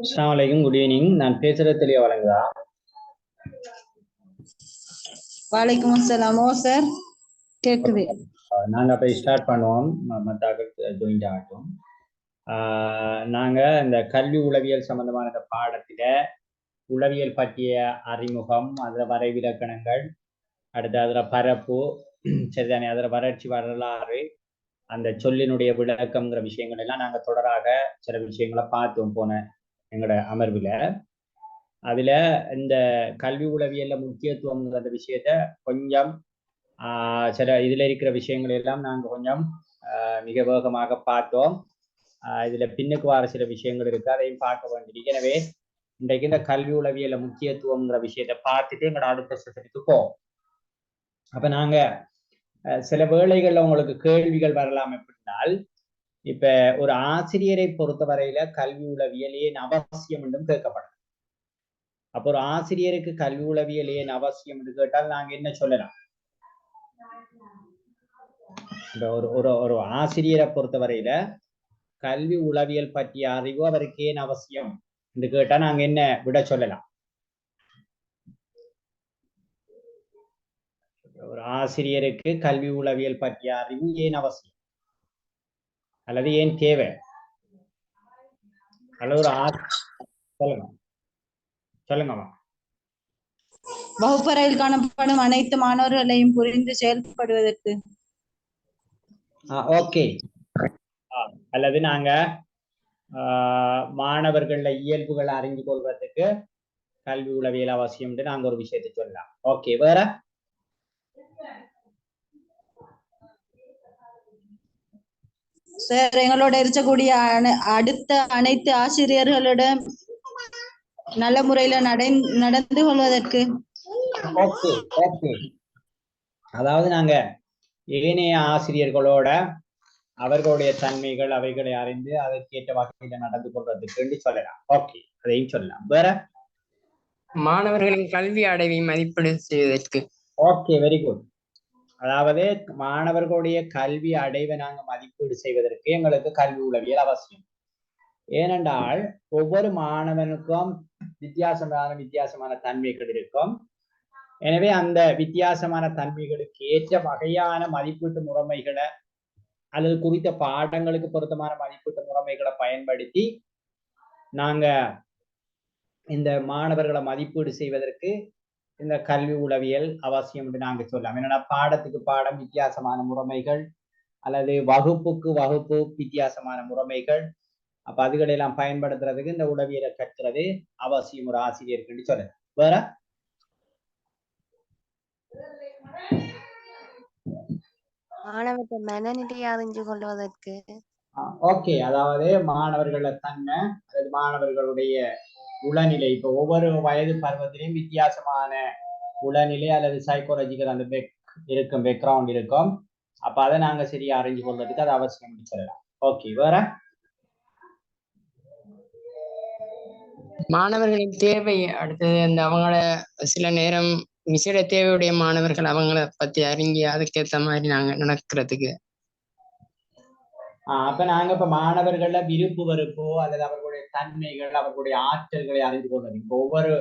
அஸ்ஸலாமு good evening. நான் பேசுறது தெளிவா வழங்குதா? வலைக்கும் அஸ்ஸலாம். சார் கேக்குது. நாங்க அப்ப ஸ்டார்ட் பண்ணுவோம். மத்தாக்கள் ஜாயின் ஆகட்டும். நாங்க இந்த கல்வி உளவியல் சம்பந்தமான இந்த பாடத்தில உளவியல் பற்றிய அறிமுகம், அதுல வரைவிலக்கணங்கள், அடுத்து அதுல பரப்பு, சரிதானே, அதுல வறட்சி வரலாறு, அந்த சொல்லினுடைய விளக்கம்ங்கிற விஷயங்கள் எல்லாம் நாங்க தொடராக சில விஷயங்களை பார்த்தோம் போன எங்களோட அமர்வுல. அதுல இந்த கல்வி உளவியல்ல முக்கியத்துவம் அந்த விஷயத்த கொஞ்சம் சில இதுல இருக்கிற விஷயங்கள் எல்லாம் நாங்க கொஞ்சம் மிக வேகமாக பார்த்தோம். இதுல பின்னுக்கு வர சில விஷயங்கள் இருக்கு, அதையும் பார்க்க வேண்டியது. எனவே இன்றைக்கு இந்த கல்வி உளவியல்ல முக்கியத்துவம்ங்கிற விஷயத்த பார்த்துட்டு எங்களோட அடுத்த செஷனுக்கு போவோம். அப்ப நாங்க சில வேளைகள்ல உங்களுக்கு கேள்விகள் வரலாம். எப்படினால், இப்ப ஒரு ஆசிரியரை பொறுத்தவரையில கல்வி உளவியல் ஏன் அவசியம் என்றும் கேட்கப்படும். அப்போ ஒரு ஆசிரியருக்கு கல்வி உளவியல் ஏன் அவசியம் என்று கேட்டால் நாங்க என்ன சொல்லலாம்? ஒரு ஆசிரியரை பொறுத்தவரையில கல்வி உளவியல் பற்றிய அறிவு அவருக்கு ஏன் அவசியம் என்று கேட்டா நாங்க என்ன விட சொல்லலாம்? ஒரு ஆசிரியருக்கு கல்வி உளவியல் பற்றிய அறிவு ஏன் அவசியம் அல்லது ஏன் தேவை? அல்லது ஒரு சொல்லுங்க சொல்லுங்கம்மா. வகுப்பறையில் காணப்படும் அனைத்து மாணவர்களையும் புரிந்து செயல்படுவதற்கு. ஓகே. அல்லது நாங்க மாணவர்கள இயல்புகளை அறிந்து கொள்வதற்கு கல்வி உளவியல் அவசியம் என்று நாங்க ஒரு விஷயத்தை சொல்லலாம். ஓகே, வேற? சார், எங்களோட இருக்கக்கூடிய அடுத்த அனைத்து ஆசிரியர்களிடம் நல்ல முறையில நடந்து கொள்வதற்கு. Okay okay. அதாவது நாங்க ஏனைய ஆசிரியர்களோட அவர்களுடைய தன்மைகள் அவைகளை அறிந்து அதற்கேற்ற வகையில நடந்து கொள்றதுக்கு சொல்லலாம். ஓகே, அதையும் சொல்லலாம். வேற மாணவர்களின் கல்வி அடைவை மதிப்பீடு செய்வதற்கு. Okay, very good. அதாவது மாணவர்களுடைய கல்வி அடைவை நாங்க மதிப்பீடு செய்வதற்கு எங்களுக்கு கல்வி உளவியல் அவசியம். ஏனென்றால் ஒவ்வொரு மாணவனுக்கும் வித்தியாசமான தன்மைகள் இருக்கும். எனவே அந்த வித்தியாசமான தன்மைகளுக்கு ஏற்ற வகையான மதிப்பீட்டு முறைமைகளை அல்லது குறித்த பாடங்களுக்கு பொருத்தமான மதிப்பீட்டு முறைமைகளை பயன்படுத்தி நாங்க இந்த மாணவர்களை மதிப்பீடு செய்வதற்கு இந்த கல்வி உளவியல் அவசியம் என்று நாங்க சொல்லலாம். என்னன்னா பாடத்துக்கு பாடம் வித்தியாசமான முறைமைகள் அல்லது வகுப்புக்கு வகுப்பு வித்தியாசமான முறைமைகள், அப்ப அதுகளை எல்லாம் பயன்படுத்துறதுக்கு இந்த உளவியலை கற்கிறது அவசியம் ஒரு ஆசிரியருக்கு சொல்லலாம். வேற மாணவர்கள் மனநிலையை அறிஞ்சு கொள்வதற்கு. ஓகே, அதாவது மாணவர்கள தன்மை அல்லது மாணவர்களுடைய உளநிலை, இப்போ ஒவ்வொரு வயது பருவத்திலையும் வித்தியாசமான உளநிலை அல்லது சைக்காலஜிக்கல் அந்த இருக்கும், பேக்ரவுண்ட் இருக்கும். அப்ப அதை நாங்க சரியா அறிஞ்சு கொள்றதுக்கு அது அவசியம் சொல்லலாம். ஓகே, வேற மாணவர்களின் தேவை அடுத்தது அந்த அவங்கள சில நேரம் விசேட தேவையுடைய மாணவர்கள் அவங்கள பத்தி அறிஞ்சு அதுக்கேற்ற மாதிரி நாங்க நடக்கிறதுக்கு. அப்ப நாங்க இப்ப மாணவர்கள்ல விருப்பு வெறுப்போ அல்லது அவர்களுடைய தன்மைகள் அவர்களுடைய ஆற்றல்களை அறிந்து கொள்வது. இப்போ ஒவ்வொரு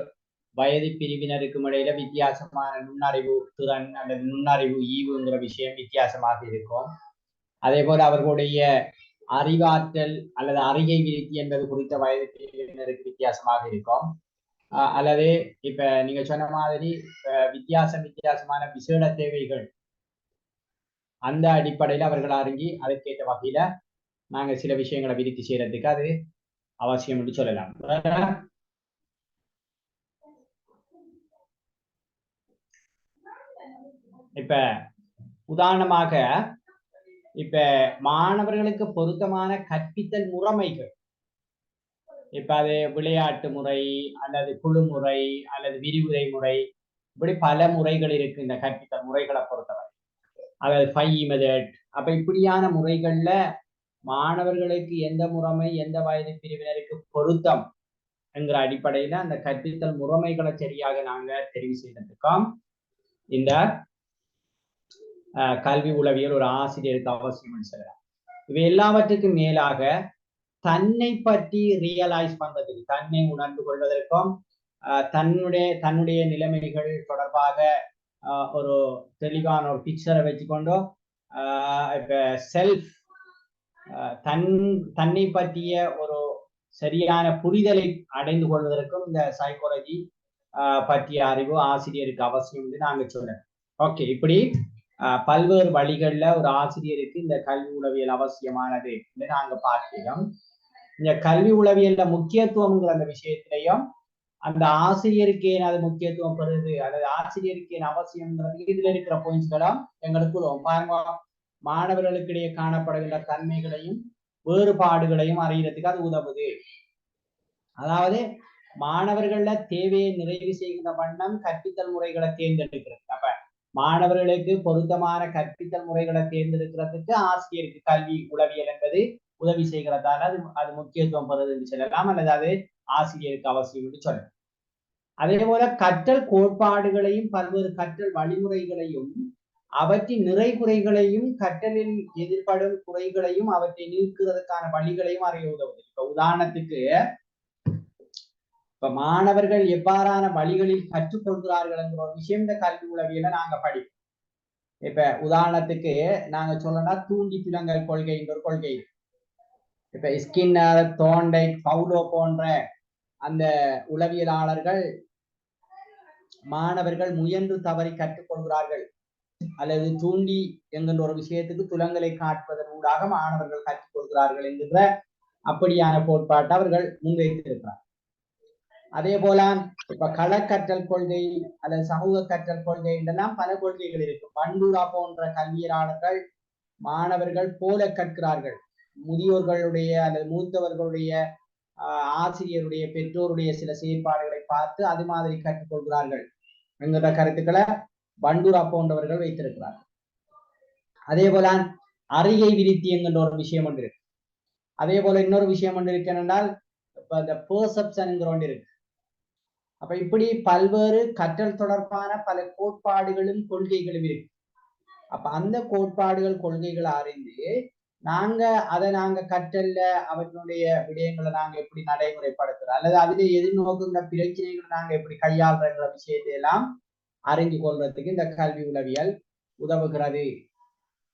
வயது பிரிவினருக்கும் இடையில வித்தியாசமான நுண்ணறிவு திறன் அல்லது நுண்ணறிவு ஈவுங்கிற விஷயம் வித்தியாசமாக இருக்கும். அதே போல அவர்களுடைய அறிவாற்றல் அல்லது அறிகை விருத்தி என்பது குறித்த வயது பிரிவினருக்கு வித்தியாசமாக இருக்கும். அல்லது இப்ப நீங்க சொன்ன மாதிரி வித்தியாசமான விசேட தேவைகள் அந்த அடிப்படையில அவர்கள் அறிஞ்சி அதற்கேற்ற வகையில நாங்க சில விஷயங்களை விருத்தி செய்யறதுக்கு அது அவசியம் என்று சொல்லலாம். இப்ப உதாரணமாக இப்ப மாணவர்களுக்கு பொருத்தமான கற்பித்தல் முறைமைகள், இப்ப அது விளையாட்டு முறை அல்லது குழு முறை அல்லது விரிவுரை முறை, இப்படி பல முறைகள் இருக்கு இந்த கற்பித்தல் முறைகளை பொறுத்தவரை. அதாவது 5 மெத்தட். அப்ப இப்படியான முறைகள்ல மாணவர்களுக்கு எந்த முறைமை எந்த வயது பிரிவினருக்கு பொருத்தம் என்கிற அடிப்படையில அந்த கற்பித்தல் முறைமைகளை சரியாக நாங்க தெரிவு செய்ததுக்கும் இந்த கல்வி உளவியல் ஒரு ஆசிரியருக்கு அவசியம் சொல்லலாம். இவை எல்லாவற்றுக்கும் மேலாக தன்னை பற்றி ரியலைஸ் பண்றதுக்கு, தன்னை உணர்ந்து கொள்வதற்கும் தன்னுடைய நிலைமைகள் தொடர்பாக ஒரு தெளிவான ஒரு பிக்சரை வச்சுக்கொண்டோ இப்ப செல்ஃப் தன்னை பற்றிய ஒரு சரியான புரிதலை அடைந்து கொள்வதற்கும் இந்த சைக்காலஜி பற்றிய அறிவு ஆசிரியருக்கு அவசியம் என்று நாங்க சொல்லலாம். ஓகே, இப்படி பல்வேறு வழிகள்ல ஒரு ஆசிரியருக்கு இந்த கல்வி உளவியல் அவசியமானது என்று நாங்க பார்க்கிறோம். இந்த கல்வி உளவியல்ல முக்கியத்துவம்ங்கிற அந்த விஷயத்திலையும் அந்த ஆசிரியருக்கு ஏன் அது முக்கியத்துவம் பெறுது அல்லது ஆசிரியருக்கு ஏன் அவசியம்ங்கிறது இதுல இருக்கிற பாயிண்ட்ஸ்களும் எங்களுக்கு பாருங்க, மாணவர்களுக்கு இடையே காணப்படுகின்ற தன்மைகளையும் வேறுபாடுகளையும் அறியறதுக்கு அது உதவுது. அதாவது மாணவர்கள தேவையை நிறைவு செய்கின்ற வண்ணம் கற்பித்தல் முறைகளை தேர்ந்தெடுக்கிறது. அப்ப மாணவர்களுக்கு பொருத்தமான கற்பித்தல் முறைகளை தேர்ந்தெடுக்கிறதுக்கு ஆசிரியருக்கு கல்வி உளவியல் என்பது உதவி செய்கிறதால அது முக்கியத்துவம் பெறுது என்று சொல்லலாம், அல்லது அது ஆசிரியருக்கு அவசியம் என்று சொல்லலாம். அதே போல கற்றல் கோட்பாடுகளையும் பல்வேறு கற்றல் வழிமுறைகளையும் அவற்றின் நிறை குறைகளையும் கற்றலில் எதிர்படும் குறைகளையும் அவற்றை நீக்குவதற்கான வழிகளையும் அறிய உதவுது. இப்ப உதாரணத்துக்கு இப்ப மாணவர்கள் எவ்வாறான வழிகளில் கற்றுக்கொள்கிறார்கள் என்ற ஒரு விஷயம் இந்த கல்வி உளவியலை நாங்க படிப்போம். இப்ப உதாரணத்துக்கு நாங்க சொல்லலாம் தூண்டி துலங்கல் கொள்கை என்ற ஒரு கொள்கை. இப்ப ஸ்கின்னர், தோண்டைக், பவுலோ போன்ற அந்த உளவியலாளர்கள் மாணவர்கள் முயன்று தவறி கற்றுக்கொள்கிறார்கள் அல்லது தூண்டி என்கின்ற ஒரு விஷயத்துக்கு துலங்கலை காட்டுவதன் ஊடாக மாணவர்கள் கற்றுக்கொள்கிறார்கள் என்கின்ற அப்படியான கோட்பாட்டை அவர்கள் முன்வைத்திருக்கிறார். அதே போல இப்ப களக்கற்றல் கொள்கை அல்லது சமூக கற்றல் கொள்கை என்றெல்லாம் பல கொள்கைகள் இருக்கு. பண்டூரா போன்ற கல்வியலாளர்கள் மாணவர்கள் போல கற்கிறார்கள், முதியோர்களுடைய அல்லது மூத்தவர்களுடைய ஆசிரியருடைய பெற்றோருடைய சில செயற்பாடுகளை பார்த்து அது மாதிரி கற்றுக்கொள்கிறார்கள் என்கிற கருத்துக்களை பண்டூரா போன்றவர்கள் வைத்திருக்கிறார்கள். அதே போல அறிகை விருத்தி என்கின்ற ஒரு விஷயம் ஒன்று இருக்கு. அதே போல இன்னொரு விஷயம் ஒன்று இருக்கு என்றால் இந்த பெர்செப்ஷன் ஒன்று இருக்கு. அப்ப இப்படி பல்வேறு கற்றல் தொடர்பான பல கோட்பாடுகளும் கொள்கைகளும் இருக்கு. அப்ப அந்த கோட்பாடுகள் கொள்கைகளை அறிந்து நாங்க கற்றல்ல அவர்களுடைய விடயங்களை நாங்க எப்படி நடைமுறைப்படுத்துறோம் அல்லது அதிலே எதிர்நோக்குகின்ற பிரச்சனைகளை நாங்க எப்படி கையாளுற விஷயத்தை எல்லாம் அறிந்து கொள்றதுக்கு இந்த கல்வி உளவியல் உதவுகிறது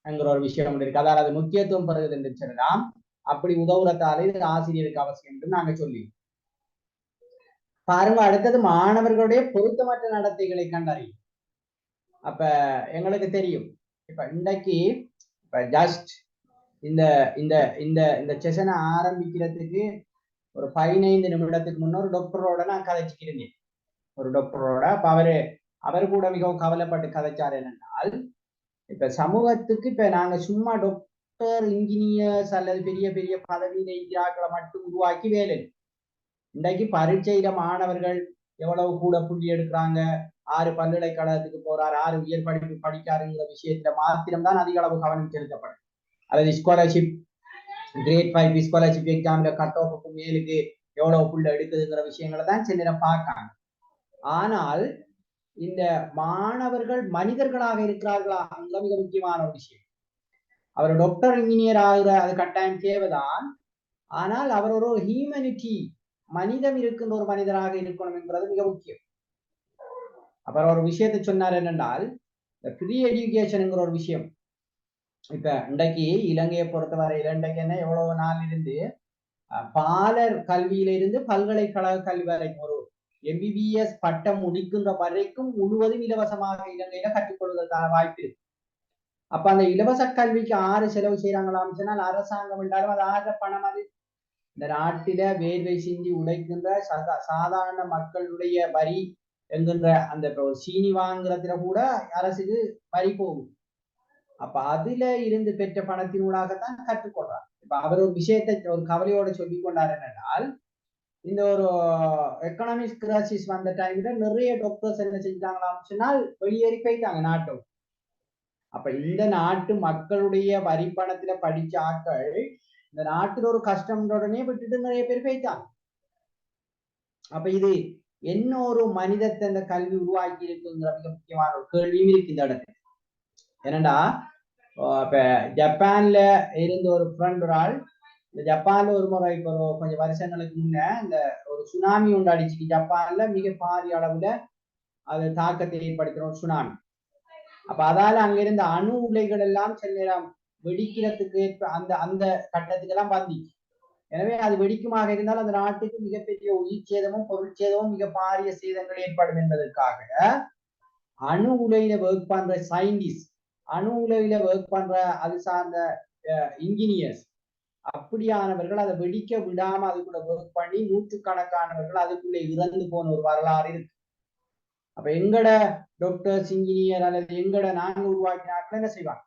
என்கிற ஒரு விஷயம் இருக்கு. அதாவது அது முக்கியத்துவம் பெறுகிறது என்று சொல்லலாம். அப்படி உதவுறதால இது ஆசிரியருக்கு அவசியம் என்று நாங்க சொல்லி பாருங்க. அடுத்தது மாணவர்களுடைய பொருத்தமற்ற நடத்தைகளை கண்டறியும். அப்ப எங்களுக்கு தெரியும் இப்ப இன்றைக்கு இப்ப ஜஸ்ட் இந்த இந்த இந்த இந்த செஷனை ஆரம்பிக்கிறதுக்கு ஒரு 15 நிமிடத்துக்கு முன்னொரு டாக்டரோட நான் கதைச்சிக்கிருந்தேன். ஒரு டாக்டரோட அப்ப அவரு கூட மிகவும் கவலைப்பட்டு கதைச்சார். என்னென்னால் இப்ப சமூகத்துக்கு இப்ப நாங்க சும்மா டாக்டர் இன்ஜினியர்ஸ் அல்லது பெரிய பெரிய பதவியில இருக்கிறார்களை மட்டும் உருவாக்கி வேலை. இன்றைக்கு பரீட்சையில மாணவர்கள் எவ்வளவு கூட புள்ளி எடுக்கிறாங்க, 6 பல்கலைக்கழகத்துக்கு போறார், 6 உயர் படிப்பு படிக்காருங்கிற விஷயத்துல மாத்திரம்தான் அதிக அளவு கவனம் செலுத்தப்படும். அல்லது ஸ்காலர்ஷிப் கிரேட் 5 ஸ்காலர்ஷிப் எக்ஸாம்ல கட் ஆஃபுக்கு மேலுக்கு எவ்வளவு புள்ள எடுக்குதுங்கிற விஷயங்களை தான் சில நேரம் பார்க்காங்க. ஆனால் இந்த மாணவர்கள் மனிதர்களாக இருக்கிறார்களா மிக முக்கியமான ஒரு விஷயம். அவர் டாக்டர் இன்ஜினியர் ஆகிற அது கட்டாயம் தேவைதான். ஆனால் அவர் ஒரு ஹியூமனிட்டி மனிதம் இருக்கின்ற ஒரு மனிதராக இருக்கணும் என்பது மிக முக்கியம். அப்புறம் ஒரு விஷயத்தை சொன்னார் என்னென்றால் இந்த ப்ரீ எஜுகேஷனுங்கிற ஒரு விஷயம். இப்ப இன்றைக்கு இலங்கையை பொறுத்தவரையில இன்றைக்கு என்ன எவ்வளவு நாள் இருந்து பாலர் கல்வியில இருந்து பல்கலைக்கழக கல்வி வரைக்கும் ஒரு MBBS பட்டம் முடிக்கின்ற வரைக்கும் முழுவதும் இலவசமாக இலங்கையில கற்றுக்கொள்வதற்கான வாய்ப்பு இருக்கு. அப்ப அந்த இலவச கல்விக்கு 6 செலவு செய்யறாங்களான்னு சொன்னால் அரசாங்கம் என்றாலும் அது 6 பணம். அது இந்த நாட்டில வேர்வை சிந்தி உழைக்கின்ற சாதாரண மக்களுடைய வரி என்கின்ற அந்த சீனி வாங்குறதுல கூட அரசுக்கு வரி போகும். அப்ப அதுல இருந்து பெற்ற பணத்தினூடாகத்தான் கற்றுக்கொள்றார். இப்ப அவர் ஒரு விஷயத்தை ஒரு கவலையோட சொல்லிக் கொண்டார். என்னென்னால் இந்த ஒரு எக்கனாமிக் கிரைசிஸ் வந்த டைம்ல நிறைய டாக்டர்ஸ் என்ன செஞ்சாங்களான்னு சொன்னால் வெளியேறி போயிட்டாங்க நாட்டு. அப்ப இந்த நாட்டு மக்களுடைய வரி பணத்துல படிச்ச ஆட்கள் இந்த நாட்டில் ஒரு கஷ்டம்ன்றோடனே விட்டுட்டு நிறைய பேர் போயிட்டாங்க. அப்ப இது என்ன ஒரு மனிதத்தை இந்த கல்வி உருவாக்கி இருக்குங்கிற மிக முக்கியமான ஒரு கேள்வியும் இருக்கு இந்த இடத்துல. என்னடா இப்ப ஜப்பான்ல இருந்த ஒரு ஃப்ரெண்ட் ஒரு ஆள் இந்த ஜப்பான்ல ஒரு முறை இப்போ கொஞ்சம் வருஷங்களுக்கு முன்ன இந்த ஒரு சுனாமி ஒன்று அடிச்சுக்கு ஜப்பான்ல மிக பாரிய அளவுல அது தாக்கத்தை ஏற்படுத்துற ஒரு சுனாமி. அப்ப அதால அங்க இருந்த அணு உலைகள் எல்லாம் சில நேரம் வெடிக்கிறதுக்கு அந்த அந்த கட்டத்துக்கு எல்லாம் வந்துச்சு. எனவே அது வெடிக்குமாக இருந்தால் அந்த நாட்டுக்கு மிகப்பெரிய உயிர் சேதமும் பொருள் சேதமும் மிக பாரிய சேதங்கள் ஏற்படும் என்பதற்காக அணு உலையில ஒர்க் பண்ற சயின்டிஸ்ட், அணு உலையில ஒர்க் பண்ற அது சார்ந்த இன்ஜினியர்ஸ் அப்படியானவர்கள் அதை வெடிக்க விடாம அதுக்குள்ள ஒர்க் பண்ணி நூற்றுக்கணக்கானவர்கள் அதுக்குள்ள இறந்து போன ஒரு வரலாறு இருக்கு. அப்ப எங்கட டாக்டர்ஸ் இன்ஜினியர் அல்லது எங்கட நாங்க உருவாக்கினாக்கள் என்ன செய்வாங்க?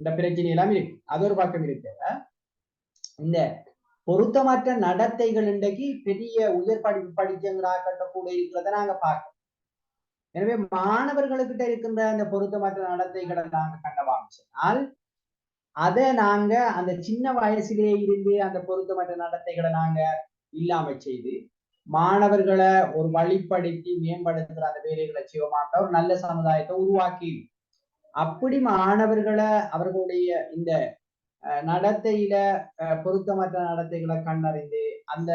இந்த பிரச்சனை எல்லாம் இருக்கு. அது ஒரு பக்கம் இருக்கு. இந்த பொருத்தமற்ற நடத்தைகள் இன்றைக்கு பெரிய உயர் படிப்பு படிச்சவங்களாக கூட இருக்கிறத நாங்க பார்க்கிறோம். எனவே மாணவர்களுக்கிட்ட இருக்கின்ற அந்த பொருத்தமற்ற நடத்தைகளை நாங்க கண்டவாமிச்சனால் அதை நாங்க அந்த சின்ன வயசுலேயே இருந்து அந்த பொருத்தமற்ற நடத்தைகளை நாங்க இல்லாம செய்து மாணவர்களை ஒரு வழிப்படுத்தி மேம்படுத்துகிற அந்த வேலைகளை செய்வோமாட்ட ஒரு நல்ல சமுதாயத்தை உருவாக்கி அப்படி மாணவர்களை அவர்களுடைய இந்த நடத்தையில பொருத்தமற்ற நடத்தைகளை கண்டறிந்து அந்த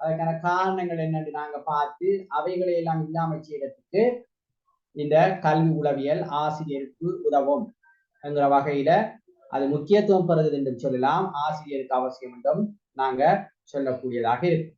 அதுக்கான காரணங்கள் என்னன்னு நாங்க பார்த்து அவைகளை எல்லாம் இல்லாம செய்யறதுக்கு இந்த கல்வி உளவியல் ஆசிரியருக்கு உதவும் என்கிற வகையில அது முக்கியத்துவம் பெறுகிறது என்று சொல்லலாம். ஆசிரியருக்கு அவசியம் என்றும் நாங்க சொல்லக்கூடியதாக இருக்கு.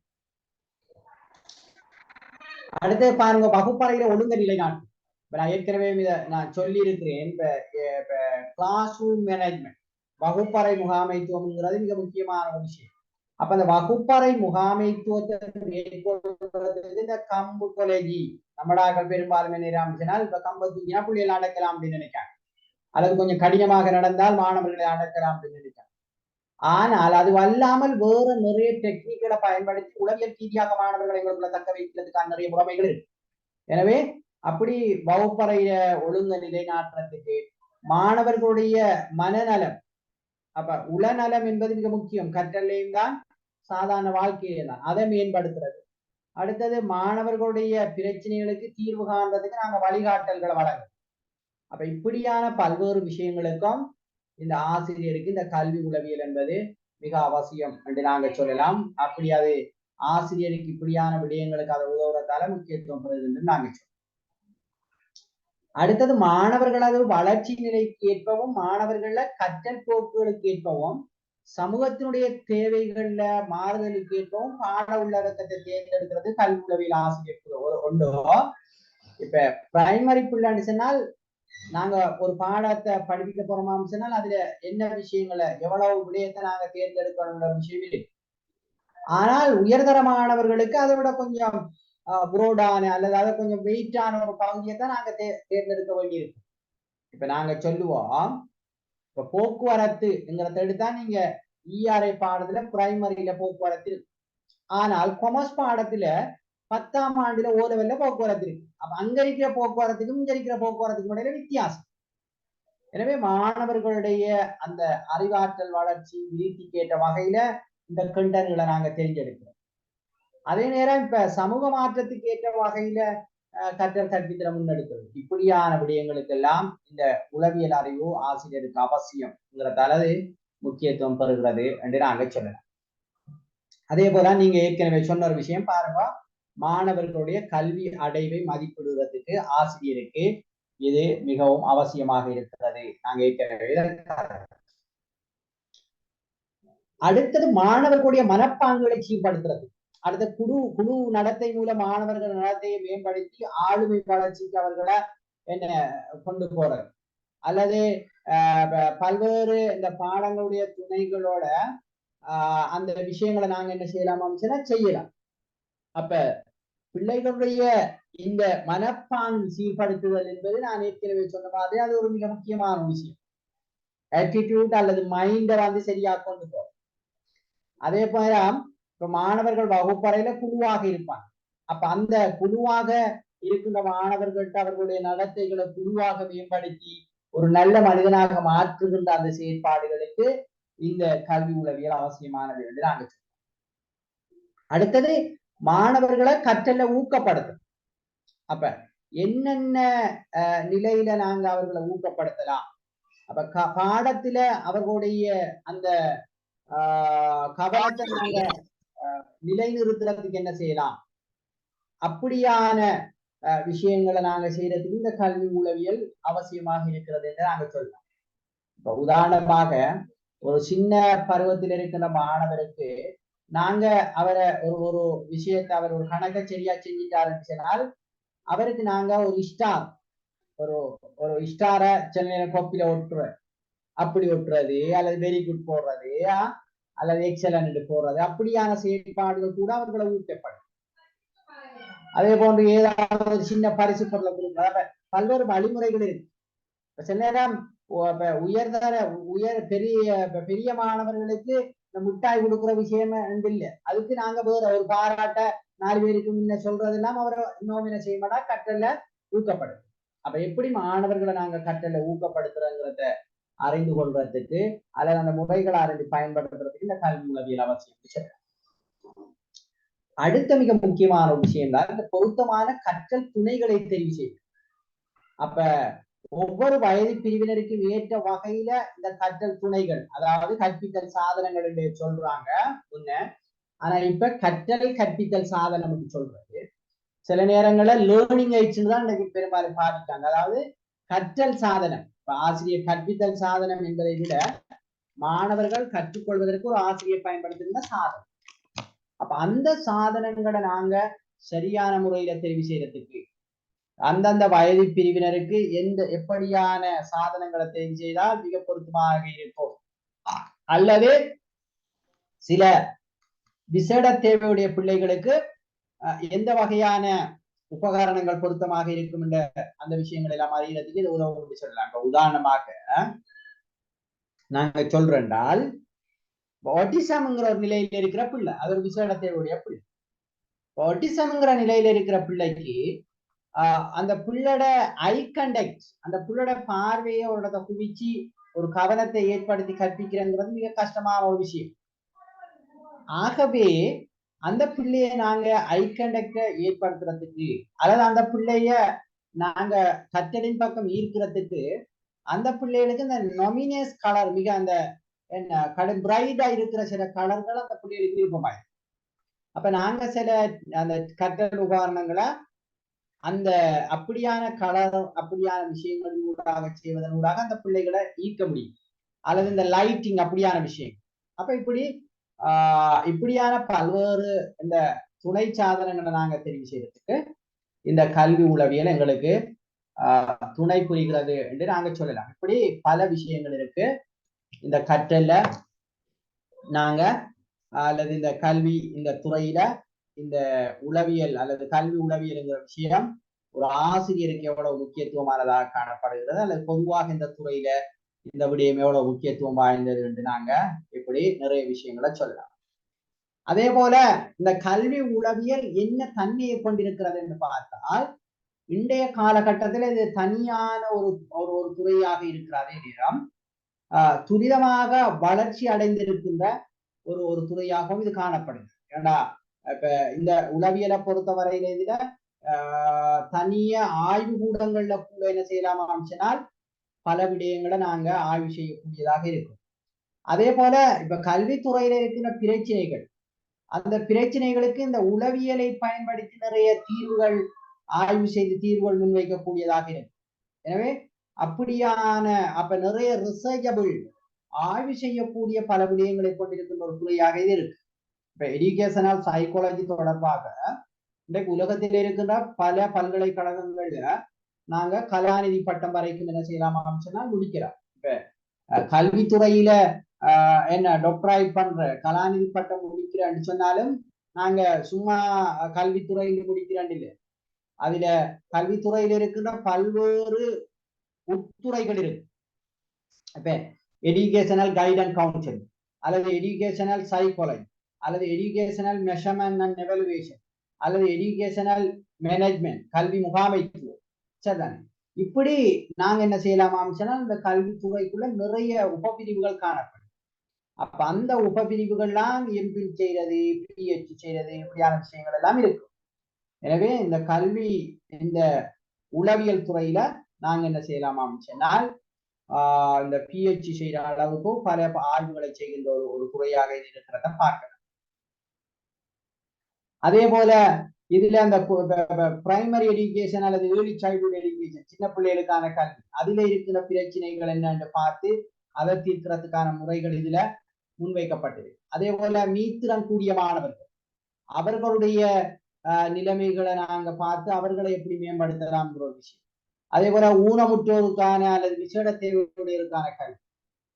அடுத்து பாருங்க, வகுப்பறையில ஒழுங்கு நிலைநாட்டும். இப்ப நான் ஏற்கனவே நான் சொல்லி இருக்கிறேன். இப்ப கிளாஸ் ரூம் மேனேஜ்மெண்ட், வகுப்பறை முகாமைத்துவம்ங்கிறது மிக முக்கியமான ஒரு விஷயம். அப்ப அந்த வகுப்பறை முகாமைத்துவத்தை மேற்கொள்றதுக்கு இந்த கம்பு கொலேஜி நம்மடாக்கள் பெரும்பாலும் என்ன ஆரம்பிச்சனால் இப்ப கம்பு தூக்கினா புள்ளிகள் அடக்கலாம் அப்படின்னு நினைக்காங்க, அல்லது கொஞ்சம் கடினமாக நடந்தால் மாணவர்களை அடக்கலாம் அப்படின்னு நினைக்காங்க. ஆனால் அது அல்லாமல் வேற நிறைய டெக்னிக்களை பயன்படுத்தி உளவியல் ரீதியாக மாணவர்களை எங்களுக்குள்ள தக்க வைக்கிறதுக்கான நிறைய முறைமைகள் இருக்கு. எனவே அப்படி வகுப்பறைய ஒழுங்கு நிலைநாட்டுறதுக்கு மாணவர்களுடைய மனநலம் அப்ப உளநலம் என்பது மிக முக்கியம். கற்றலையும் தான் சாதாரண வாழ்க்கையிலே தான் அதை மேம்படுத்துறது. அடுத்தது மாணவர்களுடைய பிரச்சனைகளுக்கு தீர்வு காண்றதுக்கு நாங்க வழிகாட்டல்களை வழங்குறோம். அப்ப இப்படியான பல்வேறு விஷயங்களுக்கும் இந்த ஆசிரியருக்கு இந்த கல்வி உளவியல் என்பது மிக அவசியம் என்று நாங்க சொல்லலாம். அப்படி அது ஆசிரியருக்கு இப்படியான விடயங்களுக்கு அதை உதவுறதால முக்கியத்துவம் பெறுது என்று நாங்க சொல்றோம். அடுத்தது மாணவர்களது வளர்ச்சி நிலைக்கு ஏற்பவும் மாணவர்கள கற்றல் போக்குகளுக்கு ஏற்பவும் சமூகத்தினுடைய தேவைகள்ல மாறுதலுக்கு ஏற்பவும் பாட உள்ளடக்கத்தை தேர்ந்தெடுக்கிறது கல்வி உளவியல் ஆசிரியர் ஒன்றோ. இப்ப பிரைமரி பிள்ளைன்னு சொன்னால் நாங்க ஒரு பாடத்தை படிக்க போறோமான்னு சொன்னால் அதுல என்ன விஷயங்களை எவ்வளவு விடயத்தை நாங்க தேர்ந்தெடுக்கணுங்கிற விஷயம் இருக்கு. ஆனால் உயர்தர மாணவர்களுக்கு அதை விட கொஞ்சம் புரோடான அல்லது அதை கொஞ்சம் வெயிட்டான ஒரு பகுதியை தான் நாங்க தேர்ந்தெடுக்க வேண்டியிருக்கு. இப்ப நாங்க சொல்லுவோம், இப்ப போக்குவரத்துங்கிறத எடுத்தா நீங்க இஆர்ஐ பாடத்துல பிரைமரியில போக்குவரத்து இருக்கு. ஆனால் கொமர்ஸ் பாடத்துல 10ஆம் ஆண்டுல ஓ லெவல்ல போக்குவரத்து இருக்கு. அப்ப அங்க இருக்கிற போக்குவரத்துக்கும் இங்க இருக்கிற போக்குவரத்துக்கும் இடையில வித்தியாசம். எனவே மாணவர்களுடைய அந்த அறிவாற்றல் வளர்ச்சி விருத்திக்கு ஏற்ற வகையில இந்த கண்டன்களை நாங்க தெரிஞ்செடுக்கிறோம். அதே நேரம் இப்ப சமூக மாற்றத்துக்கு ஏற்ற வகையில கற்றல் கற்பித்தலை முன்னெடுக்கிறது. இப்படியான விடயங்களுக்கெல்லாம் இந்த உளவியல் அறிவு ஆசிரியருக்கு அவசியம்ங்கிறதால முக்கியத்துவம் பெறுகிறது என்று நாங்க சொல்லலாம். அதே போல நீங்க ஏற்கனவே சொன்ன ஒரு விஷயம் பாருங்க, மாணவர்களுடைய கல்வி அடைவை மதிப்பிடுவதற்கு ஆசிரியருக்கு இது மிகவும் அவசியமாக இருக்கிறது. நாங்க ஏற்கனவே அடுத்தது மாணவர்களுடைய மனப்பாங்குகளை சீர்படுத்துறது. அடுத்த குழு நடத்தை மூலம் மாணவர்கள் நடத்தையை மேம்படுத்தி ஆளுமை வளர்ச்சிக்கு அவர்களை என்ன கொண்டு போறது, அல்லது பல்வேறு இந்த பாடங்களுடைய துணைகளோட அந்த விஷயங்களை நாங்க என்ன செய்யலாமா செய்யலாம். அப்ப பிள்ளைகளுடைய இந்த மனப்பாங்கு சீர்படுத்துதல் என்பது நான் ஏற்கனவே சொன்ன மாதிரி அது ஒரு மிக முக்கியமான விஷயம். ஆட்டிடியூட் அல்லது மைண்டை வந்து சரியா கொண்டு போறோம். அதே போல இப்ப மாணவர்கள் வகுப்பறையில குழுவாக இருப்பாங்க. அப்ப அந்த குழுவாக இருக்கின்ற மாணவர்கள்ட்ட அவர்களுடைய நடத்தைகளை குழுவாக மேம்படுத்தி ஒரு நல்ல மனிதனாக மாற்றுகின்ற அந்த செயற்பாடுகளுக்கு இந்த கல்வி உளவியல் அவசியமானது என்று நாங்க சொல்றோம். அடுத்தது மாணவர்களை கற்றல ஊக்கப்படுத்தும். அப்ப என்னென்ன நிலையில நாங்க அவர்களை ஊக்கப்படுத்தலாம்? அப்ப பாடத்துல அவர்களுடைய அந்த கவனத்தை நாங்க நிலைநிறுத்துறதுக்கு என்ன செய்யலாம்? அப்படியான விஷயங்களை நாங்க செய்யறதுக்கு இந்த கல்வி உளவியல் அவசியமாக இருக்கிறது என்று நாங்க சொல்லலாம். இப்ப உதாரணமாக ஒரு சின்ன பருவத்தில் இருக்கிற மாணவருக்கு நாங்க அவரை ஒரு விஷயத்தை அவர் ஒரு கணக்கை சரியா செஞ்சுட்டாருன்னு சொன்னால் அவருக்கு நாங்க ஒரு ஸ்டார் ஒரு ஸ்டாரை சில நேரம் கோப்பில ஒட்டுறது, அப்படி ஒட்டுறது அல்லது வெரி குட் போடுறது அல்லது எக்ஸலன்ட் போடுறது, அப்படியான செயல்பாடுகள் கூட அவர்களை ஊக்கப்படும். அதே போன்று ஏதாவது ஒரு சின்ன பரிசு பொருளை கொடுக்குற பல்வேறு வழிமுறைகள் இருக்கு. சில நேரம் பெரிய மாணவர்களுக்கு இந்த முட்டாய் கொடுக்குற விஷயம் இல்லை. அதுக்கு நாங்க வேற ஒரு பாராட்ட 4 பேருக்கு முன்ன சொல்றது எல்லாம் அவரை இன்னும் என்ன செய்ய மாட்டா கற்றல ஊக்கப்படுது. அப்ப எப்படி மாணவர்களை நாங்க கற்றல ஊக்கப்படுத்துறோங்கிறத அறிந்து கொள்றதுக்கு அல்லது அந்த முறைகளை அறிந்து பயன்படுத்துறதுக்கு இந்த கல்வி உளவியல் அவசியம். அடுத்த மிக முக்கியமான ஒரு விஷயம் தான் இந்த பொருத்தமான கற்றல் துணைகளை தெரிவு செய்யும். அப்ப ஒவ்வொரு வயது பிரிவினருக்கும் ஏற்ற வகையில இந்த கற்றல் துணைகள், அதாவது கற்பித்தல் சாதனங்கள் என்று சொல்றாங்க முன்ன. ஆனா இப்ப கற்றல் கற்பித்தல் சாதனம் சொல்றது சில நேரங்கள்ல லேர்னிங் எய்ட்ஸ் தான் இன்னைக்கு பெரும்பாலும் பாதிக்காங்க. அதாவது கற்றல் சாதனம். இப்ப ஆசிரியர் கற்பித்தல் சாதனம் என்பதை விட மாணவர்கள் கற்றுக்கொள்வதற்கு ஒரு ஆசிரியர் பயன்படுத்துகின்ற சாதனம். அப்ப அந்த சாதனங்களை நாங்க சரியான முறையில தெரிவு செய்யறதுக்கு அந்தந்த வயது பிரிவினருக்கு எப்படியான சாதனங்களை தெரிவு செய்தால் மிக பொருத்தமாக இருக்கும், அல்லது சில விசேட தேவையுடைய பிள்ளைகளுக்கு எந்த வகையான உபகரணங்கள் பொருத்தமாக இருக்கும் என்ற அந்த விஷயங்கள் எல்லாம் அறியறதுக்கு இது உதவும் சொல்லலாம். உதாரணமாக நாங்க சொல்றேன்டால் ஆட்டிசம்ங்கிற ஒரு நிலையில இருக்கிற பிள்ளை, அது ஒரு விசேட தேவையுடைய பிள்ளை. ஆட்டிசம்ங்கிற நிலையில இருக்கிற பிள்ளைக்கு அந்த பிள்ளோட ஐ கண்டக்ட், அந்த பிள்ளோட பார்வையை ஒரு இடத்தை குவிச்சு ஒரு கவனத்தை ஏற்படுத்தி கற்பிக்கிறங்கிறது மிக கஷ்டமான ஒரு விஷயம். ஆகவே அந்த பிள்ளைய நாங்க ஐ கண்டக்ட ஏற்படுத்துறதுக்கு அல்லது அந்த பிள்ளைய நாங்க கற்றலின் பக்கம் ஈர்க்கிறதுக்கு அந்த பிள்ளைகளுக்கு இந்த நொமினஸ் கலர் மிக அந்த என்ன கடும் பிரைட்டா இருக்கிற சில கலர்கள் அந்த பிள்ளைகளுக்கு விருப்பமாய். அப்ப நாங்க சில அந்த கற்றல் உபகரணங்களை அந்த அப்படியான கலர் அப்படியான விஷயங்கள் ஊடாக செய்வதன் ஊடாக அந்த பிள்ளைகளை ஈர்க்க முடியும். அல்லது இந்த லைட்டிங் அப்படியான விஷயம். அப்ப இப்படியான பல்வேறு இந்த துணை சாதனங்களை நாங்க தெரிவு செய்யறதுக்கு இந்த கல்வி உளவியல் எங்களுக்கு துணை புரிகிறது என்று நாங்க சொல்லலாம். இப்படி பல விஷயங்கள் இருக்கு இந்த கற்றல்ல. நாங்க அல்லது இந்த கல்வி இந்த துறையில இந்த உளவியல் அல்லது கல்வி உளவியல்ங்கிற விஷயம் ஒரு ஆசிரியருக்கு எவ்வளவு முக்கியத்துவமானதாக காணப்படுகிறது, அல்லது பொதுவாக இந்த துறையில இந்த விடயம் எவ்வளவு முக்கியத்துவம் வாய்ந்தது என்று நாங்க இப்படி நிறைய விஷயங்களை சொல்லலாம். அதே போல இந்த கல்வி உளவியல் என்ன தன்மையை கொண்டிருக்கிறது என்று பார்த்தால், இன்றைய காலகட்டத்தில் இது தனியான ஒரு துறையாக இருக்கிறதே நேரம் துரிதமாக வளர்ச்சி அடைந்திருக்கின்ற ஒரு துறையாகவும் இது காணப்படுது. ஏன்னா இப்ப இந்த உளவியலை பொறுத்தவரையில இதுல தனிய ஆய்வு கூடங்கள்ல கூட என்ன செய்யலாமா சொன்னால் பல விடயங்களை நாங்க ஆய்வு செய்யக்கூடியதாக இருக்கும். அதே போல இப்ப கல்வித்துறையில இருக்கிற பிரச்சனைகள், அந்த பிரச்சனைகளுக்கு இந்த உளவியலை பயன்படுத்தி நிறைய தீர்வுகள் ஆய்வு செய்து தீர்வுகள் முன்வைக்கக்கூடியதாக இருக்கும். எனவே அப்படியான அப்ப நிறைய ரிசர்ச்சபிள் ஆய்வு செய்யக்கூடிய பல விடயங்களை கொண்டிருக்கின்ற ஒரு துறையாக இது இருக்கு. இப்ப எஜுகேஷனல் சைக்காலஜி தொடர்பாக இன்றைக்கு உலகத்தில் இருக்கின்ற பல பல்கலைக்கழகங்கள்ல நாங்க கலாநிதி பட்டம் வரைக்கும் என்ன செய்யலாமா சொன்னா முடிக்கிறோம். இப்ப கல்வித்துறையில என்ன டாக்டரேட் பண்ற கலாநிதி பட்டம் முடிக்கிறேன்னு சொன்னாலும் நாங்க சும்மா கல்வித்துறையில் முடிக்கிறேன் இல்லை, அதுல கல்வித்துறையில இருக்கின்ற பல்வேறு உட்துறைகள் இருக்கு. இப்ப எஜுகேஷனல் கைட் அண்ட் கவுன்சிலிங் அல்லது எஜுகேஷனல் சைக்காலஜி அல்லது எஜுகேஷனல் மெஷர்மெண்ட் அண்ட் எவலுவேஷன் அல்லது எஜுகேஷனல் மேனேஜ்மெண்ட் கல்வி முகாமைத்துவம். சரிதானே? இப்படி நாங்க என்ன செய்யலாமா சொன்னால் இந்த கல்வித்துறைக்குள்ள நிறைய உபபிரிவுகள் காணப்படும். அப்ப அந்த உபபிரிவுகள்லாம் எம்பில் செய்யறது, பிஹெச்டி செய்யறது, இப்படியான விஷயங்கள் எல்லாம் இருக்கும். எனவே இந்த கல்வி இந்த உளவியல் துறையில நாங்க என்ன செய்யலாமா சொன்னால் இந்த பிஹெச்டி செய்யற அளவுக்கு பல ஆய்வுகளை செய்கின்ற ஒரு துறையாக இருக்கிறத பார்க்கலாம். அதே போல இதுல அந்த பிரைமரி எஜுகேஷன் அல்லது ஏர்லி சைல்ட்ஹுட் எஜுகேஷன் சின்ன பிள்ளைகளுக்கான கல்வி, அதுல இருக்கிற பிரச்சனைகள் என்னன்னு பார்த்து அதை தீர்க்கிறதுக்கான முறைகள் இதுல முன்வைக்கப்பட்டது. அதே போல மீத்திறன் கூடிய மாணவர்கள் அவர்களுடைய நிலைமைகளை நாங்க பார்த்து அவர்களை எப்படி மேம்படுத்தலாம்ங்கிற ஒரு விஷயம். அதே போல ஊனமுற்றோருக்கான அல்லது விசேட தேவையுடையவருக்கான கல்வி.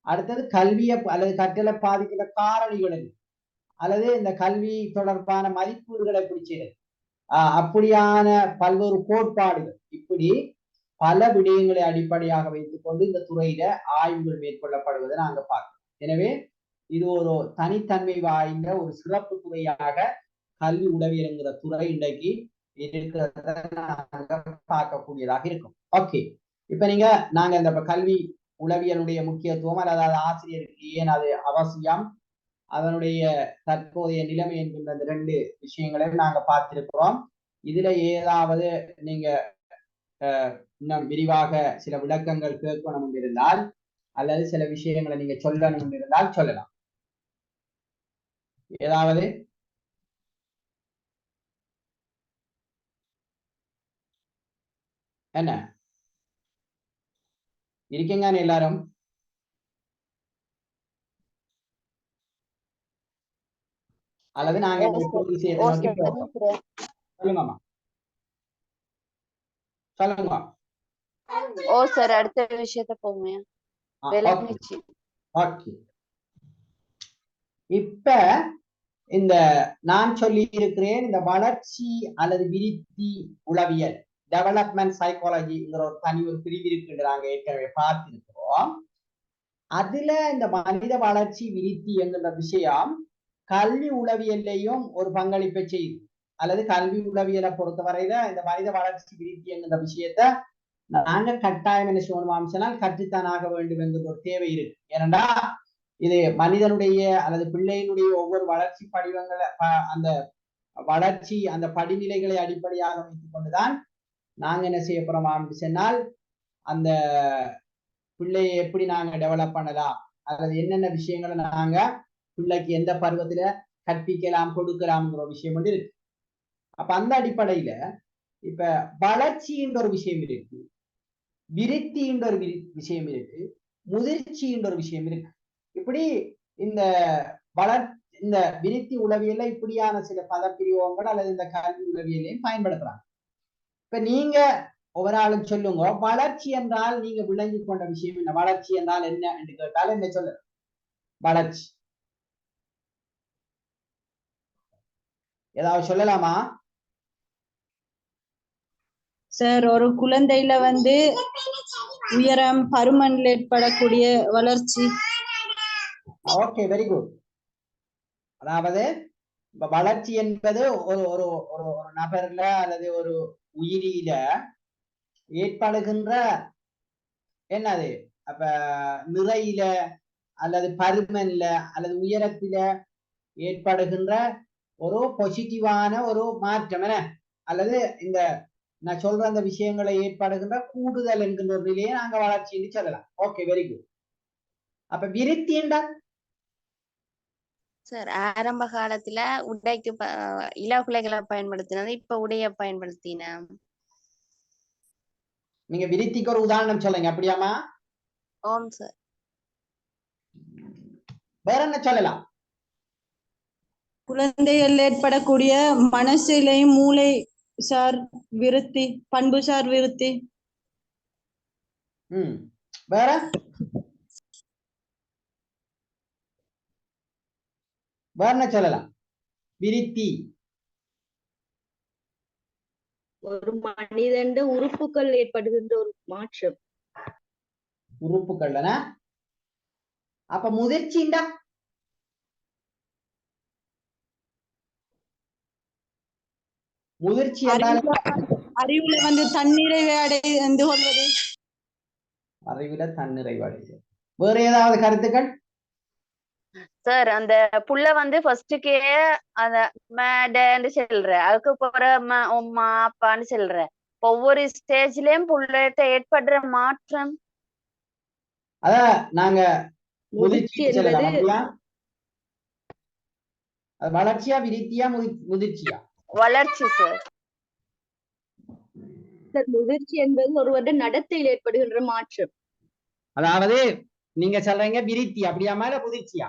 அடுத்தது கல்வியை அல்லது கற்றலை பாதிக்கிற காரணிகள் அல்லது இந்த கல்வி தொடர்பான மதிப்பீடுகளை எப்படி செய்யறது, அப்படியான பல்வேறு கோட்பாடுகள், இப்படி பல விடயங்களை அடிப்படையாக வைத்துக் கொண்டு இந்த துறையில ஆய்வுகள் மேற்கொள்ளப்படுவதை நாங்க பார்க்கிறோம். எனவே இது ஒரு தனித்தன்மை வாய்ந்த ஒரு சிறப்பு துறையாக கல்வி உளவியல்ங்கிற துறை இன்றைக்கு இருக்கிறத நாங்க பார்க்கக்கூடியதாக இருக்கும். ஓகே, இப்ப நாங்க இந்த கல்வி உளவியலுடைய முக்கியத்துவம் அல்லது ஆசிரியருக்கு ஏன் அது அவசியம், அதனுடைய தற்போதைய நிலைமை என்கின்ற இந்த 2 விஷயங்களை நாங்க பார்த்திருக்கிறோம். இதுல ஏதாவது நீங்க இன்னும் விரிவாக சில விளக்கங்கள் கேட்கணும் இருந்தால் அல்லது சில விஷயங்களை நீங்க சொல்லணும் இருந்தால் சொல்லலாம். ஏதாவது என்ன இருக்கீங்க எல்லாரும்? அல்லது நாங்க விஷயத்தை நோக்கி போறோம். சொல்லுங்கம்மா, சொல்லுங்க. ஓ சார், அடுத்த விஷயத்தை போங்க. இப்ப இந்த நான் சொல்லி இருக்கிறேன் இந்த வளர்ச்சி அல்லது விருத்தி உளவியல் டெவலப்மெண்ட் சைக்காலஜிங்கிற ஒரு தனி ஒரு பிரிவு இருக்குன்னு நாங்க ஏற்கனவே பார்த்திருக்கிறோம். அதுல இந்த மனித வளர்ச்சி விருத்தி என்கிற விஷயம் கல்வி உளவியல்லையும் ஒரு பங்களிப்பை செய்யுது. அல்லது கல்வி உளவியலை பொறுத்தவரையில இந்த மனித வளர்ச்சி விருத்தி என்கிற விஷயத்த நாங்க கட்டாயம் என்ன செய்யணும் சொன்னால் கற்றுத்தான் ஆக வேண்டும் என்கிற ஒரு தேவை இருக்கு. ஏனென்றா இது மனிதனுடைய அல்லது பிள்ளையினுடைய ஒவ்வொரு வளர்ச்சி படிவங்களை அந்த வளர்ச்சி அந்த படிநிலைகளை அடிப்படையாக வைத்துக் கொண்டுதான் நாங்க என்ன செய்ய போறோம் சொன்னால் அந்த பிள்ளையை எப்படி நாங்க டெவலப் பண்ணலாம் அல்லது என்னென்ன விஷயங்களை நாங்க பிள்ளைக்கு எந்த பருவத்துல கற்பிக்கலாம் கொடுக்கலாம்ங்கிற ஒரு விஷயம் வந்து இருக்கு. அப்ப அந்த அடிப்படையில இப்ப வளர்ச்சின்ற ஒரு விஷயம் இருக்கு, விருத்தின்ற ஒரு விஷயம் இருக்கு, முதிர்ச்சின்ற ஒரு விஷயம் இருக்கு. இப்படி இந்த இந்த விருத்தி உளவியல்ல இப்படியான சில பதப்பிரிவங்கள் அல்லது இந்த கல்வி உளவியலையும் பயன்படுத்துறாங்க. இப்ப நீங்க ஒவ்வொரு ஆளும் சொல்லுங்க, வளர்ச்சி என்றால் நீங்க விளங்கி கொண்ட விஷயம் என்ன? வளர்ச்சி என்றால் என்ன என்று கேட்டால் என்ன சொல்ல? வளர்ச்சி ஏதாவது சொல்லலாமா சார்? ஒரு குழந்தையில வந்து உயரம் பருமன்ல ஏற்படக்கூடிய வளர்ச்சி. Okay, very good. அதாவது வளர்ச்சி என்பது ஒரு ஒரு ஒரு நபர்ல அல்லது ஒரு உயிரியில ஏற்படுகின்ற என்னது? அப்ப நிறையில அல்லது பருமன்ல அல்லது உயரத்தில ஏற்படுகின்ற ஒரு பாசிட்டிவான ஒரு மாற்றம் என்ன, அல்லது இந்த நான் சொல்ற அந்த விஷயங்களை ஏற்படுகின்ற கூடுதல் என்கின்ற ஒரு நிலையை நாங்க வளர்ச்சின்னு சொல்லலாம். Okay, very good. அப்ப விருத்தி என்றால் சார் ஆரம்ப காலத்துல உடைக்கு இலகுலைகளை பயன்படுத்தினது இப்ப உடைய பயன்படுத்தின. நீங்க விருத்திக்கு ஒரு உதாரணம் சொல்லுங்க. அப்படியாமா? ஓம் சார். வேற என்ன சொல்லலாம்? குழந்தைகள் ஏற்படக்கூடிய மனசிலையும் மூளை சார் விருத்தி, பண்பு சார் விருத்தி. வேற வேற என்ன சொல்லலாம்? விருத்தி ஒரு மனிதன் உறுப்புகள் ஏற்படுகின்ற ஒரு மாற்றம். உறுப்புகள். அப்ப முதிர்ச்சிண்டா முதிர்ச்சி அறிவுல வந்து தன்னிறைவை அடைந்து கொள்வது. அறிவுல தன்னிறைவு அடைவது. வேற ஏதாவது கருத்துக்கள்? சார் அந்த புள்ள வந்து ஃபர்ஸ்டுக்கே அந்த மேடன்னு சொல்ற, அதுக்கு போற உம்மா அப்பான்னு சொல்ற, ஒவ்வொரு ஸ்டேஜ்லயும் புள்ளைகிட்ட ஏற்படுற மாற்றம். அத நாங்க முதிர்ச்சி என்பது வளர்ச்சியா விருத்தியா முதிர்ச்சியா? வளர்ச்சி சார். முதிர்ச்சி என்பது ஒருவருடைய நடத்தையில் ஏற்படுகின்ற மாற்றம். அதாவது நீங்க சொல்றீங்க விருத்தி, அப்படியாமா இல்ல முதிர்ச்சியா?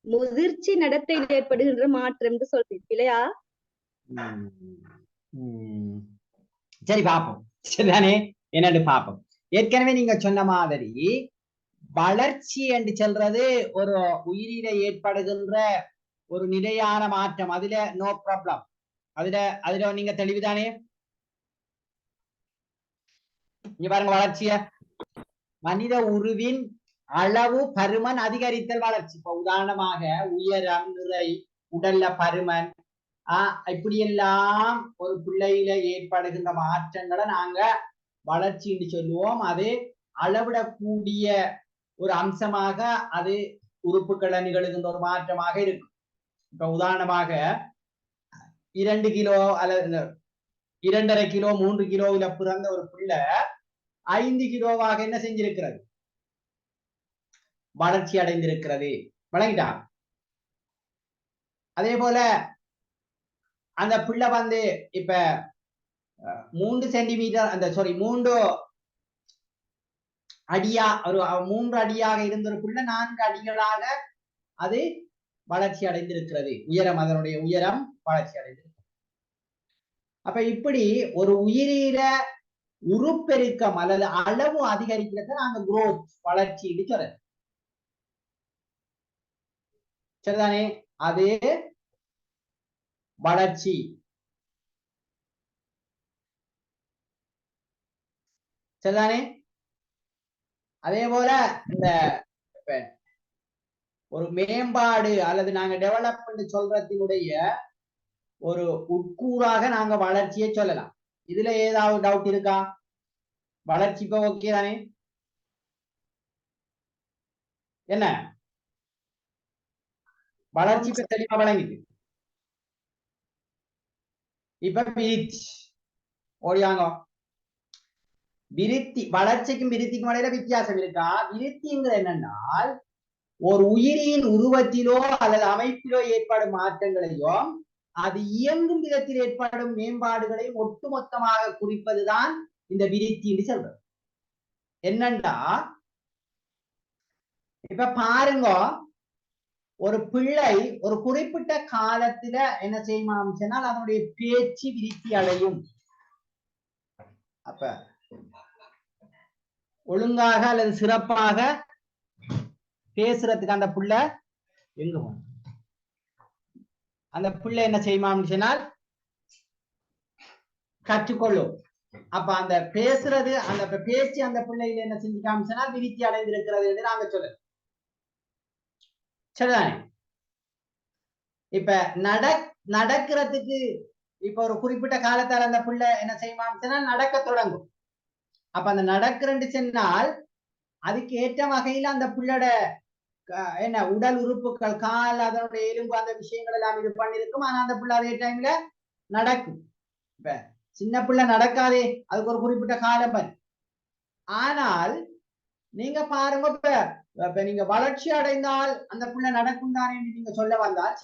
முதிர்ச்சி நடத்தையில் ஏற்படுகின்ற மாற்றம் என்று சொல்றீங்க இல்லையா? சரி, பாப்போம். சரிதானே? என்னன்னு பாப்போம். ஏற்கனவே நீங்க சொன்ன மாதிரி வளர்ச்சி என்று சொல்றது ஒரு உயிரில ஏற்படுகின்ற ஒரு நிலையான மாற்றம். அதுல நோ ப்ராப்ளம். அதுல நீங்க தெளிவுதானே? இங்க பாருங்க, வளர்ச்சிய மனித உருவின் அளவு பருமன் அதிகரித்தல் வளர்ச்சி. இப்ப உதாரணமாக உயரம், நிறை, உடல்ல பருமன், இப்படி எல்லாம் ஒரு பிள்ளையில ஏற்படுகின்ற மாற்றங்களை நாங்க வளர்ச்சி என்று சொல்லுவோம். அது அளவிடக்கூடிய ஒரு அம்சமாக அது உறுப்புகளை நிகழ்கின்ற ஒரு மாற்றமாக இருக்கும். இப்ப உதாரணமாக 2 கிலோ அல்லது 2.5 கிலோ 3 கிலோவில பிறந்த ஒரு பிள்ளை 5 கிலோவாக என்ன செஞ்சிருக்கிறது? வளர்ச்சி அடைந்திருக்கிறது. வழங்கிட்டா? அதே போல அந்த பிள்ளை வந்து இப்ப 3 சென்டிமீட்டர் 3 அடியா ஒரு 3 அடியாக இருந்த ஒரு பிள்ளை 4 அடிகளாக அது வளர்ச்சி அடைந்திருக்கிறது. உயரம், அதனுடைய உயரம் வளர்ச்சி அடைந்திருக்கிறது. அப்ப இப்படி ஒரு உயிரில உருப்பெருக்கம் அல்லது அளவு அதிகரிக்கிறத நாங்க குரோத், வளர்ச்சி சொல்றது. சரிதானே? அது வளர்ச்சி. சரிதானே? அதே போல இந்த ஒரு மேம்பாடு அல்லது நாங்க டெவலப்மெண்ட் சொல்றதினுடைய ஒரு உட்கூறாக நாங்க வளர்ச்சியை சொல்லலாம். இதுல ஏதாவது டவுட் இருக்கா? வளர்ச்சி இப்ப ஓகே தானே? என்ன வளர்ச்சி இப்ப தெளிவா வழங்குது. இப்ப விருத்தி ஓடியாங்க. விருத்தி வளர்ச்சிக்கும் விருத்திக்கும் இடையில வித்தியாசம் இருக்கா? விருத்திங்கிற என்னென்னால் ஒரு உயிரியின் உருவத்திலோ அல்லது அமைப்பிலோ ஏற்படும் மாற்றங்களையும் அது இயங்கும் விதத்தில் ஏற்படும் மேம்பாடுகளையும் ஒட்டுமொத்தமாக குறிப்பதுதான் இந்த விருத்தி என்று சொல்றது. என்னண்டா இப்ப பாருங்க, ஒரு பிள்ளை ஒரு குறிப்பிட்ட காலத்துல என்ன செய்யணும் சொன்னால் அதனுடைய பேச்சு விருத்தி அடையும். அப்ப ஒழுங்காக அல்லது சிறப்பாக பேசுறதுக்கு அந்த பிள்ளை எங்க அந்த பிள்ளை என்ன செய்யணும் சொன்னால் கற்றுக்கொள்ளும். அப்ப அந்த பேசுறது அந்த பேச்சு அந்த பிள்ளையில என்ன செஞ்சு காமிச்சனால் விருத்தி அடைந்திருக்கிறது என்று நாங்க சொல்லலாம். சரிதானே? இப்ப நடக்கிறதுக்கு இப்ப ஒரு குறிப்பிட்ட காலத்தால் அந்த பிள்ளை என்ன செய்யணும்னா நடக்க தொடங்கும். அப்ப அந்த நடக்கிறன்னு சொன்னால் அதுக்கு ஏற்ற வகையில அந்த பிள்ளோட என்ன உடல் உறுப்புகள் கால் அதனுடைய எலும்பு அந்த விஷயங்கள் எல்லாம் இது பண்ணிருக்கும். ஆனா அந்த பிள்ளை அதே டைம்ல நடக்கும். இப்ப சின்ன பிள்ளை நடக்காதே, அதுக்கு ஒரு குறிப்பிட்ட காலம் வரும். ஆனால் நீங்க பாருங்க, இப்ப நீங்க வளர்ச்சி அடைந்தால் அந்த பிள்ளை நடக்கும் தானே நீங்க சொல்ல வந்தால்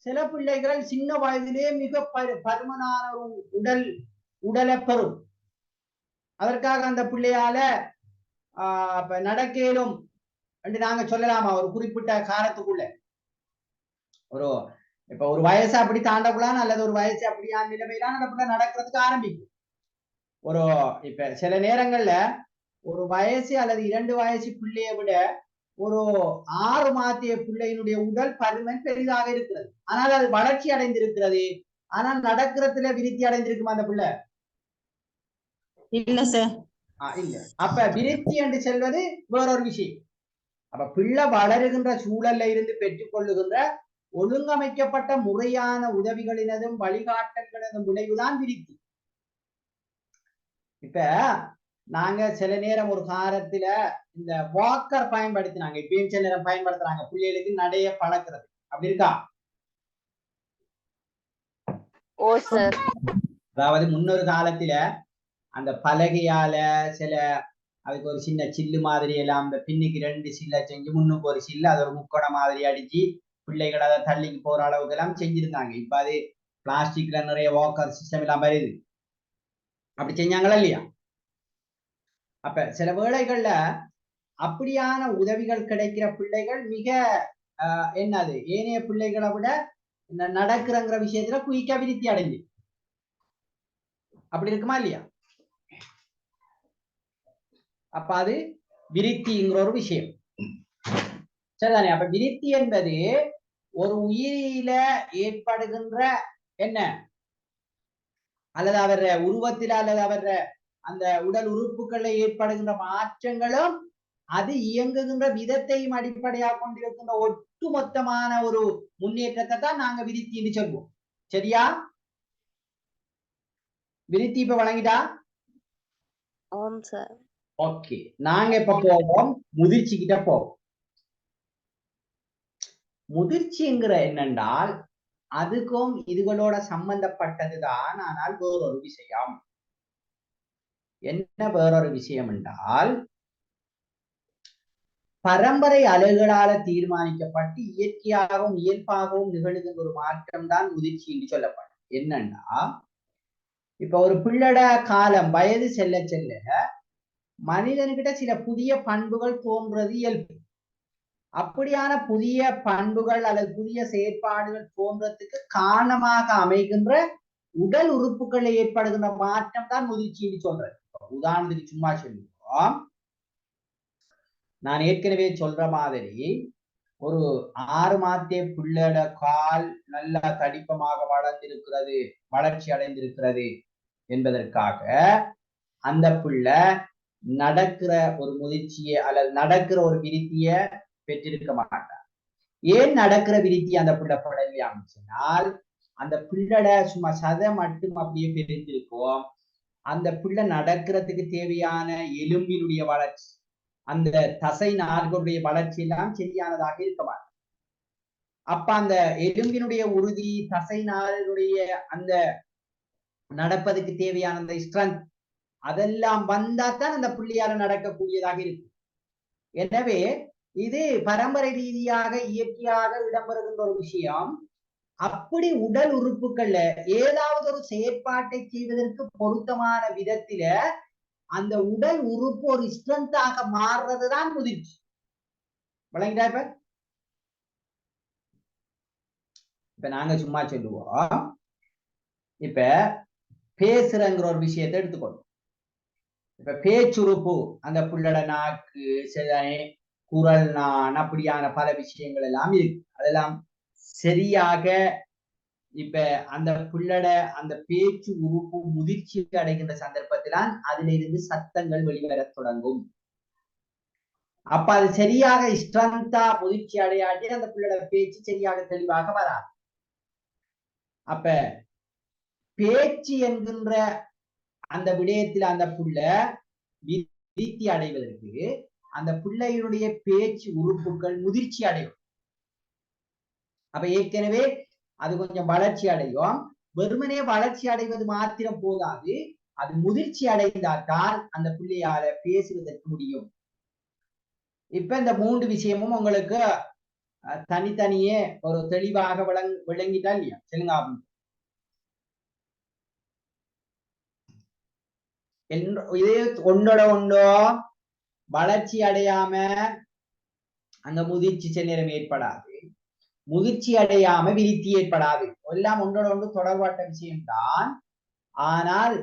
சில பிள்ளைகள் சின்ன வயதிலே மிக பருமனான ஒரு உடலை பெறும். அதற்காக அந்த பிள்ளையால நடக்க இயலும் என்று நாங்க சொல்லலாமா? ஒரு குறிப்பிட்ட காலத்துக்குள்ள இப்ப ஒரு வயசு அப்படி தாண்டக்கூடாது அல்லது ஒரு வயசு அப்படியான நிலைமையிலான அந்த பிள்ளை நடக்கிறதுக்கு ஆரம்பிக்கும். இப்ப சில நேரங்கள்ல ஒரு வயசு அல்லது 2 வயசு பிள்ளையை விட ஒரு 6 மாத்திய பிள்ளையினுடைய உடல் பருமன் பெரிதாக இருக்கிறது. ஆனால் அது வளர்ச்சி அடைந்திருக்கிறது. ஆனால் நடக்கிறதுல விருத்தி அடைந்திருக்குமா அந்த பிள்ளை? இல்ல சார். இல்ல. அப்ப விருத்தி என்று செல்வது வேறொரு விஷயம். அப்ப பிள்ளை வளருகின்ற சூழல்ல இருந்து பெற்றுக்கொள்ளுகின்ற ஒழுங்கமைக்கப்பட்ட முறையான உதவிகளினதும் வழிகாட்டல்களதும் விளைவுதான் விருத்தி. இப்ப நாங்க சில நேரம் ஒரு காலத்துல இந்த வாக்கர் பயன்படுத்தினாங்க, இப்பயும் சில நேரம் பயன்படுத்துறாங்க பிள்ளைகளுக்கு நடைய பழக்கிறது. அப்படி இருக்கா? ஓ சார். அதாவது முன்னொரு காலத்துல அந்த பலகையால சில அதுக்கு ஒரு சின்ன சில்லு மாதிரி எல்லாம் அந்த பின்னுக்கு 2 சில்ல செஞ்சு முன்னுக்கு ஒரு சில்லு அது ஒரு முக்கோண மாதிரி அடிச்சு பிள்ளைகள் அதை தள்ளிக்கு போற அளவுக்கு எல்லாம் செஞ்சிருந்தாங்க. இப்ப அது பிளாஸ்டிக்ல நிறைய வாக்கர் சிஸ்டம் எல்லாம் வருது. அப்படி செஞ்சாங்களா இல்லையா? அப்ப சில வேளைகள்ல அப்படியான உதவிகள் கிடைக்கிற பிள்ளைகள் மிக என்னது ஏனைய பிள்ளைகளை விட நடக்கிறங்கிற விஷயத்துல குயிக்கா விருத்தி அடைஞ்சு. அப்படி இருக்குமா இல்லையா? அப்ப அது விருத்திங்கிற ஒரு விஷயம். சரிதானே? அப்ப விருத்தி என்பது ஒரு உயிரில ஏற்படுகின்ற என்ன அல்லது அவர் உருவத்தில் அல்லது அவர் அந்த உடல் உறுப்புகள்ல ஏற்படுகின்ற மாற்றங்களும் அது இயங்குகின்ற விதத்தையும் அடிப்படையாக கொண்டிருக்கின்ற ஒட்டுமொத்தமான ஒரு முன்னேற்றத்தை தான் நாங்க விருத்தி என்று சொல்வோம். சரியா? விருத்தி இப்ப வழங்கிட்டா? ஓகே. நாங்க இப்ப போவோம் முதிர்ச்சி கிட்ட போவோம். முதிர்ச்சிங்கிற என்னென்றால் அதுக்கும் இதுகளோட சம்பந்தப்பட்டதுதான். ஆனால் வேறொரு விஷயம். என்ன வேறொரு விஷயம் என்றால் பரம்பரை அலைகளால தீர்மானிக்கப்பட்டு இயற்கையாகவும் இயல்பாகவும் நிகழ்கின்ற ஒரு மாற்றம் தான் முதிர்ச்சி என்று சொல்லப்படும். என்னன்னா இப்ப ஒரு பிள்ளட காலம் வயது செல்ல செல்ல மனிதன்கிட்ட சில புதிய பண்புகள் தோன்றது இயல்பு. அப்படியான புதிய பண்புகள் அல்லது புதிய செயற்பாடுகள் தோன்றதுக்கு காரணமாக அமைகின்ற உடல் உறுப்புகளை ஏற்படுகின்ற மாற்றம் தான் முதிர்ச்சி என்று சொல்றது. உதாரணத்துக்கு சும்மா சொல்லுவோம், நான் ஏற்கனவே சொல்ற மாதிரி ஒரு 6 மாத்திய பிள்ளட கால் நல்லா தடிப்பமாக வளர்ந்திருக்கிறது, வளர்ச்சி அடைந்திருக்கிறது என்பதற்காக அந்த பிள்ளை நடக்கிற ஒரு முதிர்ச்சியை அல்லது நடக்கிற ஒரு விருத்திய பெற்றிருக்க மாட்டார். ஏன் நடக்கிற விருத்தி அந்த பிள்ளை படலையான்னு சொன்னால் அந்த பிள்ளட சும்மா சதை மட்டும் அப்படியே பிரிஞ்சிருக்கும். அந்த பிள்ளை நடக்கிறதுக்கு தேவையான எலும்பினுடைய வளர்ச்சி, அந்த தசை நார்களுடைய வளர்ச்சி எல்லாம் சரியானதாக இருக்க மாட்டேன். அப்ப அந்த எலும்பினுடைய உறுதி, தசை நார்களுடைய அந்த நடப்பதுக்கு தேவையான அந்த ஸ்ட்ரென்த் அதெல்லாம் வந்தா தான் அந்த பிள்ளையால நடக்கக்கூடியதாக இருக்கு. எனவே இது பரம்பரை ரீதியாக இயற்கையாக இடம்பெறுகின்ற ஒரு விஷயம். அப்படி உடல் உறுப்புகள்ல ஏதாவது ஒரு செயற்பாட்டை செய்வதற்கு பொருத்தமான விதத்தில அந்த உடல் உறுப்பு ஒரு ஸ்ட்ரென்த்தாக மாறுறதுதான் முதிர்ச்சி. விளங்கிட்டா? இப்ப நாங்க சும்மா சொல்லுவோம், இப்ப பேசுறங்கிற ஒரு விஷயத்தை எடுத்துக்கணும். இப்ப பேச்சுறுப்பு, அந்த புள்ளட நாக்கு, குரல், நான், அப்படியான பல விஷயங்கள் எல்லாம் இருக்கு. அதெல்லாம் சரியாக இப்ப அந்த புள்ளட அந்த பேச்சு உறுப்பு முதிர்ச்சி அடைகின்ற சந்தர்ப்பத்தில்தான் அதுல இருந்து சத்தங்கள் வெளிவரத் தொடங்கும். அப்ப அது சரியாக ஸ்ட்ரென்த்தா முதிர்ச்சி அடையாட்டி அந்த புள்ளட பேச்சு சரியாக தெளிவாக வராது. அப்ப பேச்சு என்கின்ற அந்த விடயத்தில் அந்த புள்ள விருத்தி அடைவதற்கு அந்த பிள்ளையினுடைய பேச்சு உறுப்புகள் முதிர்ச்சி அடையும். அப்ப ஏற்கனவே அது கொஞ்சம் வளர்ச்சி அடையும். வெறுமனே வளர்ச்சி அடைவது மாத்திரம் போதாது, அது முதிர்ச்சி அடைந்தால்தான் அந்த பிள்ளையால பேசுவதற்கு முடியும். இப்ப இந்த 3 விஷயமும் உங்களுக்கு தனித்தனியே ஒரு தெளிவாக விளங்கிட்டா இல்லையா? சொல்லுங்க. இதே ஒன்னோட ஒன்றோ வளர்ச்சி அடையாம அந்த முதிர்ச்சி செந்நேரம் ஏற்படாது, முதிர்ச்சி அடையாம விருத்தி ஏற்படாது. எல்லாம் ஒன்றோட ஒன்று தொடர்பாட்ட விஷயம்தான். ஆனால்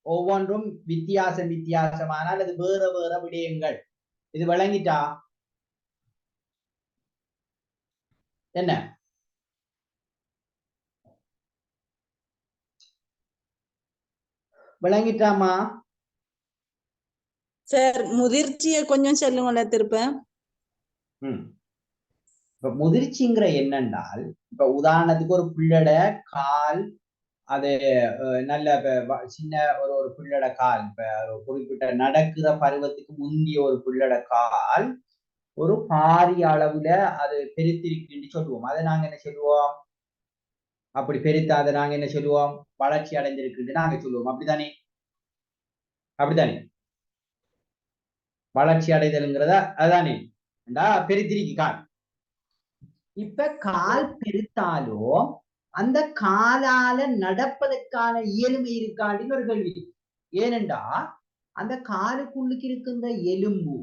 ஒவ்வொன்றும் வித்தியாசமானால் அது வேற வேற விடயங்கள். இது விளங்கிட்டா என்ன? விளங்கிட்டாமா? சார் முதிர்ச்சியை கொஞ்சம் சொல்லுங்கள திருப்ப. இப்ப முதிர்ச்சிங்கிற என்னென்றால், இப்ப உதாரணத்துக்கு ஒரு பிள்ளட கால், அது நல்ல சின்ன ஒரு பிள்ளட கால், இப்ப குறிப்பிட்ட நடக்கிற பருவத்துக்கு முந்திய ஒரு பிள்ளட கால் ஒரு பாரிய அளவுல அது பெருத்திருக்குன்னு சொல்லுவோம். அதை நாங்க என்ன சொல்லுவோம்? அப்படி பெருத்த அதை நாங்க என்ன சொல்லுவோம்? வளர்ச்சி அடைந்திருக்குன்னு நாங்க சொல்லுவோம். அப்படித்தானே? வளர்ச்சி அடைதல்ங்கிறத அதுதானே பெருத்திருக்கு கால். இப்ப கால் பெருத்தாலும் அந்த காலால நடப்பதற்கான இயலுமை இருக்காண்டின்னு ஒரு கேள்வி. ஏனென்றா அந்த காலுக்குள்ளுக்கு இருக்கின்ற எலும்பு,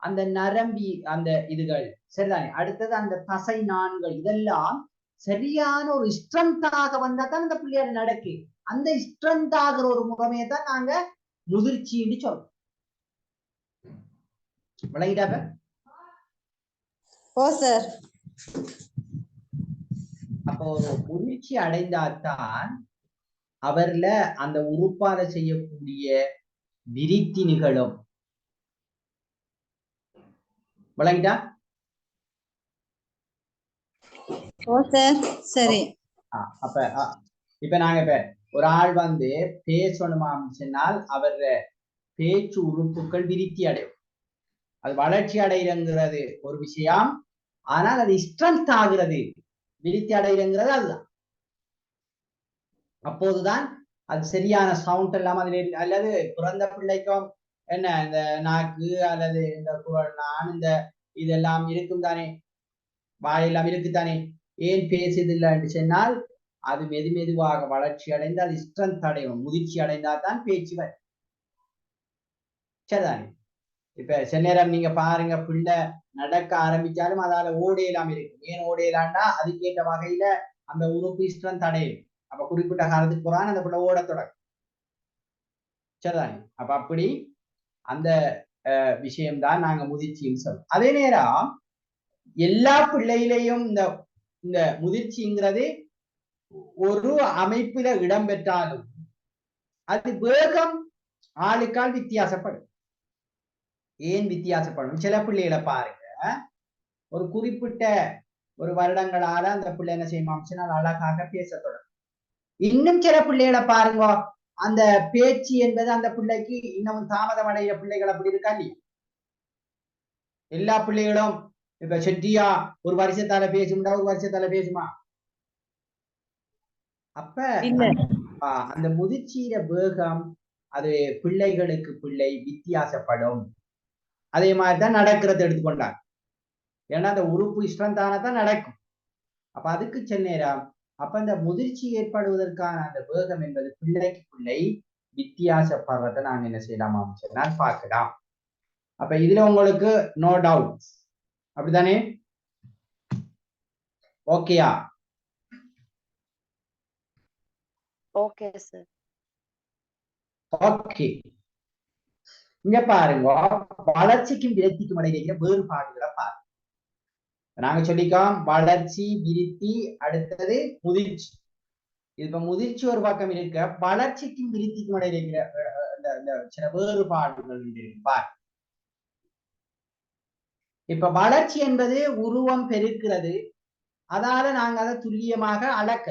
அந்த நரம்பி, அந்த இதுகள் சரிதானே, அடுத்தது அந்த தசை நான்கள், இதெல்லாம் சரியான ஒரு ஸ்ட்ரென்த்தாக வந்தா தான் அந்த பிள்ளையார நடக்கு. அந்த ஸ்ட்ரென்த் ஆகிற ஒரு முறைமையை தான் நாங்க முதிர்ச்சின்னு சொல்றோம். விளங்கிட்டாப்ப? ஓ சார். அப்போ ஒரு முதிர்ச்சி அடைந்தால்தான் அவர்ல அந்த உறுப்பால செய்யக்கூடிய விருத்தி நிகழும். விளங்கிட்டா? ஓ சார். சரி. அப்ப இப்ப நாங்க இப்ப ஒரு ஆள் வந்து பேசணுமா சொன்னால் அவர் பேச்சு உறுப்புகள் விருத்தி அடையும். அது வளர்ச்சி அடைகிறது ஒரு விஷயம். ஆனால் அது ஸ்ட்ரென்த் ஆகிறது, விருத்தி அடைகிறது அதுதான். அப்போதுதான் அது சரியான சவுண்ட் எல்லாம் அதுல, அல்லது பிறந்த பிள்ளைக்கும் என்ன இந்த நாக்கு அல்லது இந்த குரல், நான், இந்த இதெல்லாம் இருக்கும் தானே, வாயெல்லாம் இருக்குத்தானே. ஏன் பேசுது இல்லைன்னு சொன்னால் அது மெதுவாக வளர்ச்சி அடைந்து அது ஸ்ட்ரென்த் அடையும், முதிர்ச்சி அடைந்தால் தான் பேச்சு வரும். சரிதானே? இப்ப சில நேரம் நீங்க பாருங்க, பிள்ளை நடக்க ஆரம்பிச்சாலும் அதால ஓடையெல்லாம் இருக்கு. ஏன் ஓடையலாம்னா அதுக்கேற்ற வகையில அந்த உறுப்பு ஸ்ட்ரென்த் அடையும். அப்ப குறிப்பிட்ட காலத்துக்கு போறான் அந்த பிள்ளை ஓட தொடங்கும். சரிதானே? அப்ப அப்படி அந்த விஷயம்தான் நாங்க முதிர்ச்சின்னு சொல்றோம். அதே நேரம் எல்லா பிள்ளையிலையும் இந்த முதிர்ச்சிங்கிறது ஒரு அமைப்புல இடம்பெற்றாலும் அது வேகம் ஆளுக்கால் வித்தியாசப்படும். ஏன் வித்தியாசப்படும்? சில பிள்ளைகளை பாருங்க, ஒரு குறிப்பிட்ட ஒரு வருடங்களால அந்த பிள்ளை என்ன செய்யுமா அழகாக பேச தொடங்கும். இன்னும் சில பிள்ளைகளை பாருங்க, அந்த பேச்சு என்பது அந்த பிள்ளைக்கு இன்னமும் தாமதம் அடைகிற பிள்ளைகள் அப்படி இருக்கா இல்லையா? எல்லா பிள்ளைகளும் இப்ப செட்டியா ஒரு வருஷத்தால பேசும்டா, ஒரு வருஷத்தால பேசுமா? அப்ப அந்த முதிர்ச்சியில வேகம் அது பிள்ளைகளுக்கு பிள்ளை வித்தியாசப்படும். அதே மாதிரிதான் நடக்கிறது எடுத்துக்கொண்டாங்க. ஏன்னா அந்த உறுப்பு இஷ்டம் தானதான் நடக்கும். அப்ப அதுக்கு சென்னேரம் அப்ப அந்த முதிர்ச்சி ஏற்படுவதற்கான அந்த வேகம் என்பது பிள்ளைக்கு பிள்ளை வித்தியாசப்படுறதை நாங்க என்ன செய்யலாமா சொன்னால் பார்க்கலாம். அப்ப இதுல உங்களுக்கு நோ டவுட், அப்படித்தானே? ஓகேயா? Okay sir. ஓகே, இங்க பாருங்க, வளர்ச்சிக்கும் விருத்திக்கும் இடையில வேறுபாடுகளை பாருங்க. நாங்க சொல்லிக்கோம் வளர்ச்சி, விருத்தி, அடுத்தது முதிர்ச்சி. இப்ப முதிர்ச்சி ஒரு பக்கம் இருக்க, வளர்ச்சிக்கும் விருத்திக்கும் இடையில சில வேறுபாடுகள் பார். இப்ப வளர்ச்சி என்பது உருவம் பெருக்கிறது, அதால நாங்க அதை துல்லியமாக அளக்க.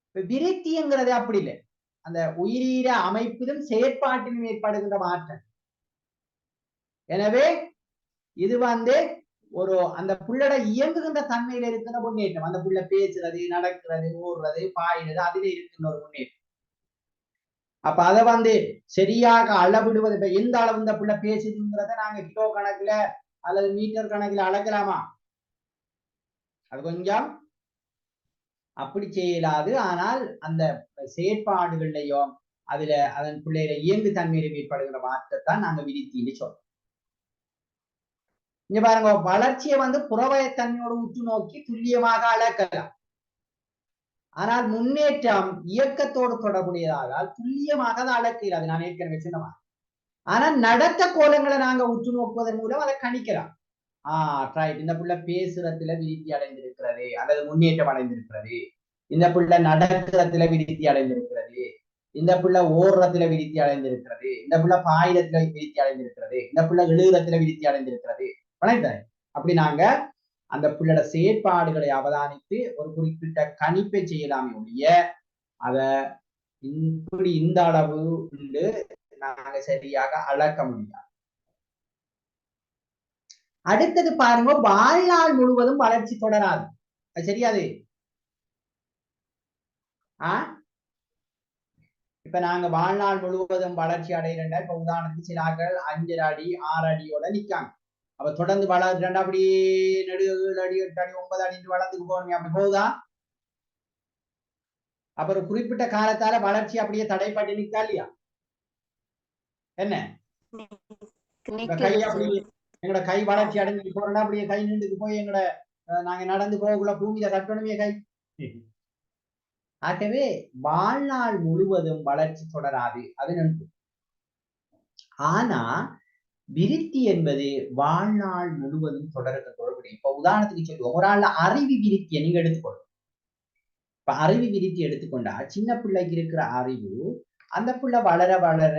இப்ப விருத்திங்கிறது அப்படி இல்லை, அந்த உயிரீர அமைப்பிலும் செயற்பாட்டிலும் ஏற்படுகின்ற மாற்றம். எனவே இது ஒரு அந்த புள்ளட இயங்குகின்ற தன்மையில இருக்கிற முன்னேற்றம். அந்த புள்ள பேசுறது, நடக்கிறது, ஓடுறது, பாயிறது, அதுல இருக்கின்ற ஒரு முன்னேற்றம். அப்ப அதை சரியாக அளவிடுவது, இப்ப எந்த அளவு இந்த புள்ள பேசுதுங்கிறத நாங்க கிலோ கணக்குல அல்லது மீட்டர் கணக்குல அளக்கலாமா? அது கொஞ்சம் அப்படி செய்யலாது. ஆனால் அந்த செயற்பாடுகள்லையும் அதுல அதன் பிள்ளையில இயங்கு தன்மையில ஏற்படுகிற மாற்றத்தான் நாங்க விருத்தின்னு சொல்றோம். இங்க பாருங்க, வளர்ச்சியை புறவயத்தன்மையோடு உற்று நோக்கி துல்லியமாக அளக்கலாம். ஆனால் முன்னேற்றம் இயக்கத்தோடு தொடர்புடையதாக துல்லியமாக அதை அளக்கிறது. நான் ஏற்கனவே சொன்னேன். ஆனால் நடத்த கோலங்களை நாங்க உற்று நோக்குவதன் மூலம் அதை கணிக்கலாம். ரைட், இந்த புள்ள பேசுறதுல விருத்தி அடைந்திருக்கிறது அல்லது முன்னேற்றம் அடைந்திருக்கிறது, இந்த புள்ள நடக்கிறதுல விருத்தி அடைந்திருக்கிறது, இந்த புள்ள ஓடுறதுல விருத்தி அடைந்திருக்கிறது, இந்த புள்ள பாயிரத்துல விருத்தி அடைந்திருக்கிறது, இந்த புள்ள எழுதுறதுல விருத்தி அடைந்திருக்கிறது. அப்படி நாங்க அந்த புள்ளோட செயற்பாடுகளை அவதானித்து ஒரு குறிப்பிட்ட கணிப்பை செய்யலாமே ஒழிய அதை இப்படி இந்த அளவு நாங்க சரியாக அளக்க முடியாது. அடுத்தது பாருங்க, வாழ்நாள் முழுவதும் வளர்ச்சி தொடராது. அது சரியாது. இப்ப நாங்க வாழ்நாள் முழுவதும் வளர்ச்சி அடைகிறேன். இப்ப உதாரணத்துக்கு சில ஆட்கள் 5 அடி 6 அடியோட நிக்காங்க. அப்ப தொடர்ந்து வளர்றா அப்படியே 7 அடி 8 அடி 9 அடி வளர்ந்துக்கு போகணுமே, அப்படி போகுதா? அப்புறம் குறிப்பிட்ட காலத்தால வளர்ச்சி அப்படியே தடைப்பட்டு நிக்கா இல்லையா? என்ன கை அப்படி எங்களோட கை வளர்ச்சி அடைஞ்சு போறோம்னா அப்படியே கை நின்றுக்கு போய் எங்களோட நாங்க நடந்து போகக்குள்ள பூமியில கட்டணுமே கை. ஆகவே வாழ்நாள் முழுவதும் வளர்ச்சி தொடராது, அது நன்று. ஆனா விருத்தி என்பது வாழ்நாள் முழுவதும் தொடர்புடைய. இப்ப உதாரணத்துக்கு சொல்லுவோம், ஒரு ஆள்ல அறிவு விருத்தியை நீங்க எடுத்துக்கொள்ளும். இப்ப அறிவு விருத்தி எடுத்துக்கொண்டா சின்ன பிள்ளைக்கு இருக்கிற அறிவு அந்த புள்ள வளர வளர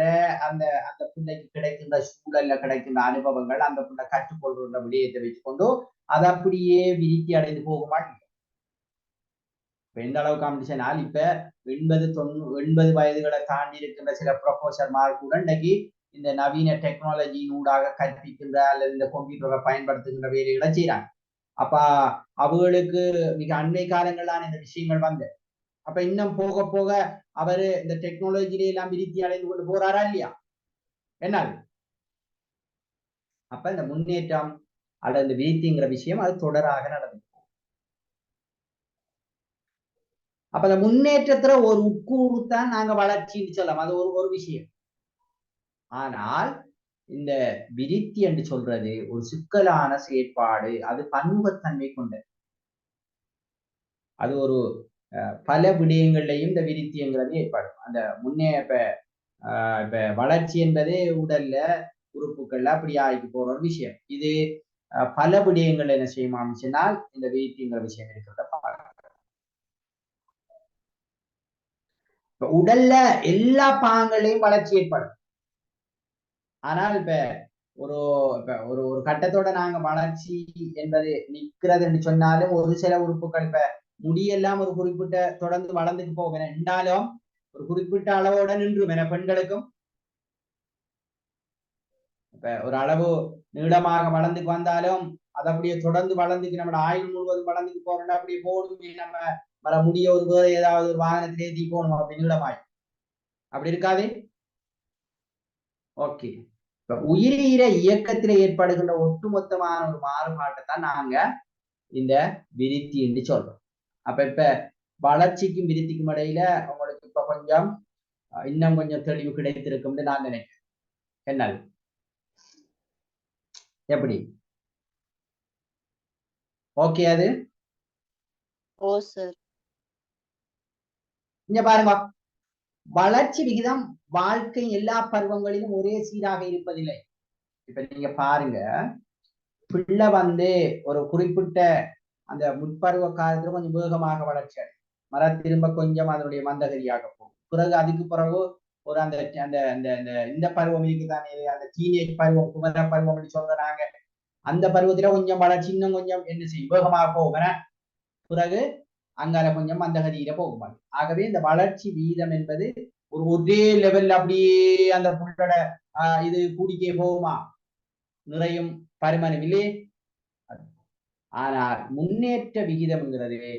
அந்த அந்த பிள்ளைக்கு கிடைக்கின்ற சூழல்ல கிடைக்கின்ற அனுபவங்கள் அந்த புள்ள கற்றுக்கொள்கின்ற விடயத்தை வச்சுக்கொண்டு அது அப்படியே விருத்தி அடைந்து போகுமா? இப்ப எந்த அளவுக்கு காம்படிஷனால் இப்ப 80 வயதுகளை தாண்டி இருக்கின்ற சில ப்ரொஃபஸர்மார் கூட இன்னைக்கு இந்த நவீன டெக்னாலஜியின் ஊடாக கற்பிக்கின்ற அல்லது இந்த கம்ப்யூட்டரை பயன்படுத்துகின்ற வேலைகளை செய்யறாங்க. அப்ப அவர்களுக்கு மிக அண்மை காலங்களான இந்த விஷயங்கள் அப்ப இன்னும் போக போக அவரு இந்த டெக்னாலஜியில எல்லாம் விருத்தி அடைந்து கொண்டு போறாரா இல்லையா? என்ன அப்ப இந்த முன்னேற்றம் அல்லது இந்த விருத்திங்கிற விஷயம் அது தொடராக நடந்து. அப்ப அந்த முன்னேற்றத்துல ஒரு உட்கூறுத்தான் நாங்க வளர்ச்சின்னு சொல்லலாம், அது ஒரு விஷயம். ஆனால் இந்த விருத்தி என்று சொல்றது ஒரு சிக்கலான செயற்பாடு, அது பன்முகத்தன்மை கொண்டது. அது ஒரு பல விடயங்கள்லையும் இந்த விருத்திங்கிறது ஏற்படும். அந்த இப்ப வளர்ச்சி என்பதே உடல்ல உறுப்புகள்ல அப்படி ஆகிட்டு போற ஒரு விஷயம். இது பல விடயங்கள் என்ன செய்யுமா சொன்னால் இந்த விருத்திங்கிற விஷயம் இருக்கிறத பார்க்கலாம். உடல்ல எல்லா பாகங்களையும் வளர்ச்சி ஏற்படும். ஆனால் இப்ப ஒரு ஒரு ஒரு கட்டத்தோட நாங்க வளர்ச்சி என்பது நிற்கிறது என்று சொன்னாலும் ஒரு சில உறுப்புகள் இப்ப முடியெல்லாம் ஒரு குறிப்பிட்ட தொடர்ந்து வளர்ந்துட்டு போகும் என்றாலும் ஒரு குறிப்பிட்ட அளவோட நின்றும் என பெண்களுக்கும் இப்ப ஒரு அளவு நீளமாக வளர்ந்துக்கு வந்தாலும் அது அப்படியே தொடர்ந்து வளர்ந்துக்கு நம்ம ஆயுள் முழுவதும் வளர்ந்துக்கு போறோம்னா அப்படியே போகணும் நம்ம வர முடிய ஒரு வேற ஏதாவது ஒரு வாகனத்திலே ஏற்றி போகணும் அப்படி நீளமாய் அப்படி இருக்காது. ஓகே, இப்ப உயிரீர இயக்கத்திலே ஏற்படுகின்ற ஒட்டுமொத்தமான ஒரு மாறுபாட்டை தான் நாங்க இந்த விருத்தி என்று சொல்றோம். அப்ப இப்ப வளர்ச்சிக்கும் விருத்திக்கும் இடையில உங்களுக்கு இப்ப கொஞ்சம் இன்னும் கொஞ்சம் தெளிவு கிடைத்திருக்கும்னு நான் நினைக்கிறேன். என்னது எப்படி ஓகே அது? ஓ சார். இங்க பாருங்க, வளர்ச்சி விகிதம் வாழ்க்கை எல்லா பருவங்களிலும் ஒரே சீராக இருப்பதில்லை. இப்ப நீங்க பாருங்க, பிள்ளை ஒரு குறிப்பிட்ட அந்த முற்பருவ காலத்துல கொஞ்சம் வேகமாக வளர்ச்சி அடையும், மர திரும்ப கொஞ்சம் அதனுடைய மந்தகதியாக போகும். பிறகு அதுக்கு பிறகு ஒரு அந்த அந்த அந்த இந்த பருவம் இருக்குதானே, அந்த டீனேஜ் பருவம், குமர பருவம் சொல்றாங்க, அந்த பருவத்துல கொஞ்சம் வளர்ச்சி இன்னும் கொஞ்சம் என்ன செய்யும், வேகமாக போகும். பிறகு அங்கால கொஞ்சம் மந்தகதியில போகும். ஆகவே இந்த வளர்ச்சி வீதம் என்பது ஒரு ஒரே லெவல்ல அப்படியே அந்த புள்ளோட இது கூடிக்கே போகுமா, நிறையும் பருமனும் இல்லையே. ஆனால் முன்னேற்ற விகிதம்ங்கிறது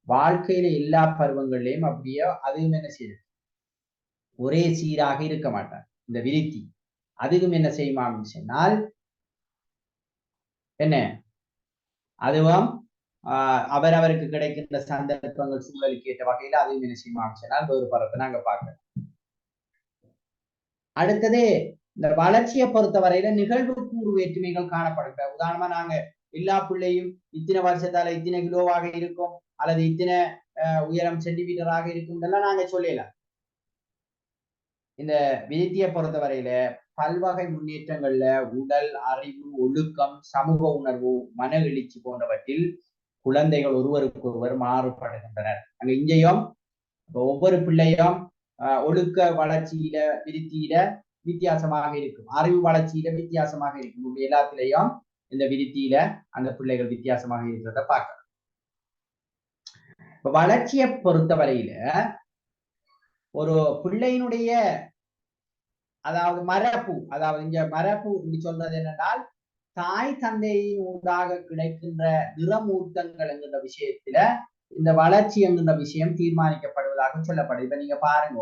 வாழ்க்கையில எல்லா பருவங்கள்லயும் அப்படியே அதுவும் என்ன செய்யுது, ஒரே சீராக இருக்க மாட்டார். இந்த விருத்தி அதுவும் என்ன செய்யுமா அப்படின்னு சொன்னால் என்ன, அதுவும் அவரவருக்கு கிடைக்கின்ற சந்தர்ப்பங்கள் சூழலுக்கு ஏற்ற வகையில அதுவும் என்ன செய்யுமா அப்படின்னு சொன்னால் வேறுபடுறதை நாங்க பார்க்கிறோம். அடுத்தது இந்த வளர்ச்சியை பொறுத்த வரையில நிகழ்வு கூறு வேற்றுமைகள் காணப்படுகிற. உதாரணமா நாங்க எல்லா பிள்ளையும் இத்தனை வருஷத்தால இத்தனை கிலோவாக இருக்கும் அல்லது இத்தனை உயரம் சென்டிமீட்டராக இருக்கும் இதெல்லாம் நாங்க சொல்லலாம். இந்த விருத்தியை பொறுத்த வரையில பல்வகை முன்னேற்றங்கள்ல உடல், அறிவு, ஒழுக்கம், சமூக உணர்வு, மன எழுச்சி போன்றவற்றில் குழந்தைகள் ஒருவருக்கு ஒருவர் மாறுபடுகின்றனர். அங்க இங்கேயும் ஒவ்வொரு பிள்ளையும் ஒழுக்க வளர்ச்சியில விருத்தியில வித்தியாசமாக இருக்கும், அறிவு வளர்ச்சியில வித்தியாசமாக இருக்கும். இப்படி எல்லாத்திலையும் இந்த விருத்தியில அந்த பிள்ளைகள் வித்தியாசமாக இருக்கிறத பார்க்கலாம். இப்ப வளர்ச்சியை பொறுத்த வரையில ஒரு பிள்ளையினுடைய அதாவது மரபு, அதாவது இங்க மரபு சொல்றது என்னென்றால் தாய் தந்தையின் ஊடாக கிடைக்கின்ற நிறமூர்த்தங்கள் என்கின்ற விஷயத்துல இந்த வளர்ச்சி என்கின்ற விஷயம் தீர்மானிக்கப்படுவதாக சொல்லப்படுது. இப்ப நீங்க பாருங்க,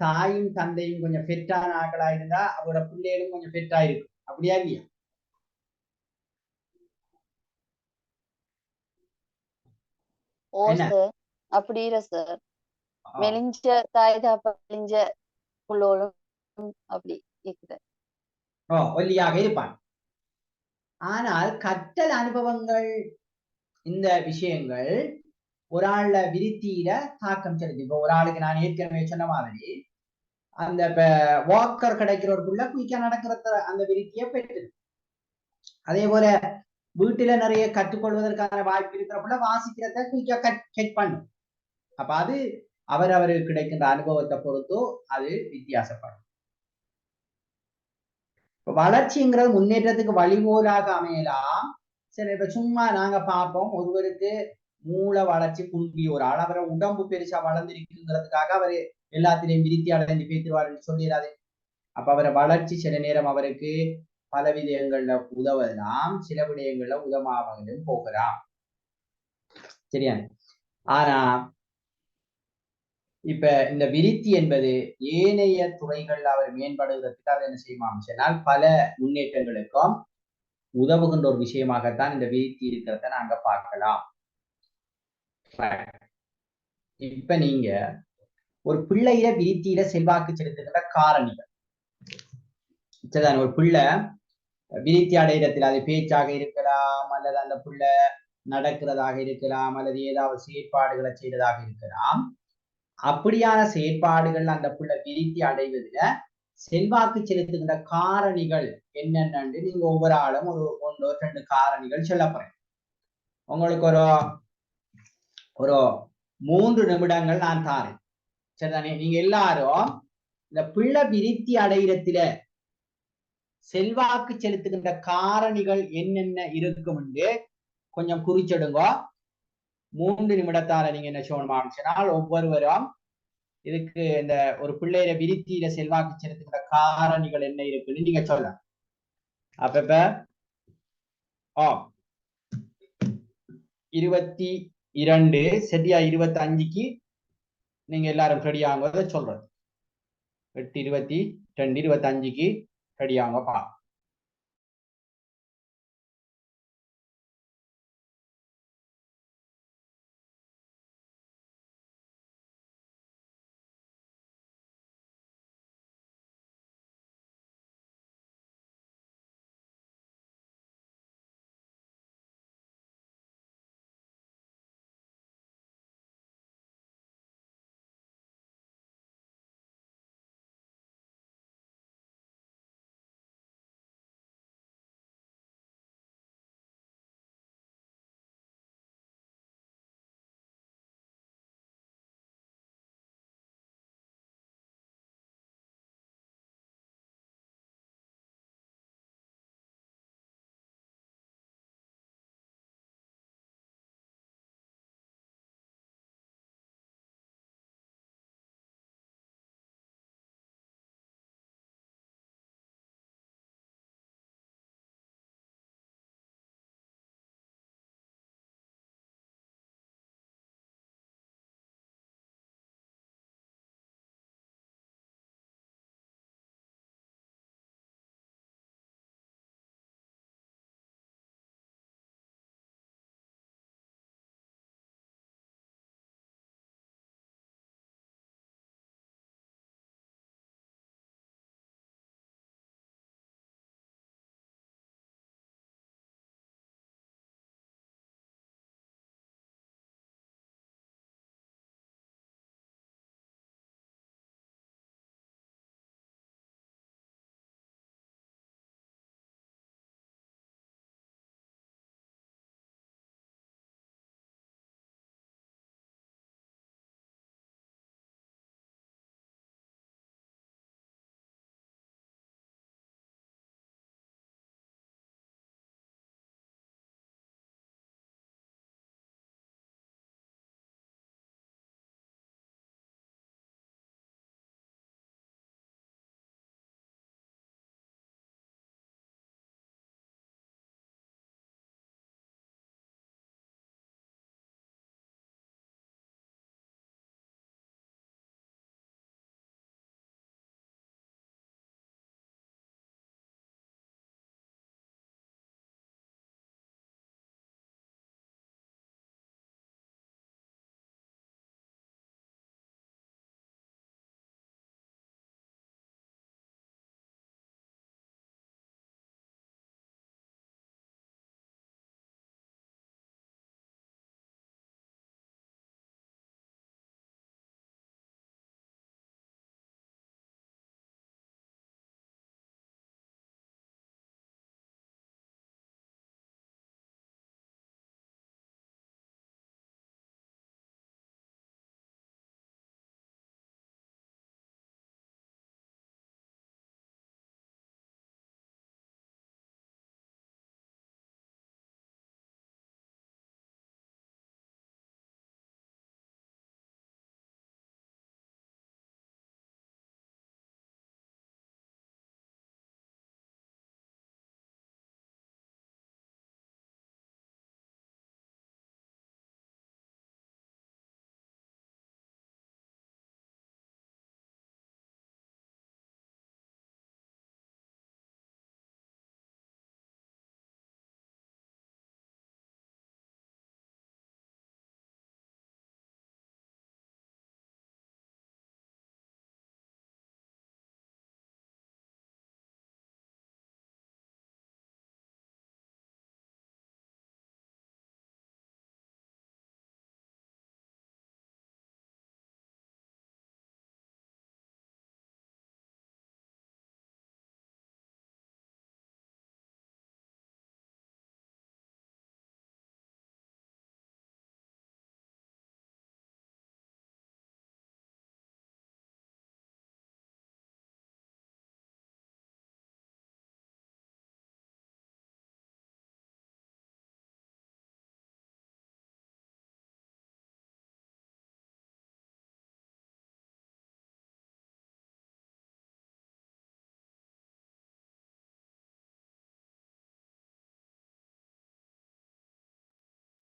தாயும் தந்தையும் கொஞ்சம் பெற்றான ஆக்களா இருந்தா அவரோட பிள்ளைகளும் கொஞ்சம் பெற்றா இருக்கும், அப்படியா இல்லையா? ஓ சார், அப்படி இல்ல சார், மெலிஞ்ச தாய் தாப்பா மெலிஞ்ச புள்ளோளும் அப்படி இருக்குது, ஒல்லியாக இருப்பான். ஆனால் கற்றல் அனுபவங்கள் இந்த விஷயங்கள் ஒரு ஆள்ல விருத்தியில தாக்கம் செலுத்து. இப்போ ஒரு ஆளுக்கு நான் ஏற்கனவே சொன்ன மாதிரி அந்த வாக்கர் கிடைக்கிற ஒரு புள்ள குயிக்கா நடக்கிற அந்த விருத்தியை பெற்று, அதே போல வீட்டுல நிறைய கற்றுக்கொள்வதற்கான வாய்ப்பு இருக்கிற புள்ள வாசிக்கிறத குயிக்கா கெட் பண்ணும். அப்ப அது அவருக்கு கிடைக்கின்ற அனுபவத்தை பொறுத்தோ அது வித்தியாசப்படும். வளர்ச்சிங்கிறது முன்னேற்றத்துக்கு வழிகோலாக அமையலாம். சரி, இப்ப சும்மா நாங்க பார்ப்போம், ஒருவருக்கு மூளை வளர்ச்சி குன்றிய ஒரு ஆள், அவரை உடம்பு பெருசா வளர்ந்திருக்குங்கிறதுக்காக அவரு எல்லாத்திலையும் விருத்தி அடைந்து பேசுவாருன்னு சொல்லிடாது. அப்ப அவரை வளர்ச்சி சில நேரம் அவருக்கு பல விடயங்கள்ல உதவலாம், சில விடயங்கள்ல உதவாமலும் போகலாம். சரியா? ஆனா இப்ப இந்த விருத்தி என்பது ஏனைய துறைகள்ல அவர் மேம்படுவதற்கு அதை என்ன செய்யுமாம் சொன்னால் பல முன்னேற்றங்களுக்கும் உதவுகின்ற ஒரு விஷயமாகத்தான் இந்த விருத்தி இருக்கிறத நாங்க பார்க்கலாம். இப்ப நீங்க ஒரு பிள்ளையில விருத்தியில செல்வாக்கு செலுத்துகின்ற காரணிகள், ஒரு பிள்ளை விருத்தி அடையிறதுல அது பேச்சாக இருக்கலாம், அல்லது அந்த பிள்ளை நடக்கிறதாக இருக்கலாம், அல்லது ஏதாவது செயற்பாடுகளை செய்வதாக இருக்கலாம். அப்படியான செயற்பாடுகள் அந்த பிள்ளை விருத்தி அடைவதில் செல்வாக்கு செலுத்துகின்ற காரணிகள் என்னென்னு நீங்க ஒவ்வொரு ஆளும் ஒரு 1-2 காரணிகள் சொல்ல போறேன். உங்களுக்கு ஒரு 3 நிமிடங்கள் நான் தாரேன், சரிதானே? நீங்க எல்லாரும் இந்த பிள்ளை விருத்தி அடையிறதுல செல்வாக்கு செலுத்துகின்ற காரணிகள் என்னென்ன இருக்கும் என்று கொஞ்சம் குறிச்சிடுங்க. 3 நிமிடத்தால நீங்க என்ன செய்யணும் சொன்னால் ஒவ்வொருவரும் இதுக்கு இந்த ஒரு பிள்ளையில விருத்தியில செல்வாக்கு செலுத்துகிற காரணிகள் என்ன இருக்குன்னு நீங்க சொல்லலாம். அப்ப 22 சரியா 25க்கு நீங்க எல்லாரும் ரெடியாங்க சொல்றது. 8 22 25க்கு ரெடியாங்கப்பா.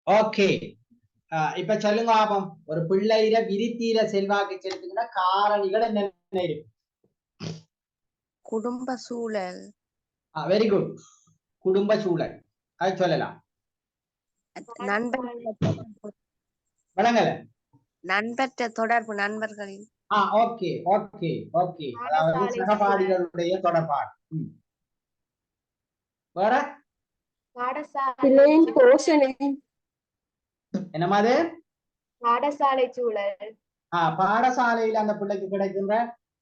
ஓகே. இப்ப சொல்லுங்க பாப்போம், ஒரு பிள்ளையில விருத்தியில செல்வாக்கு செலுத்துகிற காரணிகள் என்னென்ன இருக்கு? குடும்ப சூழல், வெரி குட். குடும்ப சூழல், அது சொல்லலாம். வழங்கல நண்பற்ற தொடர்பு, நண்பர்களின் ஓகே ஓகே ஓகே, அதாவது சகபாடிகளுடைய தொடர்பாடு. வேற என்ன மாதிரி? பாடசாலை சூழல், பாடசாலையில அந்த பிள்ளைக்கு கிடைக்கின்ற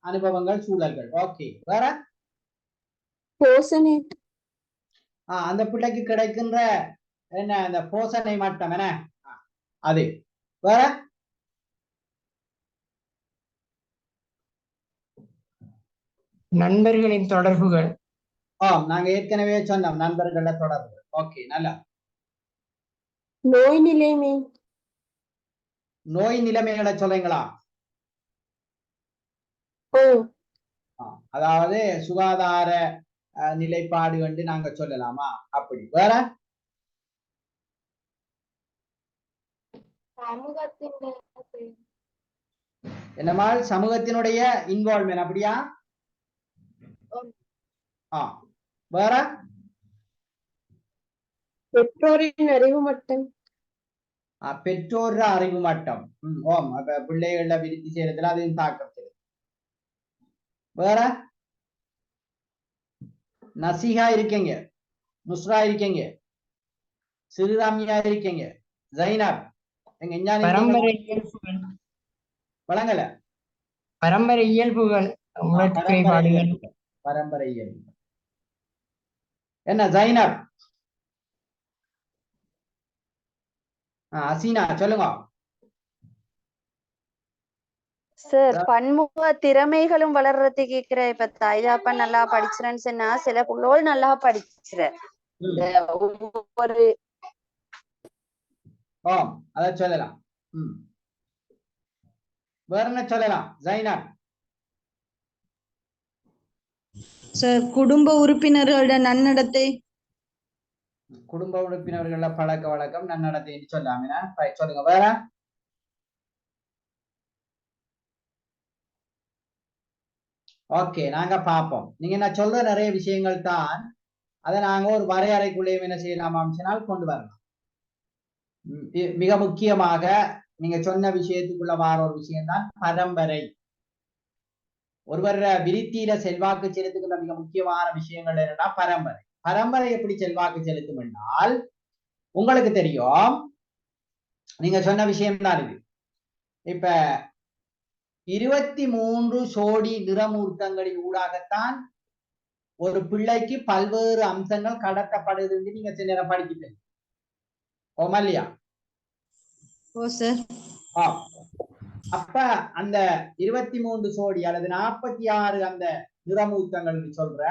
அனுபவங்கள், சூழல்கள். ஓகே. வேற அந்த பிள்ளைக்கு கிடைக்கின்ற என்ன, அந்த போஷணை மட்டம் என்ன, அது. வேற நண்பர்களின் தொடர்புகள். நாங்க ஏற்கனவே சொன்னோம் நண்பர்கள தொடர்பு. ஓகே, நல்லா. நோய் நிலைமை, நோய் நிலைமைகளை சொல்றீங்களா? அதாவது சுகாதார நிலைப்பாடு வந்து நாங்க சொல்லலாமா? அப்படி. வேற என்னமா சமூகத்தினுடைய இன்வால்வ்மெண்ட், அப்படியா? வேற பெற்றோரின் அறிவு மட்டம், பெற்றோர் அறிவு மட்டம். ஓம், அப்ப பிள்ளைகள விருத்தி செய்யறதுல அதையும் தாக்கம் செய்யுது. வேற நசிகா இருக்கீங்க, நுஸ்ரா இருக்கீங்க, சிறுராமியா இருக்கீங்க, ஜைனப் எங்க பரம்பரை இயல்புகள். வழங்கல. பரம்பரை இயல்புகள், பரம்பரை இயல்பு என்ன? ஜைனப், அசீனா சொல்லுங்க. சார், பன்முக திறமைகளும் வளர்றது கேக்குற. இப்ப தாய்தாப்பா நல்லா படிச்சுறேன்னு சொன்னா சில புள்ளோல் நல்லா படிச்சுற ஒவ்வொரு அத சொல்லலாம். வேற என்ன சொல்லலாம் ஜைனா? சார் குடும்ப உறுப்பினர்களோட நன்னடத்தை, குடும்ப உறுப்பினர்கள பழக்க வழக்கம், நன்னடத்தை சொல்லாம சொல்லுங்க. வேற ஓகே, நாங்க பார்ப்போம். நீங்க நான் சொல்ற நிறைய விஷயங்கள் தான், அதை நாங்க ஒரு வரையறைக்குள்ளேயும் என்ன செய்யலாம் அம்சனால் கொண்டு வரலாம். மிக முக்கியமாக நீங்க சொன்ன விஷயத்துக்குள்ள வார ஒரு விஷயம் தான் பரம்பரை. ஒருவர் விருத்தியில செல்வாக்கு செலுத்துகின்ற மிக முக்கியமான விஷயங்கள் என்னன்னா பரம்பரை. பரம்பரை எப்படி செல்வாக்கு செலுத்தும் என்றால், உங்களுக்கு தெரியும், நீங்க சொன்ன விஷயம் தான் இது. இப்ப 23 சோடி நிறமூர்த்தங்களின் ஊடாகத்தான் ஒரு பிள்ளைக்கு பல்வேறு அம்சங்கள் கடத்தப்படுது. நீங்க சில நேரம் படிக்கிட்டீங்க, ஓமா இல்லையா? அப்ப அந்த 23 சோடி அல்லது 46 அந்த நிறமூர்த்தங்கள் சொல்ற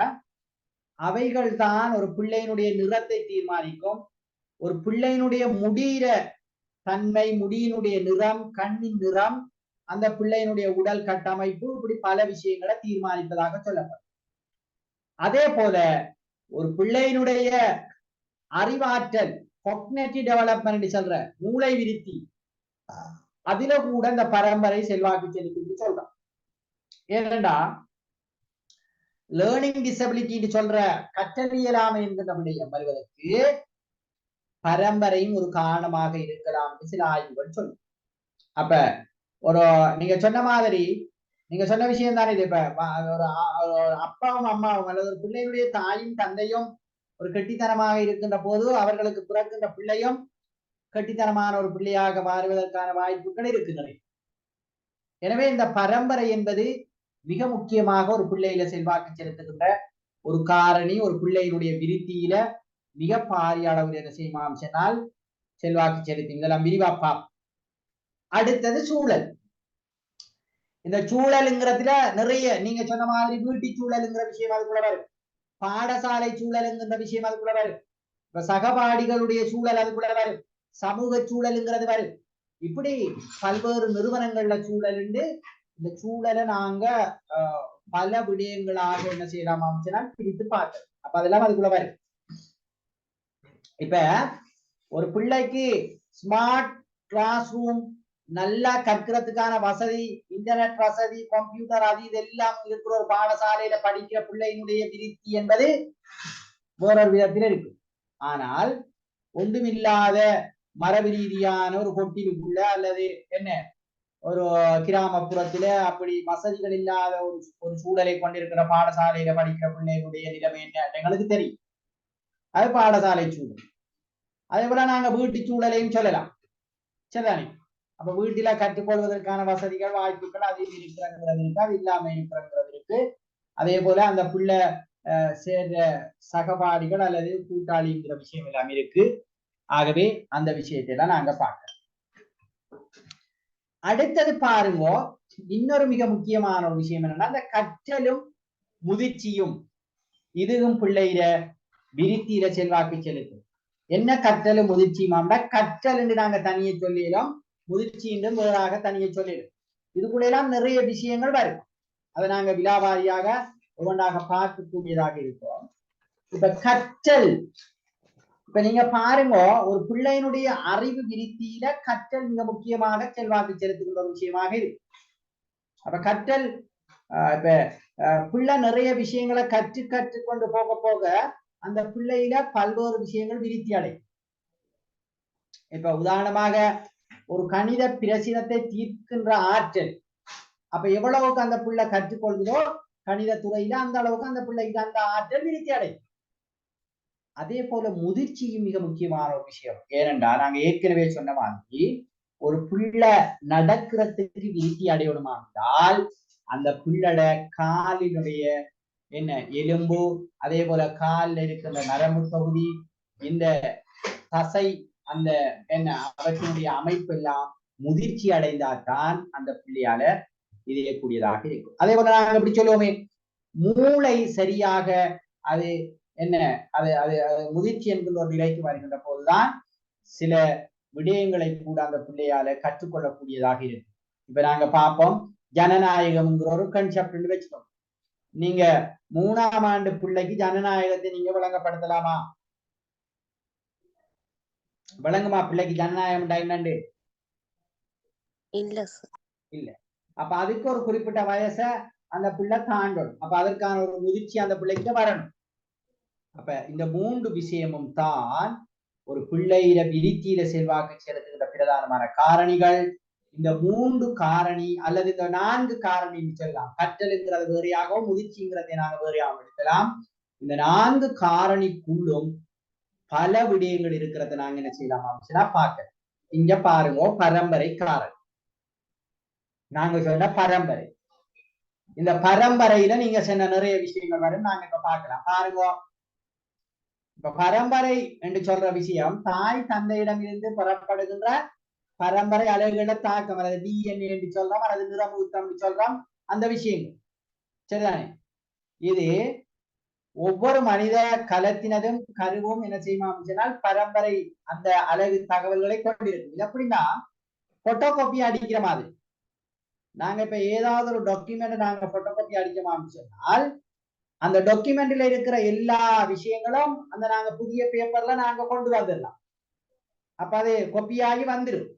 அவைகள் தான் ஒரு பிள்ளையினுடைய நிறத்தை தீர்மானிக்கும். ஒரு பிள்ளையினுடைய முடியிற தன்மை, முடியினுடைய நிறம், கண்ணின் நிறம், அந்த பிள்ளையினுடைய உடல் கட்டமைப்பு, இப்படி பல விஷயங்களை தீர்மானிப்பதாக சொல்லப்படும். அதே போல ஒரு பிள்ளையினுடைய அறிவாற்றல், காக்னிட்டிவ் டெவலப்மெண்ட் சொல்ற மூளை விருத்தி, அதுல கூட இந்த பரம்பரை செல்வாக்கு செலுத்தி சொல்றான். ஏனென்றா லேர்னிங் டிசபிலிட்டி சொல்ற கற்றல் இயலாமை என்கின்ற விடயம் வருவதற்கு பரம்பரையும் ஒரு காரணமாக இருக்கலாம் சில ஆய்வுகள் சொல்லும். அப்ப ஒரு நீங்க சொன்ன மாதிரி, நீங்க சொன்ன விஷயம் தானே இது. இப்ப ஒரு அப்பாவும் அம்மாவும் அல்லது ஒரு பிள்ளையுடைய தாயும் தந்தையும் ஒரு கெட்டித்தனமாக இருக்கின்ற போது அவர்களுக்கு பிறக்கின்ற பிள்ளையும் கெட்டித்தனமான ஒரு பிள்ளையாக மாறுவதற்கான வாய்ப்புகள் இருக்கின்றன. எனவே இந்த பரம்பரை என்பது மிக முக்கியமாக ஒரு பிள்ளையில செல்வாக்கு செலுத்துகின்ற ஒரு காரணி. ஒரு பிள்ளையினுடைய விருத்தியில மிக பாரிய அளவில் என்ன செய்யுமாம் சொன்னால் செல்வாக்கு செலுத்தி. இதெல்லாம் விரிவாப்பா. அடுத்தது சூழல். இந்த சூழலுங்கிறதுல நிறைய நீங்க சொன்ன மாதிரி வீட்டு சூழலுங்கிற விஷயம் அதுக்குள்ள வரும், பாடசாலை சூழலுங்கிற விஷயம் அதுக்குள்ள வரும், இப்ப சகபாடிகளுடைய சூழல் அதுக்குள்ள வரும், சமூக சூழலுங்கிறது வரும். இப்படி பல்வேறு நிறுவனங்கள்ல சூழல் உண்டு. இந்த சூழலை நாங்க பல விடயங்களாக என்ன செய்யலாம் பிரித்து பார்க்கலாம். அப்ப அதெல்லாம் அதுக்குள்ள வரும். இப்ப ஒரு பிள்ளைக்கு ஸ்மார்ட் கிளாஸ் ரூம், நல்லா கற்கிறதுக்கான வசதி, இன்டர்நெட் வசதி, கம்ப்யூட்டர் அது இதெல்லாம் இருக்கிற ஒரு பாடசாலையில படிக்கிற பிள்ளையினுடைய விருத்தி என்பது வேறொரு விதத்தில் இருக்கு. ஆனால் ஒன்றுமில்லாத மரபு ரீதியான ஒரு கொட்டிலுக்குள்ள அல்லது என்ன ஒரு கிராமப்புறத்துல அப்படி வசதிகள் இல்லாத ஒரு சூழலை கொண்டிருக்கிற பாடசாலையில படிக்கிற பிள்ளைகளுடைய நிலைமை என்ன எங்களுக்கு தெரியும். அது பாடசாலை சூழல். அதே போல நாங்க வீட்டு சூழலையும் சொல்லலாம். சரிதானே? அப்ப வீட்டில கற்றுக்கொள்வதற்கான வசதிகள், வாய்ப்புகள் அது இருக்கிறங்கிறது இருக்கு, அது இல்லாம இருக்கிறங்கிறது இருக்கு. அதே போல அந்த பிள்ளை சேர்ற சகபாடிகள் அல்லது கூட்டாளிங்கிற விஷயம் எல்லாம் இருக்கு. ஆகவே அந்த விஷயத்தை எல்லாம் நாங்க பார்க்கிறோம். அடுத்தது பாருங்க, இன்னொரு மிக முக்கியமான ஒரு விஷயம் என்னன்னா, அந்த கற்றலும் முதிர்ச்சியும் இதுவும் பிள்ளையில விருத்தியில செல்வாக்கு செலுத்தும். என்ன கற்றலும் முதிர்ச்சியுமாம்னா, கற்றல் என்று நாங்க தனியே சொல்லிடும், முதிர்ச்சி என்றும் வேறாக தனியே சொல்லிடும். இதுக்குள்ள எல்லாம் நிறைய விஷயங்கள் வரும். அதை நாங்க விலாவாரியாக ஒவ்வொன்றாக பார்க்கக்கூடியதாக இருக்கும். இப்ப கற்றல், இப்ப நீங்க பாருங்க, ஒரு பிள்ளையினுடைய அறிவு விருத்தியில கற்றல் மிக முக்கியமாக செல்வாக்கு செலுத்துகின்ற ஒரு விஷயமாக இருக்கு. அப்ப கற்றல் இப்ப பிள்ளை நிறைய விஷயங்களை கற்றுக்கொண்டு போக போக அந்த பிள்ளையில பல்வேறு விஷயங்கள் விருத்தி அடையும். இப்ப உதாரணமாக ஒரு கணித பிரச்சனத்தை தீர்க்கின்ற ஆற்றல், அப்ப எவ்வளவுக்கு அந்த பிள்ளை கற்றுக்கொள்கிறோ கணித துறையில அந்த அளவுக்கு அந்த பிள்ளைக்கு அந்த ஆற்றல் விருத்தி அடையும். அதே போல முதிர்ச்சியும் மிக முக்கியமான ஒரு விஷயம். ஏனென்றால் நாங்க ஏற்கனவே சொன்ன மாதிரி ஒரு பிள்ளை நடக்கிறதுக்கு விருத்தி அடையணுமா என்றால் அந்த பிள்ளோட காலினுடைய என்ன எலும்பு, அதே போல காலில் இருக்கின்ற நரம்பு தொகுதி, இந்த தசை, அந்த என்ன அவற்றினுடைய அமைப்பு எல்லாம் முதிர்ச்சி அடைந்தால்தான் அந்த பிள்ளையால இதயக்கூடியதாக இருக்கும். அதே போல நாங்க எப்படி சொல்லுவோமே, மூளை சரியாக அது என்ன அது அது முதிர்ச்சி என்கின்ற ஒரு நிலைக்கு வருகின்ற போதுதான் சில விடயங்களை கூட அந்த பிள்ளையால கற்றுக்கொள்ளக்கூடியதாக இருக்கு. இப்ப நாங்க பார்ப்போம், ஜனநாயகம்ங்கிற ஒரு கன்செப்ட் வச்சுக்கோங்க. நீங்க 3ஆம் ஆண்டு பிள்ளைக்கு ஜனநாயகத்தை நீங்க விளங்கப்படுத்தலாமா? விளங்குமா? பிள்ளைக்கு ஜனநாயகம் என்னண்டு? இல்ல. அப்ப அதுக்கு ஒரு குறிப்பிட்ட வயசை அந்த பிள்ளை தாண்டணும். அப்ப அதற்கான ஒரு முதிர்ச்சி அந்த பிள்ளைக்கு வரணும். அப்ப இந்த 3 விஷயமும் தான் ஒரு பிள்ளையில விருத்தியில செல்வாக்கு செலுத்துகின்ற பிரதானமான காரணிகள். இந்த 3 காரணி அல்லது இந்த 4 காரணின்னு சொல்லலாம். கற்றலுங்கிறது வேறையாகவும் முதிர்ச்சிங்கிறதை நாங்க வேறையாகவும் எடுக்கலாம். இந்த 4 காரணிக்குள்ளும் பல விடயங்கள் இருக்கிறத நாங்க என்ன செய்யலாம் பார்க்க. இங்க பாருங்க, பரம்பரை காரணி. நாங்க சொன்ன பரம்பரை, இந்த பரம்பரையில நீங்க சொன்ன நிறைய விஷயங்கள் வரும். நாங்க இப்ப பார்க்கலாம். பாருங்க, இப்ப பரம்பரை என்று சொல்ற விஷயம் தாய் தந்தையிடம் இருந்து பெறப்படுகின்ற பரம்பரை அலைகள தாக்கம், அல்லது DNA என்று சொல்றோம், அல்லது நிறமூர்த்தம் சொல்றோம், அந்த விஷயங்கள். சரிதானே? இது ஒவ்வொரு மனித கலத்தினதும் கருவும் என்ன செய்யணும் சொன்னால் பரம்பரை அந்த அழகு தகவல்களை கொண்டிருக்கு. இது எப்படின்னா போட்டோ காப்பி அடிக்கிற மாதிரி. நாங்க இப்ப ஏதாவது ஒரு டாக்குமெண்ட் நாங்க போட்டோ காப்பி அடிக்கணும்னு சொன்னால் அந்த டாக்குமெண்ட்ல இருக்கிற எல்லா விஷயங்களும் அந்த நாங்க புதிய பேப்பர்ல நாங்க கொண்டு வந்துடலாம். அப்ப அது கொப்பியாகி வந்துடும்.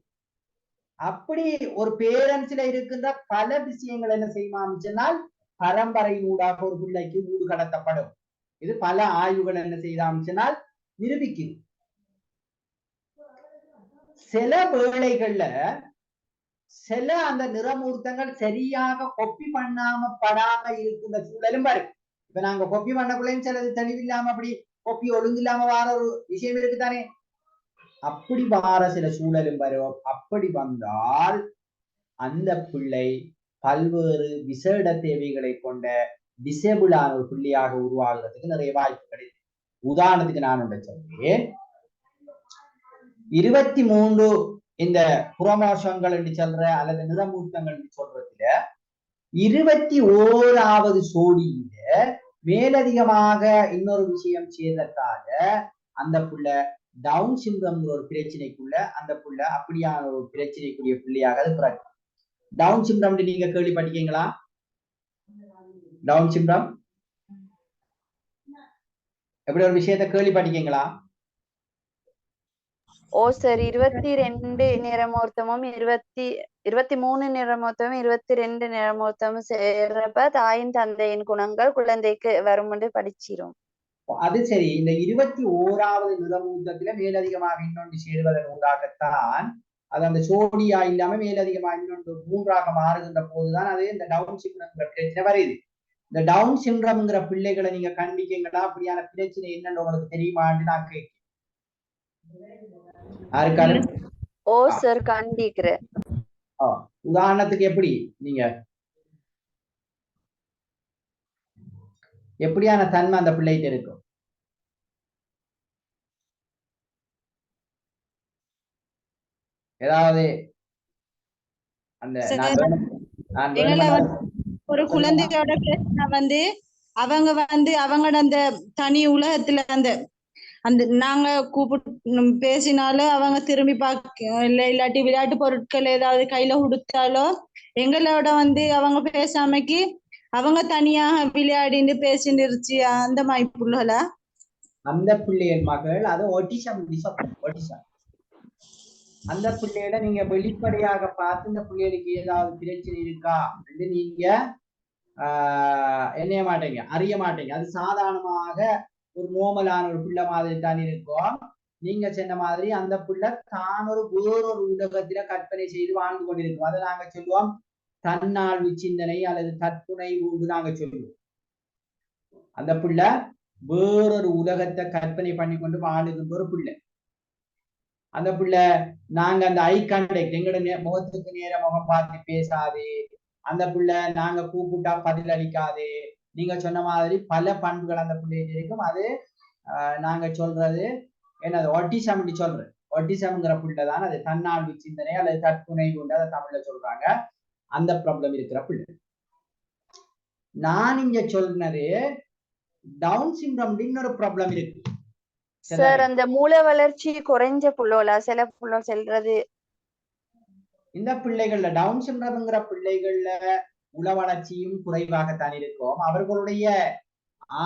அப்படி ஒரு பேரண்ட்ஸ்ல இருக்கின்ற பல விஷயங்கள் என்ன செய்யணும் சொன்னால் பரம்பரையினூடாக ஒரு பிள்ளைக்கு ஊடு கடத்தப்படும். இது பல ஆய்வுகள் என்ன செய்யலாம் சொன்னால் நிரூபிக்குது. சில வேளைகள்ல சில அந்த நிறமூர்த்தங்கள் சரியாக கொப்பி படாம இருக்கின்ற சூழலும் வரும். இப்ப நாங்க கொப்பி பண்ணக்குள்ளையும் சிலது தெளிவில்லாம அப்படி கொப்பி ஒழுங்கில்லாம வார ஒரு விஷயம் இருக்குதானே, அப்படி வார சில சூழலும் வரும். அப்படி வந்தால் அந்த பிள்ளை பல்வேறு விசேட தேவைகளை கொண்ட டிசேபிளான ஒரு பிள்ளையாக உருவாகிறதுக்கு நிறைய வாய்ப்புகள் இருக்கு. உதாரணத்துக்கு நான் ஒன்றை சொல்றேன். 23 இந்த குரோமோசோம்கள் என்று சொல்ற அல்லது நிறமூர்த்தங்கள் என்று சொல்றதுல 21வது சோடியில மேலதிகமாக இன்னொரு விஷயம் சேர்றதால அந்த புள்ள டவுன் சிண்ட்ரோம் ஒரு பிரச்சனைக்குள்ள அந்த புள்ள அப்படியான ஒரு பிரச்சனைக்குரிய பிள்ளையாக அது பிறக்கும். டவுன் சிண்ட்ரோம் நீங்க கேள்விப்பட்டிருக்கீங்களா? டவுன் சிண்ட்ரோம் எப்படி ஒரு விஷயத்தை கேள்விப்பட்டிருக்கீங்களா? ஓ சார் 22 நிறமூர்த்தமும் 23 நிறமூர்த்தமும் 22 நிறமூர்த்தமும் சேர்றப்ப தாயின் தந்தையின் குணங்கள் குழந்தைக்கு வரும் என்று படிச்சிரும். அது சரி, இந்த 21வது நிறமூர்த்தத்துல மேலதிகமாக இன்னொன்று சேருவதன் ஊடாகத்தான் அது அந்த சோடியா இல்லாம மேலதிகமா இன்னொன்று 3ஆக மாறுகின்ற போதுதான் அது இந்த டவுன் சிண்ட்ரோம்ங்கிற பிரச்சனை வருது. இந்த டவுன் சிண்ட்ரோம்ங்கிற பிள்ளைகளை நீங்க கண்டிக்கீங்களா? அப்படியான பிரச்சனை என்னன்னு உங்களுக்கு தெரியுமான்னு நான் கேட்கிறேன். யாருக்காரு? ஓ சார் கண்டிக்கிறேன். உதாரணத்துக்கு எப்படி நீங்க எப்படியான தன்மை அந்த பிள்ளைகிட்ட இருக்கும்? ஏதாவது அந்த ஒரு குழந்தையோட பிரச்சனை வந்து அவங்க வந்து அவங்களோட அந்த தனி உலகத்துல அந்த அந்த நாங்க கூப்பிட்டு பேசினாலும் அவங்க திரும்பி பார்க்க இல்லாட்டி விளையாட்டு பொருட்கள் ஏதாவது கையில கொடுத்தாலோ எங்களோட வந்து அவங்க பேசாமக்கு அவங்க தனியாக விளையாடிட்டு பேசிட்டு இருச்சு அந்த மாதிரி புள்ளகளா? அந்த பிள்ளைகள் மகள் அது ஒட்டிசம். அந்த பிள்ளையில நீங்க வெளிப்படையாக பார்த்து இந்த பிள்ளைகளுக்கு ஏதாவது பிரச்சனை இருக்கா என்று நீங்க என்ன மாட்டீங்க, அறிய மாட்டீங்க. அது சாதாரணமாக ஒரு நோமலான ஒரு பிள்ளை மாதிரி தான் இருக்கும். நீங்க சொன்ன மாதிரி அந்த பிள்ளை தான் ஒரு வேறொரு உலகத்தில கற்பனை செய்து வாழ்ந்து கொண்டிருக்கும். அதை நாங்க சொல்லுவோம் தன்னாழ்வு சிந்தனை அல்லது தற்துணைவு நாங்க சொல்லுவோம். அந்த பிள்ளை வேறொரு உலகத்தை கற்பனை பண்ணி கொண்டு வாழுகின்ற ஒரு பிள்ளை. அந்த பிள்ளை நாங்க அந்த ஐ கான்டாக்ட் எங்களோட முகத்துக்கு நேர முகம் பார்த்து பேசாது. அந்த பிள்ளை நாங்க கூப்பிட்டா பதில் அளிக்காது. நீங்க சொன்ன மாதிரி பல பண்புகள் அந்த பிள்ளைகிட்ட இருக்கும். அது நாங்க சொல்றது என்னது ஒட்டிசம் சொல்றது. ஒட்டிசம்ங்கிற பிள்ளை தான் அது தன்னாழ்வு சிந்தனை அல்லது தற்துணை கொண்டு அதை தமிழ்ல சொல்றாங்க. அந்த ப்ராப்ளம் இருக்கிற பிள்ளை. நான் இங்க சொல்றது டவுன் சிண்ட்ரோம் இன்னொரு ப்ராப்ளம் இருக்கு சார். அந்த மூளை வளர்ச்சி குறைஞ்ச புள்ளோல சில புள்ள செல்றது. இந்த பிள்ளைகள்ல டவுன் சிண்ட்ரோம்ங்கிற பிள்ளைகள்ல உள வளர்ச்சியும் குறைவாகத்தான் இருக்கும். அவர்களுடைய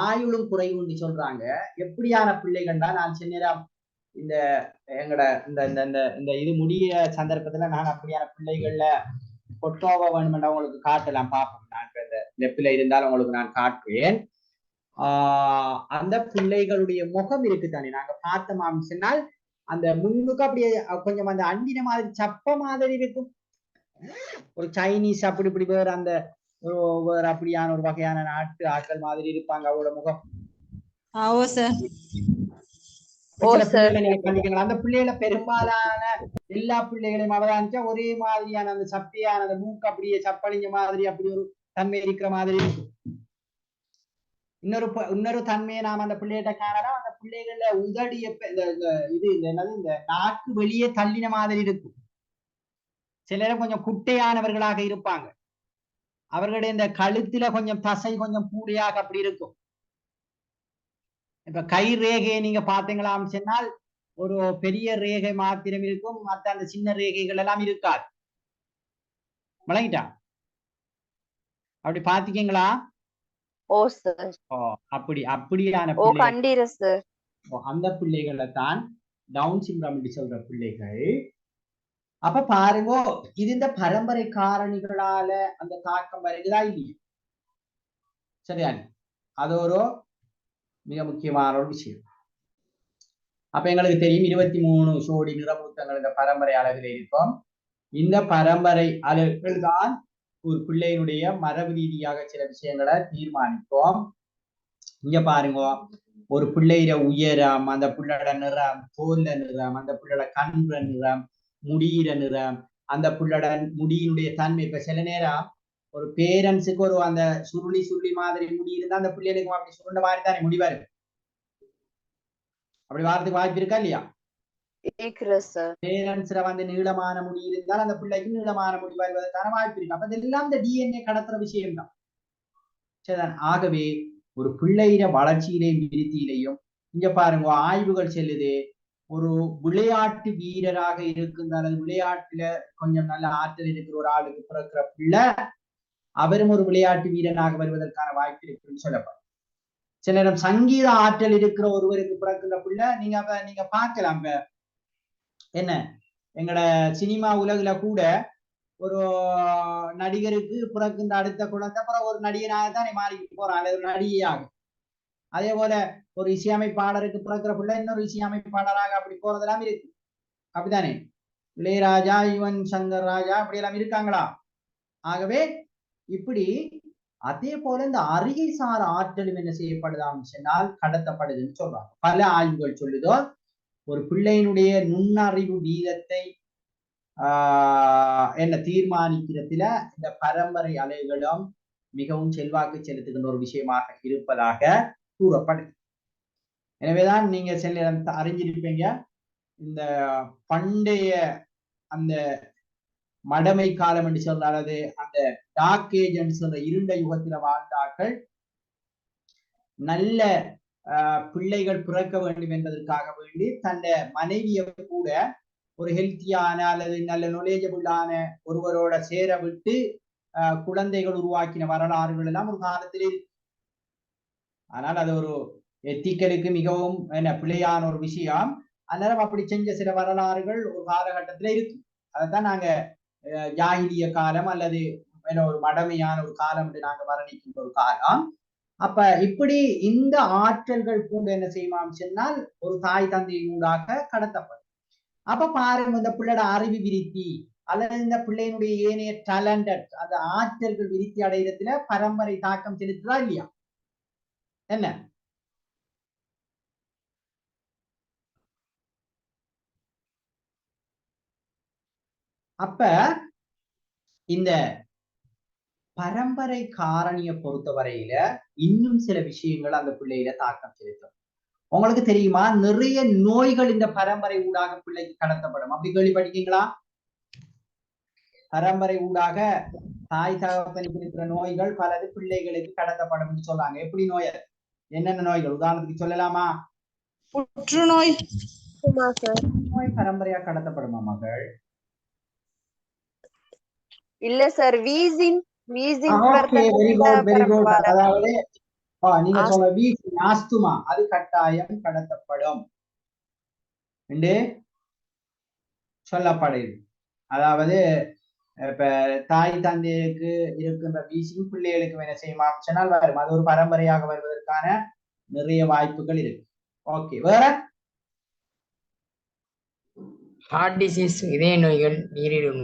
ஆயுளும் குறைவுன்னு சொல்றாங்க. எப்படியான பிள்ளைகள் தான் நான் சென்னிடம் இந்த எங்கட இந்த இந்த இந்த இது முடிய சந்தர்ப்பத்துல நான் அப்படியான பிள்ளைகள்ல பொட்டோவா வேணுமெண்டா உங்களுக்கு காட்டலாம் பார்ப்போம். நான் இந்த லெப்ல இருந்தாலும் உங்களுக்கு நான் காட்டுவேன். அந்த பிள்ளைகளுடைய முகம் இருக்குதானே நாங்க பார்த்தோம் சொன்னால் அந்த முன்னுக்கு அப்படியே கொஞ்சம் அந்த அண்டின மாதிரி சப்ப மாதிரி இருக்கும். ஒரு சைனீஸ் அப்படி இப்படி வேற அந்த வேற அப்படியான ஒரு வகையான நாட்டு ஆட்கள் மாதிரி இருப்பாங்க அவரோட முகம். அந்த பிள்ளைகளை பெரும்பாலான எல்லா பிள்ளைகளையும் அவதானிச்சா ஒரே மாதிரியான அந்த சப்பையான அந்த மூக்கு அப்படியே சப்பளிஞ்ச மாதிரி அப்படி ஒரு தன்மை இருக்கிற மாதிரி இருக்கும். இன்னொரு தன்மையை நாம அந்த பிள்ளைகிட்ட காணலாம். அந்த பிள்ளைகள்ல உதடி இது என்னது இந்த நாக்கு வெளியே தள்ளின மாதிரி இருக்கும். சிலரும் கொஞ்சம் குட்டையானவர்களாக இருப்பாங்க. அவர்களுடைய இந்த கழுத்துல கொஞ்சம் தசை கொஞ்சம் கூடையாக அப்படி இருக்கும். இப்ப கை ரேகையை நீங்க பாத்தீங்களாம் சொன்னால் ஒரு பெரிய ரேகை மாத்திரம் இருக்கும். மற்ற அந்த சின்ன ரேகைகள் எல்லாம் இருக்காது. விளங்கிட்டா? அப்படி பாத்தீங்களா? ஓ சார். அப்படியான அந்த பிள்ளைகளை தான் டவுன் சிண்ட்ரோம் என்று சொல்ற பிள்ளைகள். அப்ப பாருங்க, இது இந்த பரம்பரை காரணிகளால அந்த தாக்கம் வருகிறதா இல்லையா? சரியா? அது ஒரு மிக முக்கியமான ஒரு விஷயம். அப்ப எங்களுக்கு தெரியும் 23 சோடி நிறமூர்த்தங்கள் இந்த பரம்பரை அலகுல இருக்கும். இந்த பரம்பரை அலகுகள் தான் ஒரு பிள்ளையினுடைய மரபு ரீதியாக சில விஷயங்களை தீர்மானிக்கும். இங்க பாருங்க, ஒரு பிள்ளையிட உயரம், அந்த பிள்ளையோட நிறம், தோல்ல நிறம், அந்த பிள்ளையோட கண்ற நிறம், முடியிற நிறம், அந்த பிள்ளையோட முடியினுடைய தன்மை. இப்ப சில நேரம் ஒரு பேரண்ட்ஸுக்கு ஒரு அந்த சுருளி மாதிரி முடி இருந்தா அந்த பிள்ளைகளுக்கு அப்படி சுருண்ட மாதிரி தானே முடிவாரு. அப்படி வாரத்துக்கு வாய்ப்பு இருக்கா இல்லையா? பேரண்ட்ஸ்ல வந்து நீளமான முடி இருந்தால் அந்த பிள்ளைக்கு நீளமான முடி வருவதற்கான வாய்ப்பு இருக்கு. அப்ப இதெல்லாம் இந்த டிஎன்ஏ கடத்துற விஷயம் தான். சரிதான். ஆகவே ஒரு பிள்ளையிட வளர்ச்சியிலையும் விருத்தியிலையும் இங்க பாருங்க ஆய்வுகள் செல்லுது. ஒரு விளையாட்டு வீரராக இருக்கின்ற அல்லது விளையாட்டுல கொஞ்சம் நல்ல ஆற்றல் இருக்கிற ஒரு ஆளுக்கு பிறக்கிற பிள்ளை அவரும் ஒரு விளையாட்டு வீரனாக வருவதற்கான வாய்ப்பு இருக்குன்னு சொல்லப்படும். சில நேரம் சங்கீத ஆற்றல் இருக்கிற ஒருவருக்கு பிறக்கின்ற பிள்ளை நீங்க பார்க்கலாம். என்ன எங்கட சினிமா உலகுல கூட ஒரு நடிகருக்கு பிறக்கின்ற அடுத்த குழந்தை அப்புறம் ஒரு நடிகனாகத்தானே மாறி போறான், அல்லது ஒரு நடிகையாக. அதே போல ஒரு இசையமைப்பாளருக்கு பிறக்கிற பிள்ளை இன்னொரு இசையமைப்பாளராக அப்படி போறதெல்லாம் இருக்கு. அப்படித்தானே? இளையராஜா, யுவன் சங்கர் ராஜா அப்படி எல்லாம் இருக்காங்களா? ஆகவே இப்படி அதே போல இந்த அறிகைசார் ஆற்றலும் என்ன செய்யப்படுதாம் சொன்னால் கடத்தப்படுதுன்னு சொல்றாங்க. பல ஆய்வுகள் சொல்லுதோ ஒரு பிள்ளையினுடைய நுண்ணறிவு வீதத்தை என்ன தீர்மானிக்கிறதுல இந்த பரம்பரை அலைகளும் மிகவும் செல்வாக்கு செலுத்துகின்ற ஒரு விஷயமாக இருப்பதாக கூறப்படுது. எனவேதான் நீங்க சில அறிஞ்சிருப்பீங்க, இந்த பண்டைய அந்த மடமை காலம் என்று சொல்ற அல்லது அந்த டார்க் ஏஜ் என்று சொல்ற இருண்ட யுகத்தில வாழ்ந்தார்கள் நல்ல பிள்ளைகள் பிறக்க வேண்டும் என்பதற்காக வேண்டி தன்னை மனைவியை கூட ஒரு ஹெல்த்தியான அல்லது நல்ல நொலேஜபிளான ஒருவரோட சேர விட்டு குழந்தைகள் உருவாக்கின வரலாறுகள் எல்லாம் ஒரு காலத்தில் இருக்கு. ஆனால் அது ஒரு எத்திக்கலுக்கு மிகவும் என்ன பிழையான ஒரு விஷயம். அந்நேரம் அப்படி செஞ்ச சில வரலாறுகள் ஒரு காலகட்டத்துல இருக்கு. அதைத்தான் நாங்க ஜாகிலிய காலம் அல்லது ஒரு மடமையான ஒரு காலம் என்று நாங்க வர்ணிக்கின்ற ஒரு காலம். அப்ப இப்படி இந்த ஆற்றல்கள் கூட என்ன செய்யுமாம் சொன்னால் ஒரு தாய் தந்தையினூடாக கடத்தப்படும். அப்ப பாருங்க இந்த பிள்ளையோட அறிவு விருத்தி அல்லது இந்த பிள்ளையினுடைய ஏனைய டேலண்டட் அந்த ஆற்றல்கள் விருத்தி அடைகிறதுல பரம்பரை தாக்கம் செலுத்துதா இல்லையா? என்ன அப்ப இந்த பரம்பரை காரணியை பொறுத்தவரையில இன்னும் சில விஷயங்கள் அந்த பிள்ளையில தாக்கம் செலுத்தும். உங்களுக்கு தெரியுமா நிறைய நோய்கள் இந்த பரம்பரை ஊடாக பிள்ளைக்கு கடத்தப்படும். அப்படி கேள்விப்பட்டீங்களா? பரம்பரை ஊடாக தாய் தகப்பனுக்கு இருக்கிற நோய்கள் பலது பிள்ளைகளுக்கு கடத்தப்படும் சொல்றாங்க. எப்படி நோய், என்னென்ன நோய்கள் உதாரணத்துக்கு சொல்லலாமா? புற்றுநோய். நோய் பரம்பரையா கடத்தப்படுமா மகள்? இல்ல சார், வீசிங் வெரி குட். அதாவது நீங்க சொல்ற வீசிங் ஆஸ்துமா அது கட்டாயம் கடத்தப்படும் என்று சொல்லப்படுது. அதாவது இப்ப தாய் தந்தைக்கு இருக்கின்ற வீசிங் பிள்ளைகளுக்கு என்ன செய்யுமா சொன்னால் வரும். அது ஒரு பரம்பரையாக வருவதற்கான நிறைய வாய்ப்புகள் இருக்கு. ஓகே, வேற ஹார்ட் டிசீஸ், இதய நோய்கள், நீரிழிவு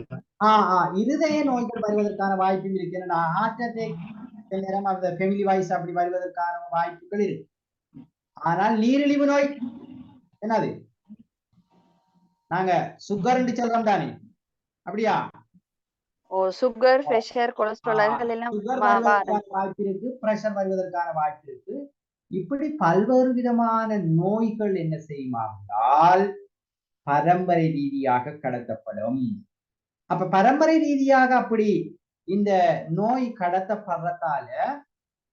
இருதய நோய்கள் வருவதற்கான வாய்ப்பும் இருக்கு. ஏன்னா ஹார்ட் அட்டாக் நேரம் அந்த ஃபேமிலி வைஸ் அப்படி வருவதற்கான வாய்ப்புகள் இருக்கு. ஆனால் நீரிழிவு நோய் என்னது? நாங்க சுகர் சொல்றோம் தானே, அப்படியா? சுகர், பிரஷர், கொலஸ்ட்ரால் எல்லாம் வாய்ப்பு இருக்கு, பிரஷர் வருவதற்கான வாய்ப்பு இருக்கு. இப்படி பல்வேறு விதமான நோய்கள் என்ன செய்யுமானால் பரம்பரை ரீதியாக கடத்தப்படும். அப்ப பரம்பரை ரீதியாக அப்படி இந்த நோய் கடத்தப்படுறதால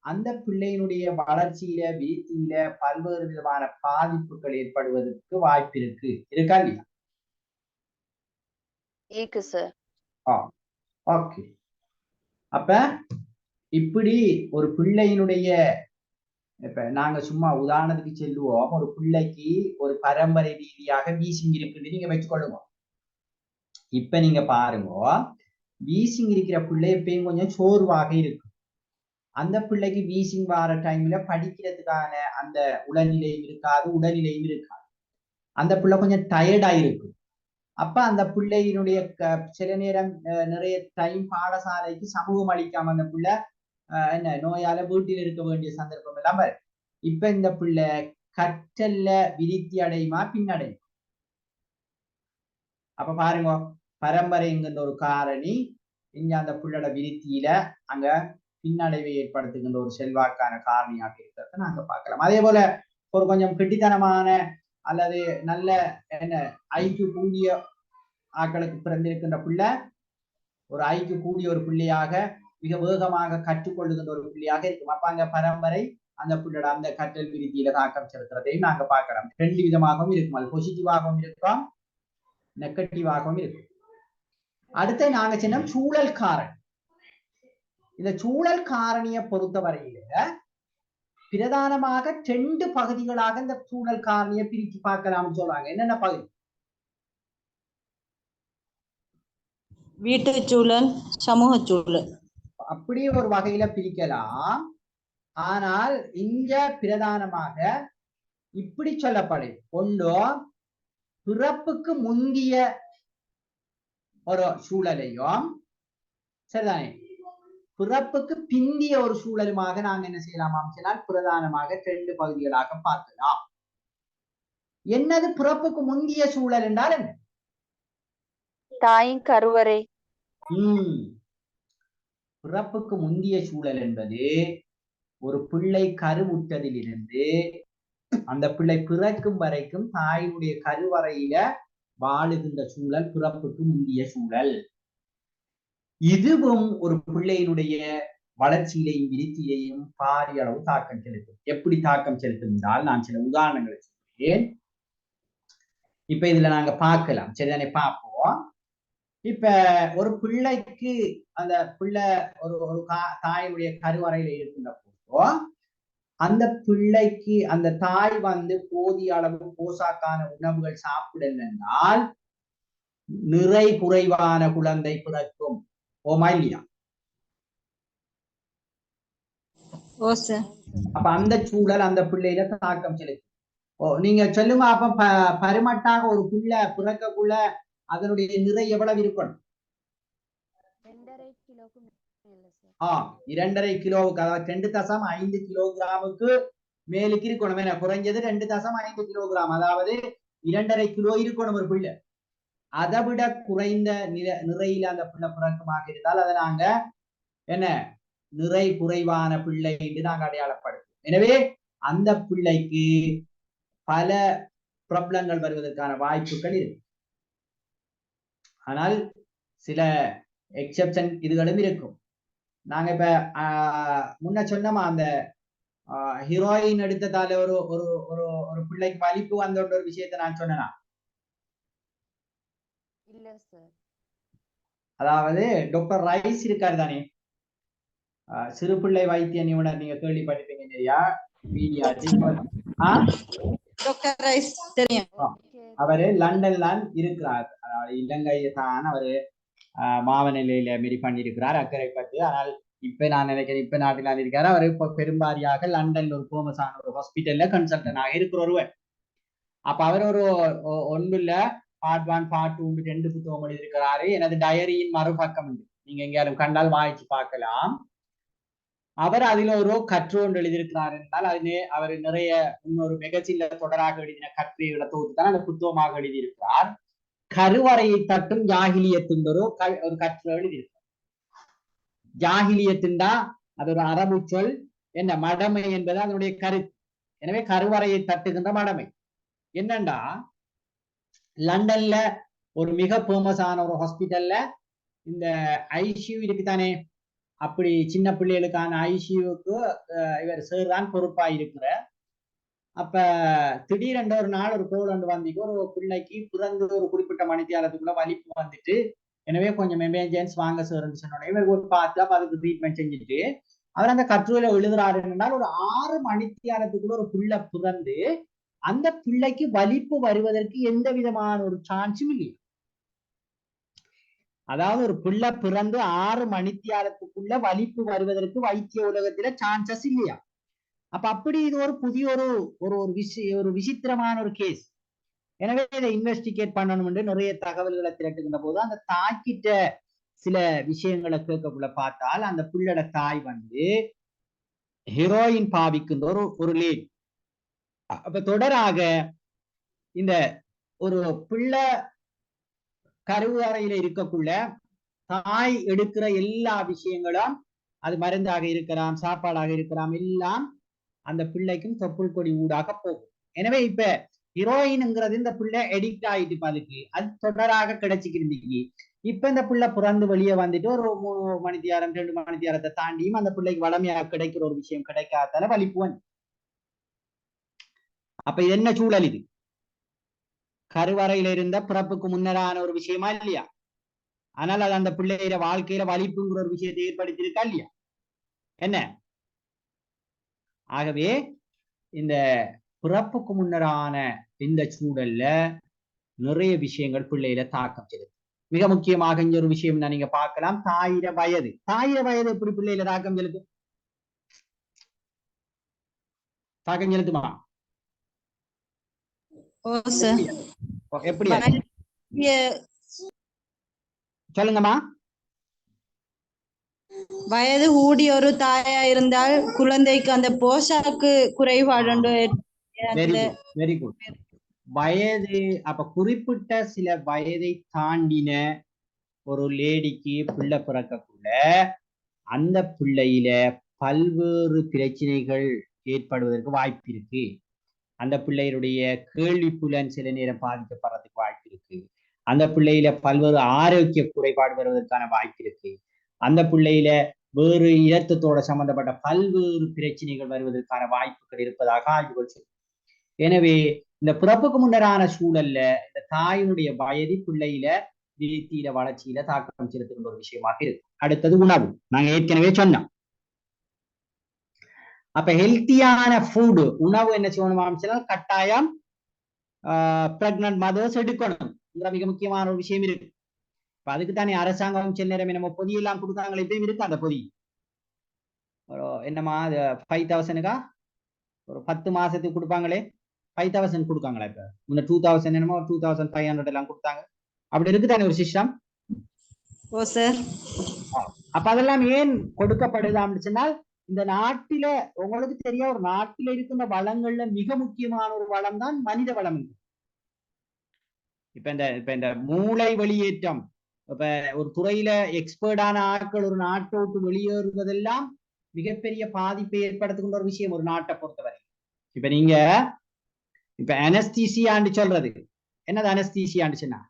அந்த பிள்ளையினுடைய வளர்ச்சியில வீழ்ச்சியில பல்வேறு விதமான பாதிப்புகள் ஏற்படுவதற்கு வாய்ப்பு இருக்கு. இருக்கா இல்லையா? இருக்கு சார். ஓகே. அப்ப இப்படி ஒரு பிள்ளையினுடைய இப்ப நாங்க சும்மா உதாரணத்துக்கு சொல்லுவோம், ஒரு பிள்ளைக்கு ஒரு பரம்பரை ரீதியாக வீசிங் இருக்குன்னு நீங்க வச்சுக்கொள்ளுங்க. இப்ப நீங்க பாருங்க, வீசிங் இருக்கிற பிள்ளை எப்பயும் கொஞ்சம் சோர்வாக இருக்கு. அந்த பிள்ளைக்கு வீசிங் வார டைம்ல படிக்கிறதுக்கான அந்த உடல்நிலையும் இருக்காது, உடல்நிலையும் இருக்காது. அந்த பிள்ளை கொஞ்சம் டயர்டா இருக்கு. அப்ப அந்த பிள்ளையினுடைய சில நேரம் நிறைய டைம் பாடசாலைக்கு சமூகம் அளிக்காம அந்த பிள்ளை என்ன நோயால வீட்டில் இருக்க வேண்டிய சந்தர்ப்பம் எல்லாம் வரும். இப்ப இந்த பிள்ளை கற்றல்ல விருத்தி அடையுமா பின்னடையும்? அப்ப பாருங்க, பரம்பரைங்கிற ஒரு காரணி இங்க அந்த பிள்ளோட விருத்தியில அங்க பின்னடைவை ஏற்படுத்துகின்ற ஒரு செல்வாக்கான காரணியாக இருக்கிறத நாங்க பார்க்கலாம். அதே போல ஒரு கொஞ்சம் கெட்டித்தனமான அல்லது நல்ல என்ன ஐக்கு கூடிய ஆக்களுக்கு பிறந்திருக்கின்ற பிள்ளை ஒரு ஐக்கு கூடிய ஒரு பிள்ளையாக மிக வேகமாக கற்றுக்கொள்ளுகின்ற ஒரு பிள்ளையாக இருக்கும். அப்ப அங்க பரம்பரை அந்த பிள்ளோட அந்த கற்றல் விருத்தியில தாக்கம் செலுத்துறதையும் நாங்க பார்க்கலாம். ரெண்டு விதமாகவும் இருக்கும். அது பாசிட்டிவாகவும் இருக்கும், நெகட்டிவாகவும் இருக்கும். அடுத்து நாங்க சொன்ன சூழல் காரணி. இந்த சூழல் காரணியை பொறுத்தவரையில பிரதானமாக 2 பகுதிகளாக இந்த சூழல் காரணியை பிரித்து பார்க்கலாம்னு சொல்றாங்க. என்னென்ன பகுதி? வீட்டு சூழல், சமூக சூழல். அப்படி ஒரு வகையில பிரிக்கலாம். ஆனால் இங்க பிரதானமாக இப்படி சொல்லப்படும். ஒன்று பிறப்புக்கு முந்திய ஒரு சூழலையும் சரிதானே பிறப்புக்கு பிந்திய ஒரு சூழலுமாக நாங்க என்ன செய்யலாம் சொன்னால் பிரதானமாக 2 பகுதிகளாக பார்க்கலாம். என்னது பிறப்புக்கு முந்திய சூழல் என்றால் என்ன? தாயின் கருவறை. பிறப்புக்கு முந்திய சூழல் என்பது ஒரு பிள்ளை கருவுற்றதிலிருந்து அந்த பிள்ளை பிறக்கும் வரைக்கும் தாயினுடைய கருவறையில வாழுகின்ற சூழல் பிறப்புக்கு முந்திய சூழல். இதுவும் ஒரு பிள்ளையினுடைய வளர்ச்சியிலையும் விருத்தியிலையும் பாரிய அளவு தாக்கம் செலுத்தும். எப்படி தாக்கம் செலுத்தும் என்றால் நான் சில உதாரணங்களை சொல்கிறேன். இப்ப இதுல நாங்க பார்க்கலாம், சரிதானே? பார்ப்போம். இப்ப ஒரு பிள்ளைக்கு அந்த பிள்ளை ஒரு தாயினுடைய கருவறையில இருக்கின்ற போதோ அந்த பிள்ளைக்கு அந்த தாய் போதிய அளவு போசாக்கான உணவுகள் சாப்பிடல் நிறை குறைவான குழந்தை பிறக்கும். ஓமா இல்லையா? அப்ப அந்த சூழல் அந்த பிள்ளையில தாக்கம் செலுத்தும். நீங்க சொல்லுங்க அப்ப பருமட்டாக ஒரு பிள்ளை பிறக்கக்குள்ள அதனுடைய நிறை எவ்வளவு இருக்கணும்? 2.5 கிலோவுக்கு, அதாவது 2.5 கிலோகிராமுக்கு மேலுக்கு இருக்கணும். என்ன குறைஞ்சது 2.5 கிலோகிராம், அதாவது 2.5 கிலோ இருக்கணும் ஒரு பிள்ளை. அதை விட குறைந்த நிறையில அந்த பிள்ளை பிறக்கமாக இருந்தால் அதை நாங்க என்ன நிறை குறைவான பிள்ளை என்று நாங்க அடையாளப்படுத்தும். எனவே அந்த பிள்ளைக்கு பல ப்ராப்ளங்கள் வருவதற்கான வாய்ப்புகள் இருக்கு. ஆனால் சில எக்ஸெப்ஷன் இதுகளும் இருக்கும். நாங்க இப்ப முன்ன சொன்னோமா அந்த ஹீரோயின் எடுத்ததால ஒரு ஒரு ஒரு ஒரு பிள்ளைக்கு வலிப்பு வந்த ஒரு விஷயத்தை நான் சொன்னேனா? அதாவது டாக்டர் ரைஸ் இருக்காரு தானே, சிறு பிள்ளை வைத்திய நிபுணர், நீங்க கேள்விப்பட்டிருப்பீங்க இல்லையா? அவரு லண்டன்ல இருக்கிறார். இலங்கையை தான் அவரு மாவநிலையில மாரி பண்ணியிருக்கிறார் அக்கறைப்பட்டு. ஆனால் இப்ப நான் நினைக்கிறேன் இப்ப நாட்டில் இருக்காரு. அவரு இப்ப பெரும்பாரியாக லண்டன்ல ஒரு ஃபேமஸான ஒரு ஹாஸ்பிட்டல்ல கன்சல்டன்டாக இருக்கிற ஒருவர். அப்ப அவர் ஒரு ஒன்றுல பார்ட் 1 பார்ட் 2 2 புத்தகம் எழுதியிருக்கிறாரு. எனது டயரியின் மறுபக்கம் உண்டு, நீங்க எங்கேயாரும் கண்டால் வாய்ச்சி பார்க்கலாம். அவர் அதுல ஒரு கற்று ஒன்று எழுதியிருக்கிறார் என்றால் அவர் நிறைய இன்னொரு மெகசின்ல தொடராக எழுதின கட்டுரைகளை தொகுத்து தான் அந்த புத்தகமாக எழுதியிருக்கிறார். கருவறையை தட்டும் ஜாகிலியத்தின் ஒரு கற்று எழுதியிருக்கிறார். ஜாகிலியத்தின்டா அது ஒரு அரபு சொல். என்ன மடமை என்பது அதனுடைய கருத்து. எனவே கருவறையை தட்டுகின்ற மடமை என்னண்டா, லண்டன்ல ஒரு மிக ஃபேமஸான ஒரு ஹாஸ்பிட்டல்ல இந்த ஐசியூ இருக்குதானே, அப்படி சின்ன பிள்ளைகளுக்கான ஐசியூக்கு இவர் சேர்தான் பொறுப்பா இருக்கிற. அப்ப திடீரென்று ஒரு நாள் ஒரு கோல் ஒன்று வந்திக்கு, ஒரு பிள்ளைக்கு பிறந்து ஒரு குறிப்பிட்ட மணித்தியாலத்துக்குள்ள வலிப்பு வந்துட்டு, எனவே கொஞ்சம் எமர்ஜென்சி வாங்க சேர்ன்னு சொன்னோட இவர் ஒரு பார்த்து அப்ப அதுக்கு ட்ரீட்மெண்ட் செஞ்சுட்டு அவர் அந்த கட்டுரையில எழுதுறாரு என்றால், ஒரு 6 மணித்தியாலத்துக்குள்ள ஒரு பிள்ளை பிறந்து அந்த பிள்ளைக்கு வலிப்பு வருவதற்கு எந்த விதமான ஒரு சான்ஸும் இல்லை. அதாவது ஒரு பிள்ளை பிறந்து 6 மணித்தியாலத்துக்குள்ள வலிப்பு வருவதற்கு வைத்திய உலகத்துல சான்சஸ் இல்லையா? அப்ப அப்படி இது ஒரு புதிய ஒரு விசித்திரமான ஒரு கேஸ். எனவே இதை இன்வெஸ்டிகேட் பண்ணணும் என்று நிறைய தகவல்களை திரட்டுகின்ற போது அந்த தாய்கிட்ட சில விஷயங்களை கேட்கக்குள்ள பார்த்தால், அந்த பிள்ளோட தாய் ஹீரோயின் பாவிக்கின்ற ஒரு லேடி. அப்ப தொடராக இந்த ஒரு பிள்ளை கருவறையில இருக்கக்குள்ள தாய் எடுக்கிற எல்லா விஷயங்களும், அது மருந்தாக இருக்கலாம், சாப்பாடாக இருக்கலாம், எல்லாம் அந்த பிள்ளைக்கும் தொப்புள் கொடி ஊடாக போகும். எனவே இப்ப ஹீரோயின்ங்கிறது இந்த பிள்ளை எடிக்ட் ஆயிட்டு அதுக்கு அது தொடராக கிடைச்சிக்கிருந்தீங்க. இப்ப இந்த பிள்ளை பிறந்து வெளியே வந்துட்டு ஒரு 3 மணித்தியாரம் 2 மணித்தியாரத்தை தாண்டியும் அந்த பிள்ளைக்கு வளமையாக கிடைக்கிற ஒரு விஷயம் கிடைக்காதால வலிப்பு வந்து. அப்ப இது என்ன சூழல்? இது கருவறையில இருந்த பிறப்புக்கு முன்னரான ஒரு விஷயமா இல்லையா? ஆனால் அது அந்த பிள்ளைய வாழ்க்கையில வலிப்புங்கிற ஒரு விஷயத்தை ஏற்படுத்தியிருக்கா இல்லையா? என்ன? ஆகவே இந்த பிறப்புக்கு முன்னரான இந்த சூழல்ல நிறைய விஷயங்கள் பிள்ளையில தாக்கம் செலுத்தும். மிக முக்கியமாக இங்க ஒரு விஷயம் நீங்க பார்க்கலாம். தாயிர வயது எப்படி பிள்ளையில தாக்கம் செலுத்தும்? தாக்கம் செலுத்துமா? ஓ சார். எப்படி சொல்லுங்கம்மா. வயது கூடிய ஒரு தாயா இருந்தால் குழந்தைக்கு அந்த போஷாக்கு குறைபாடு வெரி குட். வயது அப்ப குறிப்பிட்ட சில வயதை தாண்டின ஒரு லேடிக்கு பிள்ளை பிறக்கக்குள்ள அந்த பிள்ளையில பல்வேறு பிரச்சனைகள் ஏற்படுவதற்கு வாய்ப்பு இருக்கு. அந்த பிள்ளைகளுடைய கேள்வி புலன் சில நேரம் பாதிக்கப்படுறதுக்கு வாய்ப்பு இருக்கு. அந்த பிள்ளையில பல்வேறு ஆரோக்கிய குறைபாடு வருவதற்கான வாய்ப்பு இருக்கு. அந்த பிள்ளையில வேறு இரத்தத்தோட சம்பந்தப்பட்ட பல்வேறு பிரச்சனைகள் வருவதற்கான வாய்ப்புகள் இருப்பதாக ஆய்வுகள் சொல்லும். எனவே இந்த பிறப்புக்கு முன்னரான சூழல்ல இந்த தாயினுடைய வயது பிள்ளையில விருத்தியில வளர்ச்சியில தாக்கம் செலுத்துகின்ற ஒரு விஷயமாக இருக்கு. அடுத்தது உணவு. நாங்க ஏற்கனவே சொன்னோம். அப்ப ஹெல்த்தியான ஃபுட் உணவு என்ன செய்யணும்? கட்டாயம் பிரெக்னன்ட் மதர்ஸ் எடுக்கணும். மிக முக்கியமான ஒரு விஷயம் இருக்கு. இப்ப அதுக்கு தானே அரசாங்கம் சில நேரம் நம்ம பொதியெல்லாம் கொடுத்தாங்களே, இப்பயும் இருக்கு அந்த பொதி. என்னமா 5000 ஒரு 10 மாசத்துக்கு கொடுப்பாங்களே, 5000 கொடுக்காங்களா? இப்ப முன்ன 2000 என்னமோ 2500 எல்லாம் கொடுத்தாங்க. அப்படி இருக்குதானே ஒரு சிஸ்டம். அப்ப அதெல்லாம் ஏன் கொடுக்கப்படுது அப்படின்னு சொன்னால், இந்த நாட்டில உங்களுக்கு தெரியும், ஒரு நாட்டில இருக்கின்ற வளங்கள்ல மிக முக்கியமான ஒரு வளம் தான் மனித வளம். இப்ப இந்த மூளை வெளியேற்றம், இப்ப ஒரு துறையில எக்ஸ்பர்டான ஆட்கள் ஒரு நாட்டை விட்டு வெளியேறுவதெல்லாம் மிகப்பெரிய பாதிப்பை ஏற்படுத்துகின்ற ஒரு விஷயம் ஒரு நாட்டை பொறுத்தவரை. இப்ப நீங்க அனஸ்தீசியான்னு சொல்றது என்னது? அனஸ்தீசியான்னு சொன்னா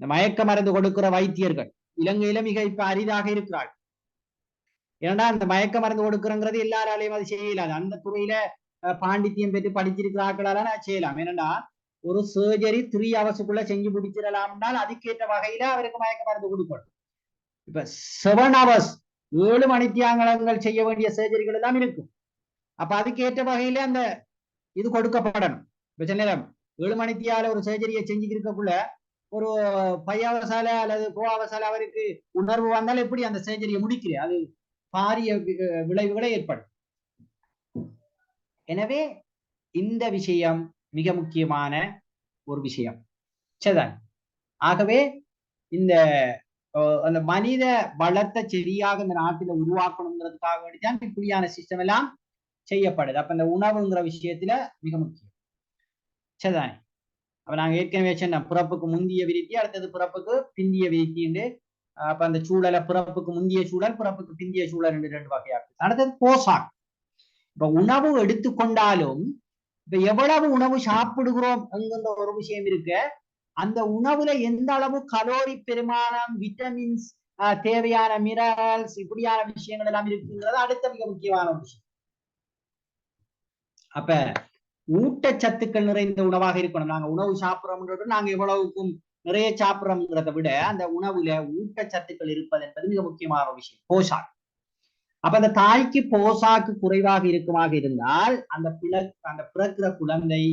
இந்த மயக்க மருந்து கொடுக்கிற வைத்தியர்கள் இலங்கையில மிக இப்ப அரிதாக இருக்கிறாள். ஏன்னா அந்த மயக்க மருந்து கொடுக்குறங்கிறது எல்லாராலையும் அது செய்யலாது. அந்த துறையில பாண்டித்தியம் பெற்று படிச்சிருக்கிறார்களால செய்யலாம். ஏன்னா ஒரு சர்ஜரி 3 ஹவர்ஸுக்குள்ள செஞ்சு முடிச்சிடலாம்னால் அதுக்கேற்ற வகையில அவருக்கு மயக்க மருந்து கொடுக்கணும். இப்ப 7 ஹவர்ஸ் 7 மணித்தியாங்கங்கள் செய்ய வேண்டிய சர்ஜரிகள் எல்லாம் இருக்கும். அப்ப அதுக்கேற்ற வகையில அந்த இது கொடுக்கப்படணும். இப்ப சில நேரம் 7 மணித்தியால ஒரு சர்ஜரியை செஞ்சு இருக்கக்குள்ள ஒரு 5 ஹவர்ஸால அல்லது 4 ஹவர்ஸால அவருக்கு உணர்வு வந்தால் எப்படி அந்த சர்ஜரியை முடிக்கிறேன்? அது பாரிய விளைவுகளை ஏற்படும். எனவே இந்த விஷயம் மிக முக்கியமான ஒரு விஷயம். சரிதான். ஆகவே இந்த அந்த மனித வளத்தை சரியாக இந்த நாட்டில உருவாக்கணுங்கிறதுக்காக வேண்டிதான் இப்படியான சிஸ்டம் எல்லாம் செய்யப்படுது. அப்ப இந்த உணவுங்கிற விஷயத்துல மிக முக்கியம். சரிதானே. அப்ப நாங்க ஏற்கனவே சொன்ன பிறப்புக்கு முந்திய விருத்தி, அடுத்தது பிறப்புக்கு பிந்திய விருத்தி. அப்ப அந்த சூழலை பிறப்புக்கு முந்திய சூழல், பிறப்புக்கு பிந்திய சூழல் என்று 2 வகையாக. அடுத்தது போசாக். இப்ப உணவு எடுத்துக்கொண்டாலும் இப்ப எவ்வளவு உணவு சாப்பிடுகிறோம் என்கின்ற ஒரு விஷயம் இருக்கு. அந்த உணவுல எந்த அளவு கலோரி பெருமானம், விட்டமின்ஸ், தேவையான மினரல்ஸ், இப்படியான விஷயங்கள் எல்லாம் இருக்குங்கிறது அடுத்த மிக முக்கியமான ஒரு விஷயம். அப்ப ஊட்டச்சத்துக்கள் நிறைந்த உணவாக இருக்கணும். நாங்க உணவு சாப்பிடுறோம்ன்றது நாங்க எவ்வளவுக்கும் நிறைய சாப்பிடுறோம்ங்கிறத விட அந்த உணவுல ஊட்டச்சத்துக்கள் இருப்பது என்பது மிக முக்கியமான ஒரு விஷயம். போஷாக். அப்ப அந்த தாய்க்கு போஷாக்கு குறைவாக இருக்குமாக இருந்தால் அந்த பிறக்கிற குழந்தை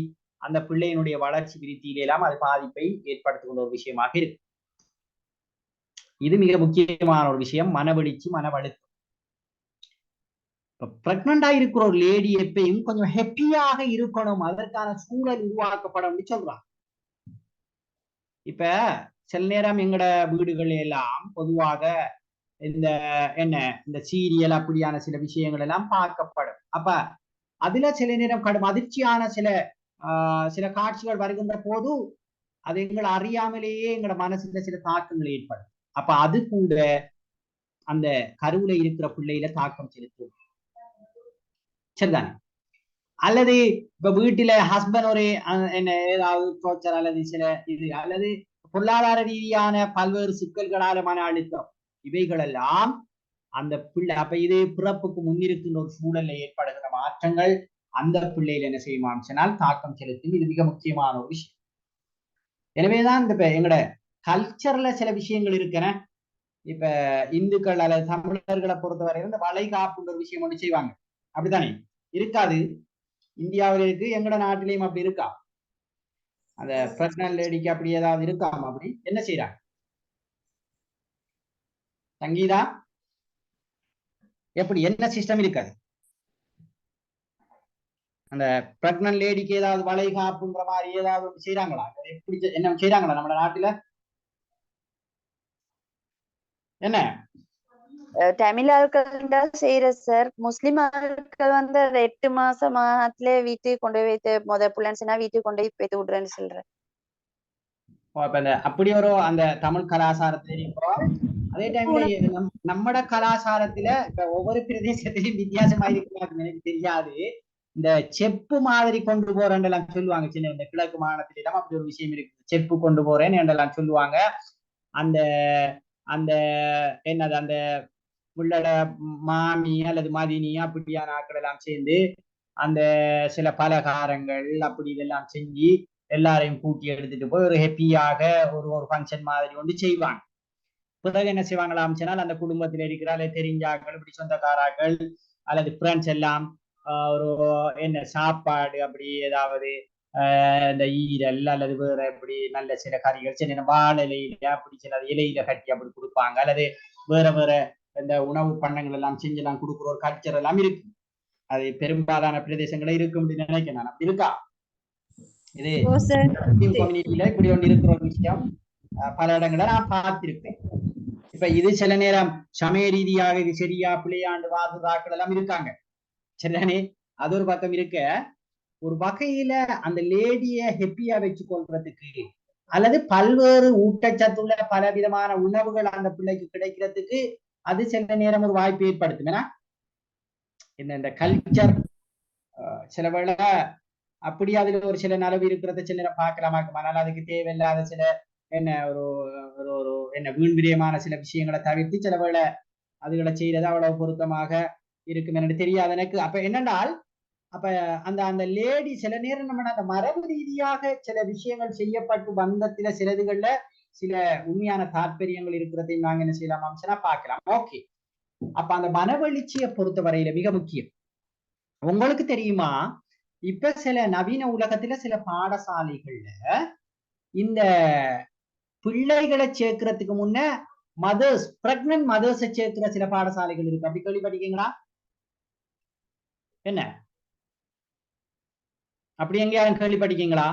அந்த பிள்ளையினுடைய வளர்ச்சி விருத்தியில எல்லாம் அது பாதிப்பை ஏற்படுத்துகின்ற ஒரு விஷயமாக இருக்கு. இது மிக முக்கியமான ஒரு விஷயம். மனவெளிச்சி, மனவழுத்தம். பிரெக்னண்டா இருக்கிற ஒரு லேடி எப்பயும் கொஞ்சம் ஹெப்பியாக இருக்கணும், அதற்கான சூழல் உருவாக்கப்படும் சொல்றாங்க. இப்ப சில நேரம் எங்கட வீடுகள் எல்லாம் பொதுவாக இந்த சீரியல் அப்படியான சில விஷயங்கள் எல்லாம் பார்க்கப்படும். அப்ப அதுல சில நேரம் கடும் அதிர்ச்சியான சில காட்சிகள் வருகின்ற போது அது எங்களை அறியாமலேயே எங்களோட மனசுல சில தாக்கங்கள் ஏற்படும். அப்ப அது கூட அந்த கருவுல இருக்கிற பிள்ளையில தாக்கம் செலுத்தும். சரிதானே. அல்லது இப்ப வீட்டுல ஹஸ்பண்ட் ஒரு ஏதாவது டோர்ச்சர் அல்லது சில இது அல்லது பொருளாதார ரீதியான பல்வேறு சிக்கல்களால மன அழுத்தம், இவைகளெல்லாம் அந்த பிள்ளை அப்ப இது பிறப்புக்கு முன்னிருக்கின்ற ஒரு சூழல்ல ஏற்படுகிற மாற்றங்கள் அந்த பிள்ளையில என்ன செய்யுமான்னு சொன்னால் தாக்கம் செலுத்தும். இது மிக முக்கியமான ஒரு விஷயம். எனவேதான் இந்த எங்கட கல்ச்சர்ல சில விஷயங்கள் இருக்கிற இப்ப இந்துக்கள் அல்லது தமிழர்களை பொறுத்தவரையில இந்த வளைகாப்புன்ற ஒரு விஷயம் ஒன்று செய்வாங்க. அப்படித்தானே இருக்காது? இந்தியாவில இருக்கு, எங்கட நாட்டிலையும் அப்படி இருக்கா? அந்த பிரெக்னன்ட் லேடிக்கு அப்படி ஏதாவது இருக்காம அப்படி என்ன செய்யறாங்க? சங்கீதா எப்படி என்ன சிஸ்டம் இருக்காது அந்த பிரெக்னன்ட் லேடிக்கு ஏதாவது வளைகாப்புன்ற மாதிரி ஏதாவது ஒண்ணு செய்யறாங்களா எப்படி என்ன செய்யறாங்களா நம்ம நாட்டுல என்ன தமிழ் ஆட்கள் செய்யற சார் முஸ்லிம் ஆட்கள் வந்து அது 8 மாசத்திலே வீட்டுக்கு கொண்டு போய் வைத்து புள்ளன்ஸ்னா வீட்டுக்கு கொண்டு போய் வைத்து விடுறேன்னு சொல்றேன். அப்ப அந்த அப்படி ஒரு அந்த தமிழ் கலாச்சாரத்துல இருக்கிறோம். அதே டைம்ல நம்மட கலாச்சாரத்துல இப்ப ஒவ்வொரு பிரதேசத்திலையும் வித்தியாசமா இருக்கு எனக்கு தெரியாது. இந்த செப்பு மாதிரி கொண்டு போறேன்னு எல்லாம் சொல்லுவாங்க. சின்ன இந்த கிழக்கு மாநிலத்திலாம் அப்படி ஒரு விஷயம் இருக்கு. செப்பு கொண்டு போறேன்னு என்றெல்லாம் சொல்லுவாங்க. அந்த அந்த என்னது அந்த உள்ளட மாமி அல்லது மதினி அப்படியான ஆட்கள் எல்லாம் சேர்ந்து அந்த சில பலகாரங்கள் அப்படி இதெல்லாம் செஞ்சு எல்லாரையும் கூட்டி எடுத்துட்டு போய் ஒரு ஹெப்பியாக ஒரு ஃபங்க்ஷன் மாதிரி ஒன்று செய்வாங்க. பிறகு என்ன செய்வாங்களாம் சொன்னால் அந்த குடும்பத்தில் இருக்கிற அல்லது தெரிஞ்சாக்கள் இப்படி சொந்தக்காராக்கள் அல்லது ஃப்ரெண்ட்ஸ் எல்லாம் ஒரு என்ன சாப்பாடு அப்படி ஏதாவது இந்த ஈரல் அல்லது வேற எப்படி நல்ல சில கறிகள் சின்ன வாழை இலையில அப்படி சில இலையில கட்டி அப்படி கொடுப்பாங்க அல்லது வேற வேற இந்த உணவு பண்ணங்கள் எல்லாம் செஞ்செல்லாம் கொடுக்குற ஒரு கல்ச்சர் எல்லாம் இருக்கு. அது பெரும்பாலான பிரதேசங்கள இருக்கும் அப்படின்னு நினைக்கிறேன் நான். அப்படி இருக்கா இது கம்யூனிட்டியில இப்படி ஒன்று இருக்கிற ஒரு விஷயம் பல இடங்களை நான் பார்த்திருப்பேன். இப்ப இது சில நேரம் சமய ரீதியாக இது சரியா பிள்ளையாண்டு வாதுதாக்கள் எல்லாம் இருக்காங்க சரிதானே. அது ஒரு பக்கம் இருக்க ஒரு வகையில அந்த லேடிய ஹெப்பியா வச்சு கொள்றதுக்கு அல்லது பல்வேறு ஊட்டச்சத்துள்ள பல விதமான உணவுகள் அந்த பிள்ளைக்கு கிடைக்கிறதுக்கு அது சில நேரம் ஒரு வாய்ப்பு ஏற்படுத்தும். ஏன்னா இந்த கல்ச்சர் சில வேளை அப்படி அதுல ஒரு சில நலவு இருக்கிறத சில நேரம் பார்க்கலாமாக்கும். ஆனால் அதுக்கு தேவையில்லாத சில என்ன ஒரு ஒரு என்ன வீண்பிரியமான சில விஷயங்களை தவிர்த்து சில வேளை அதுகளை செய்யறது அவ்வளவு பொருத்தமாக இருக்கும் என்று தெரியாது எனக்கு. அப்ப என்னென்றால் அப்ப அந்த அந்த லேடி சில நேரம் நம்ம அந்த மரபு ரீதியாக சில விஷயங்கள் செய்யப்பட்டு வந்தத்துல சிலதுகள்ல சில உண்மையான தாற்பயங்கள் இருக்கிறதையும் நாங்க என்ன செய்யலாம் அம்சனா பார்க்கலாம். ஓகே, அப்ப அந்த மனவெளிச்சியை பொறுத்த வரையில மிக முக்கியம். உங்களுக்கு தெரியுமா இப்ப சில நவீன உலகத்துல சில பாடசாலைகள்ல இந்த பிள்ளைகளை சேர்க்கறதுக்கு முன்ன மதர்ஸ் பிரெக்னன்ட் மதர்ஸை சேர்க்கிற சில பாடசாலைகள் இருக்கு. அப்படி கேள்விப்பட்டீங்களா? என்ன அப்படி எங்க யாரும் கேள்விப்பட்டீங்களா?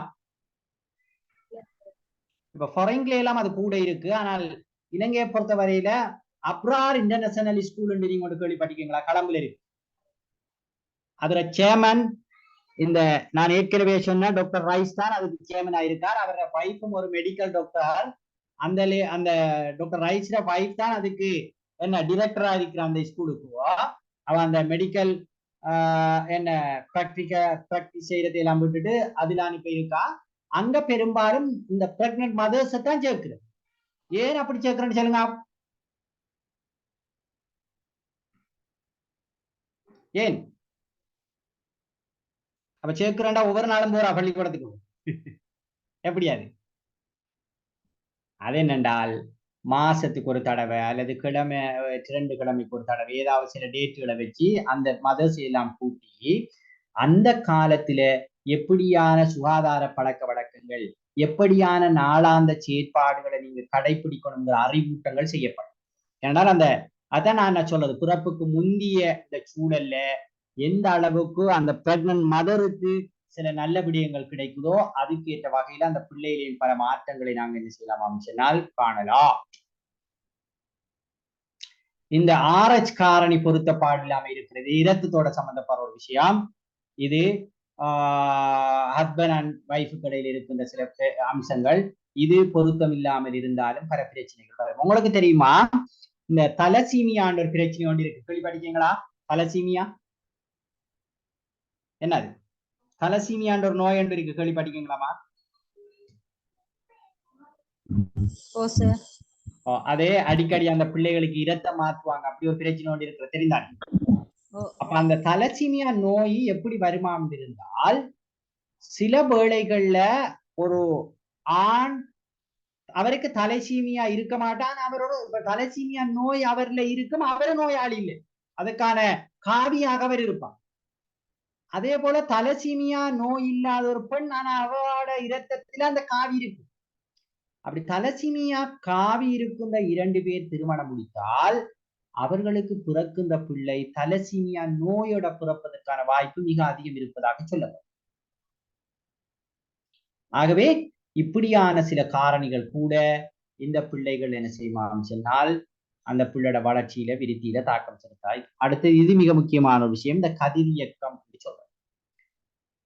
இப்ப ஃபாரின்ல எல்லாம் அது கூட இருக்கு. ஆனால் இலங்கையை பொறுத்த வரையில அப்ரார் இன்டர்நேஷனல் ஸ்கூல் நீங்க கேள்விப்பட்டீங்களா? கடம்புல இருக்கு. அதுல சேர்மன் இந்த நான் ஏற்கனவே சொன்ன டாக்டர் ரைஸ் தான் அதுக்கு சேர்மன் ஆயிருக்கார். அவரோட வைஃபும் ஒரு மெடிக்கல் டாக்டர். அந்த டாக்டர் ரைஸ் வைஃப் தான் அதுக்கு என்ன டிரெக்டரா இருக்கிற அந்த ஸ்கூலுக்கு. அவன் அந்த மெடிக்கல் என்ன பிராக்டிஸ் செய்யறதை எல்லாம் விட்டுட்டு அதுல அனுப்பி இருக்கா. அங்க பெரும்பாலும் இந்த பிரெக்னன்ட் மதர்ஸ் தான் சேர்க்கிறது. ஏன் அப்படி சேர்க்கிறேன்னு சொல்லுங்க. ஏன் அப்ப சேர்க்கிறேன்டா ஒவ்வொரு நாளும் போறா பள்ளிக்கூடத்துக்கு எப்படியாது? அது என்னென்றால் மாசத்துக்கு ஒரு தடவை அல்லது கிழமை 2 கிழமைக்கு ஒரு தடவை ஏதாவது சில டேட்டுகளை வச்சு அந்த மதர்ஸ் எல்லாம் கூட்டி அந்த காலத்துல எப்படியான சுகாதார பழக்க வழக்கங்கள் எப்படியான நாளாந்த செயற்பாடுகளை நீங்க கடைபிடிக்கணுங்கிற அறிவூட்டங்கள் செய்யப்படும். ஏனால் அந்த அதான் நான் என்ன சொல்றது, பிறப்புக்கு முந்திய இந்த சூழல்ல எந்த அளவுக்கு அந்த பிரெக்னன்ட் மதருக்கு சில நல்ல விடயங்கள் கிடைக்குதோ அதுக்கேற்ற வகையில அந்த பிள்ளைகளின் பல மாற்றங்களை நாங்க என்ன செய்யலாம் சொன்னால் காணலாம். இந்த RH காரணி பொருத்தப்பாடு இல்லாம இருக்கிறது இரத்தத்தோட சம்பந்தப்படுற ஒரு விஷயம். இது ஹஸ்பண்ட் அண்ட் வைஃபுக்கு இடையில இருக்கின்ற சில அம்சங்கள் இது பொருத்தம் இல்லாமல் இருந்தாலும் பல பிரச்சனைகள் வரும். உங்களுக்கு தெரியுமா இந்த தலசீமியான்ற ஒரு பிரச்சனை ஒன்று இருக்கு, கேள்விப்பட்டீங்களா? தலசீமியா என்னது? தலசீமியான்ற ஒரு நோய் ஒன்று இருக்கு, கேள்விப்பட்டீங்களாமா? அதே அடிக்கடி அந்த பிள்ளைகளுக்கு இரத்தம் மாற்றுவாங்க, அப்படி ஒரு பிரச்சனை ஒன்று இருக்கிற தெரிந்தாங்க. அப்ப அந்த தலசீமியா நோய் எப்படி வருமாம் இருந்தால் சில வேளைகள்ல ஒரு ஆண் அவருக்கு தலசீமியா இருக்க மாட்டான், அவரோட தலசீமியா நோய் அவர்ல இருக்கும், அவரு நோயாளி இல்லை, அதுக்கான காவியாக அவர் இருப்பான். அதே போல தலசீமியா நோய் இல்லாத ஒரு பெண் ஆனா அவரோட இரத்தத்துல அந்த காவி இருக்கு. அப்படி தலசீமியா காவி இருக்கின்ற 2 பேர் திருமணம் முடித்தால் அவர்களுக்கு பிறக்கின்ற பிள்ளை தலசீமியா நோயோட பிறப்பதற்கான வாய்ப்பு மிக அதிகம் இருப்பதாக சொல்லப்படும். ஆகவே இப்படியான சில காரணிகள் கூட இந்த பிள்ளைகள் என்ன செய்யுமாம் சொன்னால் அந்த பிள்ளையோட வளர்ச்சியில விருத்தியில தாக்கம் செலுத்தாய். அடுத்து இது மிக முக்கியமான ஒரு விஷயம், இந்த கதிரியக்கம் சொல்றேன்.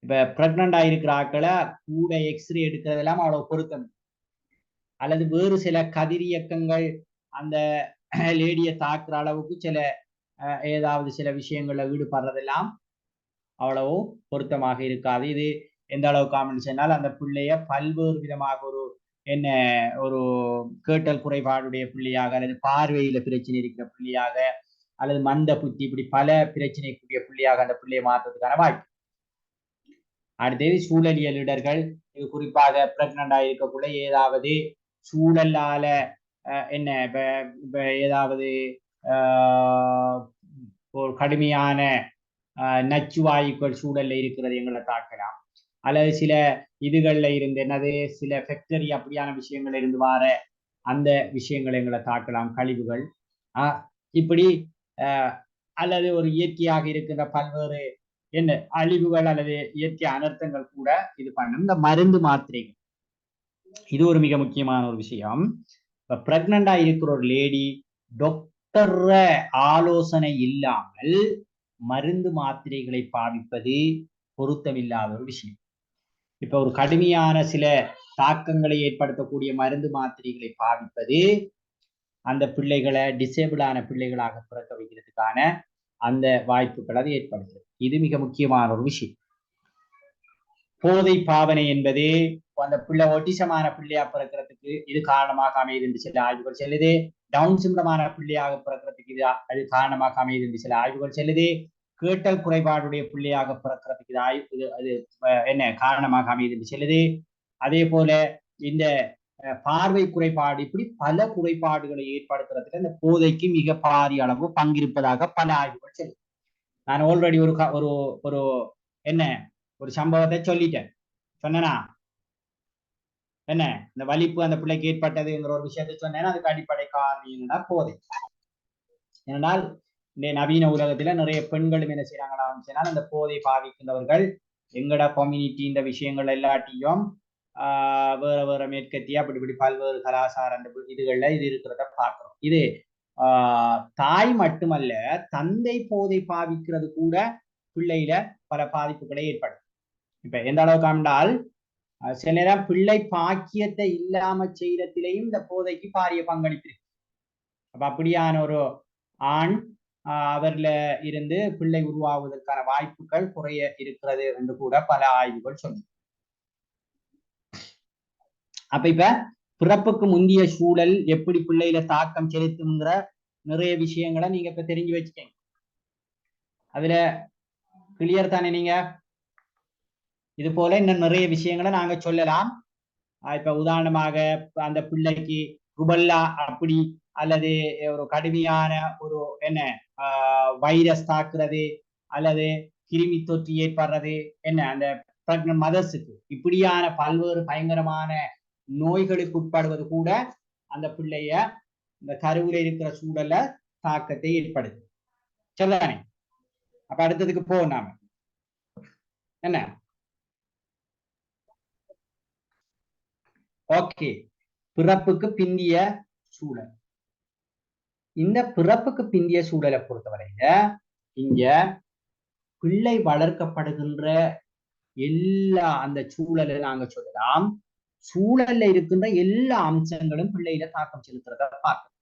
இப்ப பிரெக்னன்ட் ஆயிருக்கிற ஆக்களை கூட எக்ஸ்ரே எடுக்கிறதெல்லாம் அவ்வளவு பொருத்தம், அல்லது வேறு சில கதிரியக்கங்கள் அந்த லேடியை தாக்குற அளவுக்கு சில ஏதாவது சில விஷயங்கள்ல ஈடுபடுறதெல்லாம் அவ்வளவோ பொருத்தமாக இருக்காது. இது எந்த அளவு காமெண்ட் சொன்னால் அந்த பிள்ளைய பல்வேறு விதமாக ஒரு கேட்டல் குறைபாடுடைய பிள்ளையாக, அல்லது பார்வையில பிரச்சனை இருக்கிற பிள்ளையாக, அல்லது மந்த புத்தி, இப்படி பல பிரச்சனைக்குரிய பிள்ளையாக அந்த பிள்ளையை மாற்றுறதுக்கான வாய்ப்பு. அடுத்தது சூழலியல் இடர்கள். இது குறிப்பாக பிரெக்னண்டா இருக்கக்குள்ள ஏதாவது சூழலால இப்ப ஏதாவது ஒரு கடுமையான நச்சுவாயுக்கள் சூழல்ல இருக்கிறது எங்களை தாக்கலாம், அல்லது சில இதுகள்ல இருந்து சில ஃபேக்டரி அப்படியான விஷயங்கள்ல இருந்து வார அந்த விஷயங்களை எங்களை தாக்கலாம், கழிவுகள் இப்படி அல்லது ஒரு இயற்கையாக இருக்கின்ற பல்வேறு அழிவுகள் அல்லது இயற்கை அனர்த்தங்கள் கூட இது பண்ணும். இந்த மருந்து மாத்திரைகள் இது ஒரு மிக முக்கியமான ஒரு விஷயம். இப்ப பிரெக்னண்டா இருக்கிற ஒரு லேடி டாக்டர் ஆலோசனை இல்லாமல் மருந்து மாத்திரைகளை பாவிப்பது பொருத்தமில்லாத ஒரு விஷயம். இப்ப ஒரு கடுமையான சில தாக்கங்களை ஏற்படுத்தக்கூடிய மருந்து மாத்திரைகளை பாவிப்பது அந்த பிள்ளைகளை டிசேபிளான பிள்ளைகளாக பிறக்க வைக்கிறதுக்கான அந்த வாய்ப்புகள் அது ஏற்படுகிறது. இது மிக முக்கியமான ஒரு விஷயம். போதை பாவனை என்பது அந்த பிள்ளை ஒட்டிசமான பிள்ளையா பிறக்கிறதுக்கு இது காரணமாக அமையுது என்று சில ஆய்வுகள் சொல்லுது. டவுன் சிம்ரமான பிள்ளையாக பிறக்கிறதுக்கு அது காரணமாக அமையுது என்று சில ஆய்வுகள் சொல்லுது. கேட்டல் குறைபாடுடைய பிள்ளையாக பிறக்கிறதுக்கு அது காரணமாக அமையுது என்று சொல்லுது. அதே போல இந்த பார்வை குறைபாடு, இப்படி பல குறைபாடுகளை ஏற்படுத்துறதுக்கு அந்த போதைக்கு மிக பாரிய அளவு பங்கிருப்பதாக பல ஆய்வுகள் சொல்லுது. நான் ஆல்ரெடி ஒரு சம்பவத்தை சொல்லிட்டேன். சொன்னா இந்த வலிப்பு அந்த பிள்ளைக்கு ஏற்பட்டதுங்கிற ஒரு விஷயத்தை சொன்னேன்னா அதுக்கு அடிப்படை காரணம் போதை. ஏனென்றால் இந்த நவீன உலகத்துல நிறைய பெண்களும் என்ன செய்யறாங்கன்னா அந்த போதை பாவிக்கின்றவர்கள் எங்கட கம்யூனிட்டி இந்த விஷயங்கள் எல்லாத்தையும் வேற வேற மேற்கத்தியா அப்படி பல்வேறு கலாச்சார இதுகள்ல இது இருக்கிறத பார்க்கிறோம். இது தாய் மட்டுமல்ல, தந்தை போதை பாவிக்கிறது கூட பிள்ளையில பல பாதிப்புகளை ஏற்படும். இப்ப எந்த அளவுக்கு ஆண்டால் சில நேரம் பிள்ளை பாக்கியத்தை இல்லாம செய்யறதிலையும் இந்த போதைக்கு பாரிய பங்களிப்பு இருக்கு. அப்ப அப்படியான ஒரு ஆண் அவர்ல இருந்து பிள்ளை உருவாகுவதற்கான வாய்ப்புகள் குறைய இருக்கிறது என்று கூட பல ஆய்வுகள் சொல்லுது. அப்ப இப்ப பிறப்புக்கு முந்தைய சூழல் எப்படி பிள்ளையில தாக்கம் செலுத்துங்கிற நிறைய விஷயங்களை நீங்க இப்ப தெரிஞ்சு வச்சுக்கீங்க. அதுல கிளியர் தானே? நீங்க இது போல இன்னும் நிறைய விஷயங்களை நாங்க சொல்லலாம். இப்ப உதாரணமாக அந்த பிள்ளைக்கு ருபல்லா அப்படி அல்லது ஒரு கடுமையான ஒரு வைரஸ் தாக்குறது அல்லது கிருமி தொற்று ஏற்படுறது அந்த பிரெக்னன்ட் மதர்ஸுக்கு இப்படியான பல்வேறு பயங்கரமான நோய்களுக்கு உட்படுவது கூட அந்த பிள்ளைய இந்த கருவில இருக்கிற சூழல்ல தாக்கத்தை ஏற்படுது. சரிதானே? அப்ப அடுத்ததுக்கு போவோம் நாம. ஓகே, பிறப்புக்கு பிந்திய சூழல். இந்த பிறப்புக்கு பிந்திய சூழலை பொறுத்தவரையில இங்க பிள்ளை வளர்க்கப்படுகின்ற எல்லா அந்த சூழலை நாங்க சொல்லலாம். சூழல்ல இருக்கின்ற எல்லா அம்சங்களும் பிள்ளையில தாக்கம் செலுத்துறத பார்க்கணும்.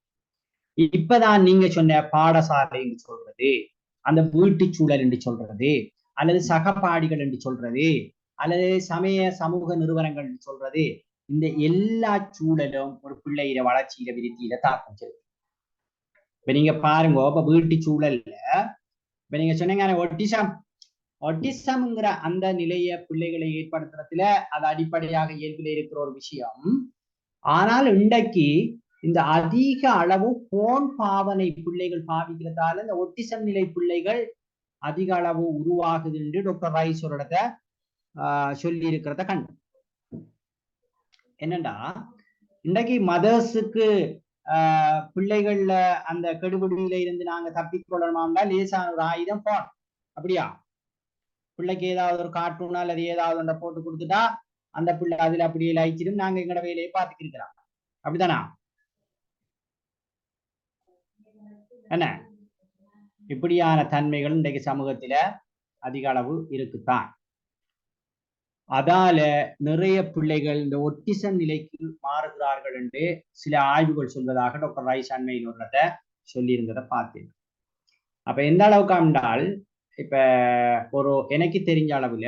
இப்பதான் நீங்க சொன்ன பாடசாலை என்று சொல்றது, அந்த வீட்டு சூழல் என்று சொல்றது, அல்லது சகபாடிகள் என்று சொல்றது, அல்லது சமூக நிறுவனங்கள் என்று சொல்றது, இந்த எல்லா சூழலும் ஒரு பிள்ளையில வளர்ச்சியில விருத்தியில தாக்கம் செலுத்தும். இப்ப நீங்க பாருங்க, இப்ப வீட்டு சூழல்ல இப்ப நீங்க சொன்னீங்க ஒட்டிசம்ங்கிற அந்த நிலைய பிள்ளைகளை ஏற்படுத்துறதுல அது அடிப்படையாக இயல்பில் இருக்கிற ஒரு விஷயம். ஆனால் இன்றைக்கு இந்த அதிக அளவு போன் பாவனை பிள்ளைகள் பாவிக்கிறதால இந்த ஒட்டிசம் நிலை பிள்ளைகள் அதிக அளவு உருவாகுது என்று டாக்டர் ரைஸ் ஒரு இடத்த சொல்லி இருக்கிறத கண்டு. என்னண்டா இன்றைக்கு மதர்ஸுக்கு பிள்ளைகள்ல அந்த கெடுபிடியில இருந்து நாங்க தப்பிக்கொள்ளணும்னா லேசான ஒரு ஆயுதம் போன். அப்படியா? பிள்ளைக்கு ஏதாவது ஒரு கார்ட்டூன் அல்லது ஏதாவது ஒன்றை போட்டு கொடுத்துட்டா அந்த பிள்ளை அதுல அப்படியே லைச்சிடும், நாங்க எங்கட வேலையை பார்த்துட்டு இருக்கிறோம். அப்படித்தானா? என்ன இப்படியான தன்மைகள் இன்றைக்கு சமூகத்தில அதிக அளவு இருக்குத்தான். அதால நிறைய பிள்ளைகள் இந்த ஒட்டிசம் நிலைக்கு மாறுகிறார்கள் என்று சில ஆய்வுகள் சொல்வதாக டாக்டர் ரைஸ் அண்மையில் ஒன்றதை சொல்லியிருந்ததை பார்த்தேன். அப்ப எந்த அளவுக்கு என்றால், இப்ப எனக்கு தெரிஞ்ச அளவுல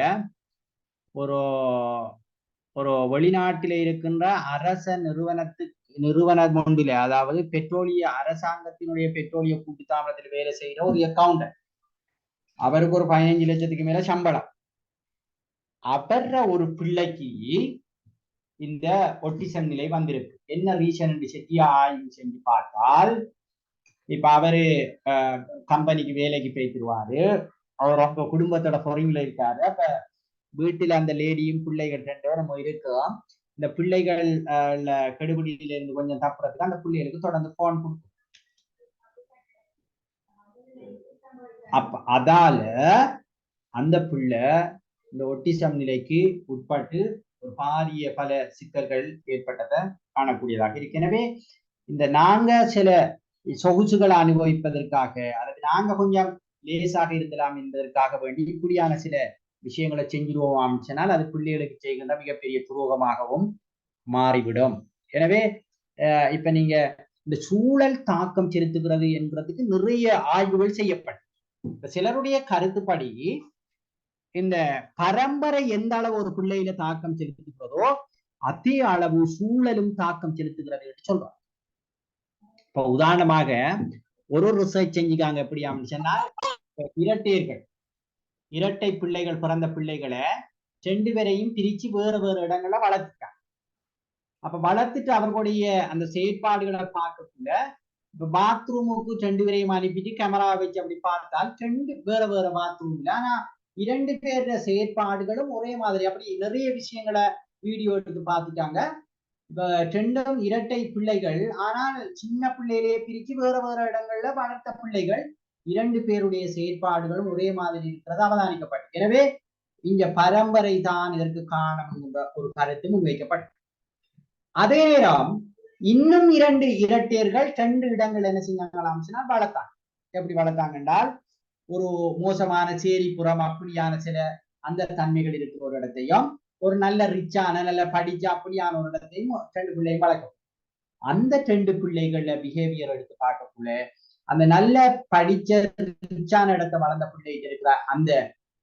ஒரு வெளிநாட்டில இருக்கின்ற அரச நிறுவனம் ஒன்றில, அதாவது அரசாங்கத்தினுடைய பெட்ரோலிய கூட்டுத்தாபனத்தில் வேலை செய்யற ஒரு அக்கவுண்டன்ட், அவருக்கு ஒரு 15 லட்சத்துக்கு மேல சம்பளம். அவர ஒரு பிள்ளைக்கு இந்த ஒட்டிசம் நிலை வந்திருக்கு. என்ன ரீசன் என்று செட்டியா ஆய்வு செஞ்சு பார்த்தால், இப்ப அவரு கம்பெனிக்கு வேலைக்கு போய்த்திருவாரு, அவர் அவங்க குடும்பத்தோட பொறிமுல இருக்காரு. அப்ப வீட்டுல அந்த லேடியும் பிள்ளைகள் 2 பேரும் இருக்கும். இந்த பிள்ளைகள் கெடுபிடியில இருந்து கொஞ்சம் தப்புறதுக்கு அந்த பிள்ளைகளுக்கு தொடர்ந்து போன் கொடுக்கும். அப்ப அதால அந்த பிள்ளை இந்த ஒட்டிசம் நிலைக்கு உட்பட்டு ஒரு பாரிய பல சிக்கல்கள் ஏற்பட்டதை காணக்கூடியதாக இருக்கு. எனவே இந்த நாங்க சில சொகுசுகளை அனுபவிப்பதற்காக அல்லது நாங்க கொஞ்சம் லேசாக இருக்கலாம் என்பதற்காக வேண்டி இப்படியான சில விஷயங்களை செஞ்சிருவோம் அமைச்சனால் அது பிள்ளைகளுக்கு செய்கின்ற மிகப்பெரிய துரோகமாகவும் மாறிவிடும். எனவே இப்ப நீங்க இந்த சூழல் தாக்கம் செலுத்துகிறது என்பதற்கு நிறைய ஆய்வுகள் செய்யப்படும். இப்ப சிலருடைய கருத்துப்படி இந்த பரம்பரை எந்த அளவு ஒரு பிள்ளையில தாக்கம் செலுத்துகிறதோ அதே அளவு சூழலும் தாக்கம் செலுத்துகிறது என்று சொல்றாங்க. இப்ப உதாரணமாக ஒரு ரிசர்ச் செஞ்சுக்காங்க. எப்படி அமைச்சா, இரட்டை பிள்ளைகள் பிறந்த பிள்ளைகளை 2 பேரையும் பிரிச்சு வேறு வேறு இடங்கள்ல வளர்த்துட்டாங்க. அப்ப வளர்த்துட்டு அவர்களுடைய அந்த செயற்பாடுகளை பார்க்கக்குள்ள இப்ப பாத்ரூமுக்கு 2 பேரையும் அனுப்பிட்டு கேமரா வச்சு அப்படி பார்த்தால் 2 வேற வேற பாத்ரூம்ல, ஆனா 2 பேர் செயற்பாடுகளும் ஒரே மாதிரி. அப்படி நிறைய விஷயங்களை வீடியோ எடுத்து பார்த்துட்டாங்க. இப்ப 2ம் இரட்டை பிள்ளைகள், ஆனால் சின்ன பிள்ளையிலேயே பிரிச்சு வேற வேற இடங்கள்ல வளர்த்த பிள்ளைகள் 2 பேருடைய செயற்பாடுகளும் ஒரே மாதிரி இருக்கிறது அவதானிக்கப்பட்டது. எனவே இங்க பரம்பரை தான் இதற்கு காரணம் என்ற ஒரு கருத்து முன்வைக்கப்பட்டது. அதே நேரம் இன்னும் 2 இரட்டையர்கள் 2 இடங்கள் என்ன செஞ்சாங்களாம் வளர்த்தாங்க. எப்படி வளர்த்தாங்க என்றால், ஒரு மோசமான சேரிப்புறம் அப்படியான சில அந்த தன்மைகள் இருக்கிற ஒரு இடத்தையும், ஒரு நல்ல ரிச்சான நல்ல படிச்ச அப்படியான ஒரு இடத்தையும் 2 பிள்ளையும் வளர்க்கும். அந்த 2 பிள்ளைகள பிஹேவியர் எடுத்து பார்க்கக்குள்ள அந்த நல்ல படிச்ச ரிச்சான இடத்தை வளர்ந்த பிள்ளைகள் இருக்கிற அந்த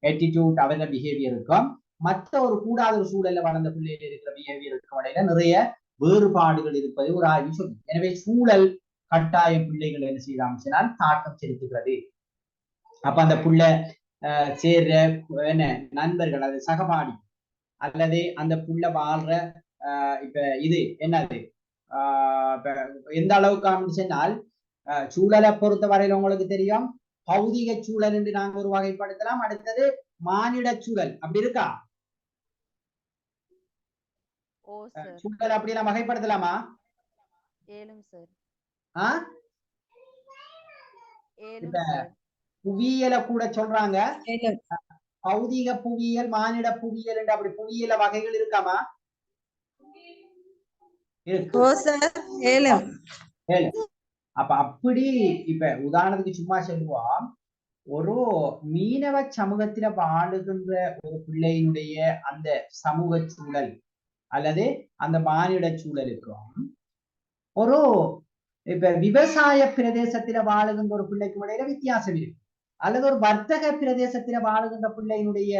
ஆட்டிடியூட் அவர பிஹேவியர் இருக்கும், மற்ற ஒரு கூடாத ஒரு சூழல்ல வளர்ந்த பிள்ளைகள் இருக்கிற பிஹேவியர் இருக்கும் இடையில நிறைய வேறுபாடுகள் இருப்பது ஒரு ஆய்வு சொல்லி. எனவே சூழல் கட்டாயம் பிள்ளைகள் என்ன செய்யலாம் தாக்கம் செலுத்துகிறது. அப்ப அந்த புள்ள சேர்ற என்ன நண்பர்கள், அது சகபாடி அல்லது அந்த புள்ள வாழ்ற இப்ப இது என்னது எந்த அளவுக்கு அமைச்சுனால் சூழலை பொறுத்த வரையில உங்களுக்கு தெரியும், பௌதிக சூழல் என்று நாங்க ஒரு வகைப்படுத்தலாம். அடுத்தது மானிட சூழல். அப்படி இருக்கா? சூழல் அப்படி எல்லாம் வகைப்படுத்தலாமா? புவியியலை கூட சொல்றாங்க பௌதிக புவியியல், மானிட புவியியல் என்று. அப்படி புவியியல வகைகள் இருக்காமா? அப்ப அப்படி இப்ப உதாரணத்துக்கு சும்மா சொல்லுவோம், ஒரு மீனவ சமூகத்தில வாழுகின்ற ஒரு பிள்ளையினுடைய அந்த சமூக சூழல் அல்லது அந்த மானிட சூழலுக்கும் ஒரு இப்ப விவசாய பிரதேசத்தில வாழுகின்ற ஒரு பிள்ளைக்கும் இடையில வித்தியாசம் இருக்கு. அல்லது ஒரு வர்த்தக பிரதேசத்தில வாழுகின்ற பிள்ளையினுடைய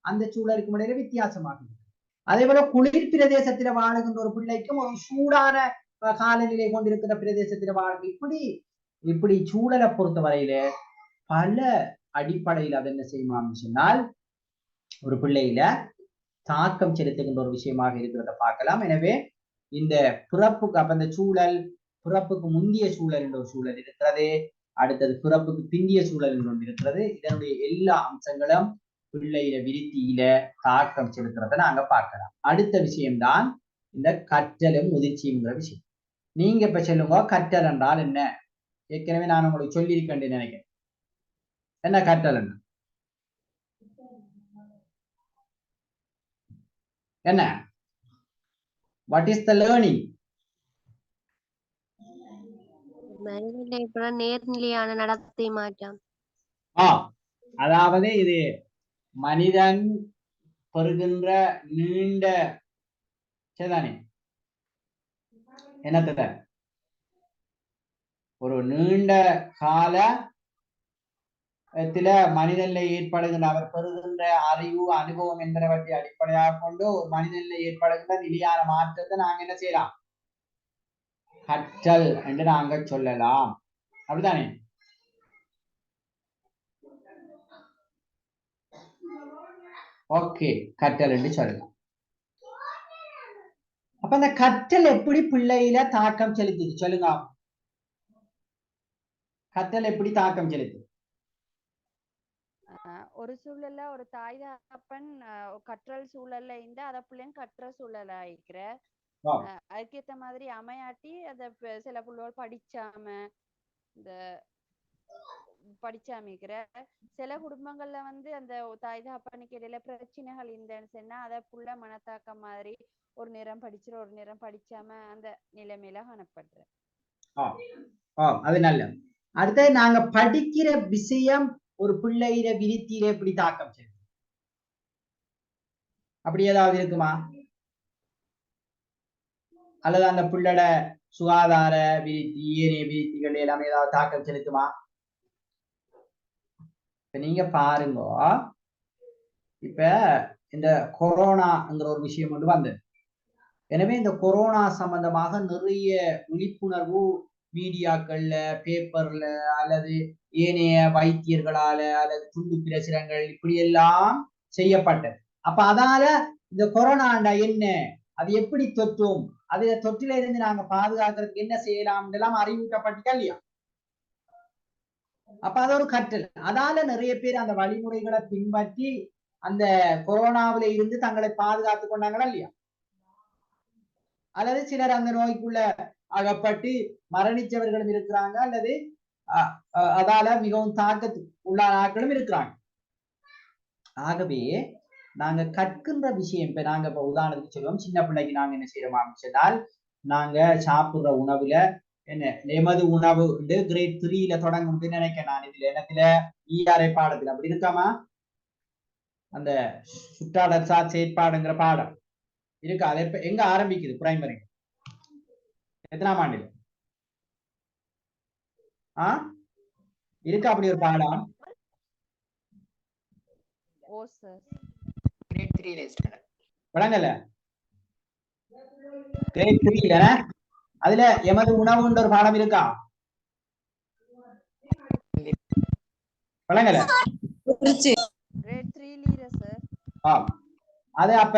அந்த சூழலுக்கும் இடையில வித்தியாசமாகுது. அதே போல குளிர் பிரதேசத்தில வாழுகின்ற ஒரு பிள்ளைக்கும் ஒரு சூடான காலநிலை கொண்டிருக்கிற பிரதேசத்தில வாழ இப்படி சூழலை பொறுத்த வரையில பல அடிப்படையில் அது என்ன செய்யுமான்னு சொன்னால் ஒரு பிள்ளையில தாக்கம் செலுத்துகின்ற ஒரு விஷயமாக இருக்கிறத பார்க்கலாம். எனவே இந்த பிறப்புக்கு அப்ப இந்த சூழல், பிறப்புக்கு முந்திய சூழல் என்ற ஒரு சூழல் இருக்கிறது, அடுத்தது பிறப்புக்கு பிந்திய சூழல் ஒன்று இருக்கிறது. இதனுடைய எல்லா அம்சங்களும் பிள்ளையில விருத்தியில தாக்கம் செலுத்துறதை நாங்க பார்க்கலாம். அடுத்த விஷயம்தான் இந்த கற்றலும் முதிர்ச்சிங்கிற விஷயம். நீங்க இப்ப சொல்லுங்க கற்றல் என்றால் என்ன? ஏற்கனவே நான் உங்களுக்கு சொல்லியிருக்கேன் நினைக்கிறேன். என்ன கற்றல் என்ன? What is the learning? நேர்நிலையான நடத்தை மாற்றம். அதாவது இது மனிதன் பெறுகின்ற நீண்ட சரிதானே என்னத்த ஒரு நீண்ட காலத்துல மனிதன்ல ஏற்படுகின்ற அவர் பெறுகின்ற அறிவு அனுபவம் என்பனவற்றை அடிப்படையாக கொண்டு ஒரு மனிதன்ல ஏற்படுகின்ற நிலையான மாற்றத்தை நாங்க என்ன செய்யலாம்? கற்றல் என்று நாங்க சொல்லலாம். அப்படித்தானே? ஓகே, கற்றல் என்று சொல்லலாம். அப்ப அந்த கற்றல் எப்படி பிள்ளையில தாக்கம் செலுத்துது சொல்லுங்க. கற்றல் எப்படி தாக்கம் செலுத்துது? ஒரு சூழல்ல ஒரு தாய் தகப்பன் கற்றல் சூழல்ல இருந்து அத பிள்ளைங்க கற்ற சூழலா இருக்கிற அதுக்கேத்த மாதிரி அமையாட்டி அத சில பிள்ளைகள் படிச்சாமிக்கிற சில குடும்பங்கள்ல வந்து அந்த தாய் தகப்பனுக்கு இடையில பிரச்சனைகள் இருந்தேன்னு சொன்னா அத புள்ள மனத்தாக்கம் மாதிரி ஒரு நேரம் படிச்சிரு ஒரு நேரம் படிச்சாம அந்த நிலைமையில காணப்படுற. அது நல்ல. அடுத்து நாங்க படிக்கிற விஷயம் ஒரு பிள்ளையில விருத்தியில எப்படி தாக்கம் செய்யும்? அப்படி ஏதாவது இருக்குமா? அல்லது அந்த பிள்ளோட சுகாதார விருத்தி ஏனைய விருத்திகள் எல்லாமே ஏதாவது தாக்கம் செலுத்துமா? இப்ப நீங்க பாருங்க, இப்ப இந்த கொரோனாங்கிற ஒரு விஷயம் கொண்டு வந்தது. எனவே இந்த கொரோனா சம்பந்தமாக நிறைய விழிப்புணர்வு மீடியாக்கள்ல பேப்பர்ல அல்லது ஏனைய வைத்தியர்களால அல்லது துண்டு பிரசுரங்கள் இப்படி எல்லாம் செய்யப்பட்டது. அப்ப அதால இந்த கொரோனாண்டா என்ன, அது எப்படி தொற்றும், அதுல தொற்றில இருந்து நாங்க பாதுகாக்கிறதுக்கு என்ன செய்யலாம் எல்லாம் அறிவூட்டப்பட்டுட்டா இல்லையா? அப்ப அது ஒரு கற்றல். அதால நிறைய பேர் அந்த வழிமுறைகளை பின்பற்றி அந்த கொரோனாவில இருந்து தங்களை பாதுகாத்து கொண்டாங்களா இல்லையா? அல்லது சிலர் அந்த நோய்க்குள்ள அகப்பட்டு மரணிச்சவர்களும் இருக்கிறாங்க, அல்லது அதால மிகவும் தாக்கத்துக்கு உள்ளான ஆட்களும் இருக்கிறாங்க. ஆகவே நாங்க கற்கின்ற விஷயம் இப்ப நாங்க இப்ப உதாரணத்துக்கு சொல்லுவோம், சின்ன பிள்ளைக்கு நாங்க என்ன செய்யறோம் சொன்னால், நாங்க சாப்பிடுற உணவுல என்ன எமது உணவு கிரேட் 3ல தொடங்கும் நினைக்கிறேன் நான். இதுல என்னத்துல ERA பாடத்துல அப்படி இருக்காமா? அந்த சுற்றாடல் சார் செயற்பாடுங்கிற பாடம் இருக்கா? அது இப்ப எங்க ஆரம்பிக்குது? பிரைமரி எத்தனாம் ஆண்டுல இருக்கா அப்படி ஒரு பாடம்? வழங்கல கிரேட் 3ல அதுல எமது உணவுன்ற ஒரு பாடம் இருக்கா? வழங்கல அது அப்ப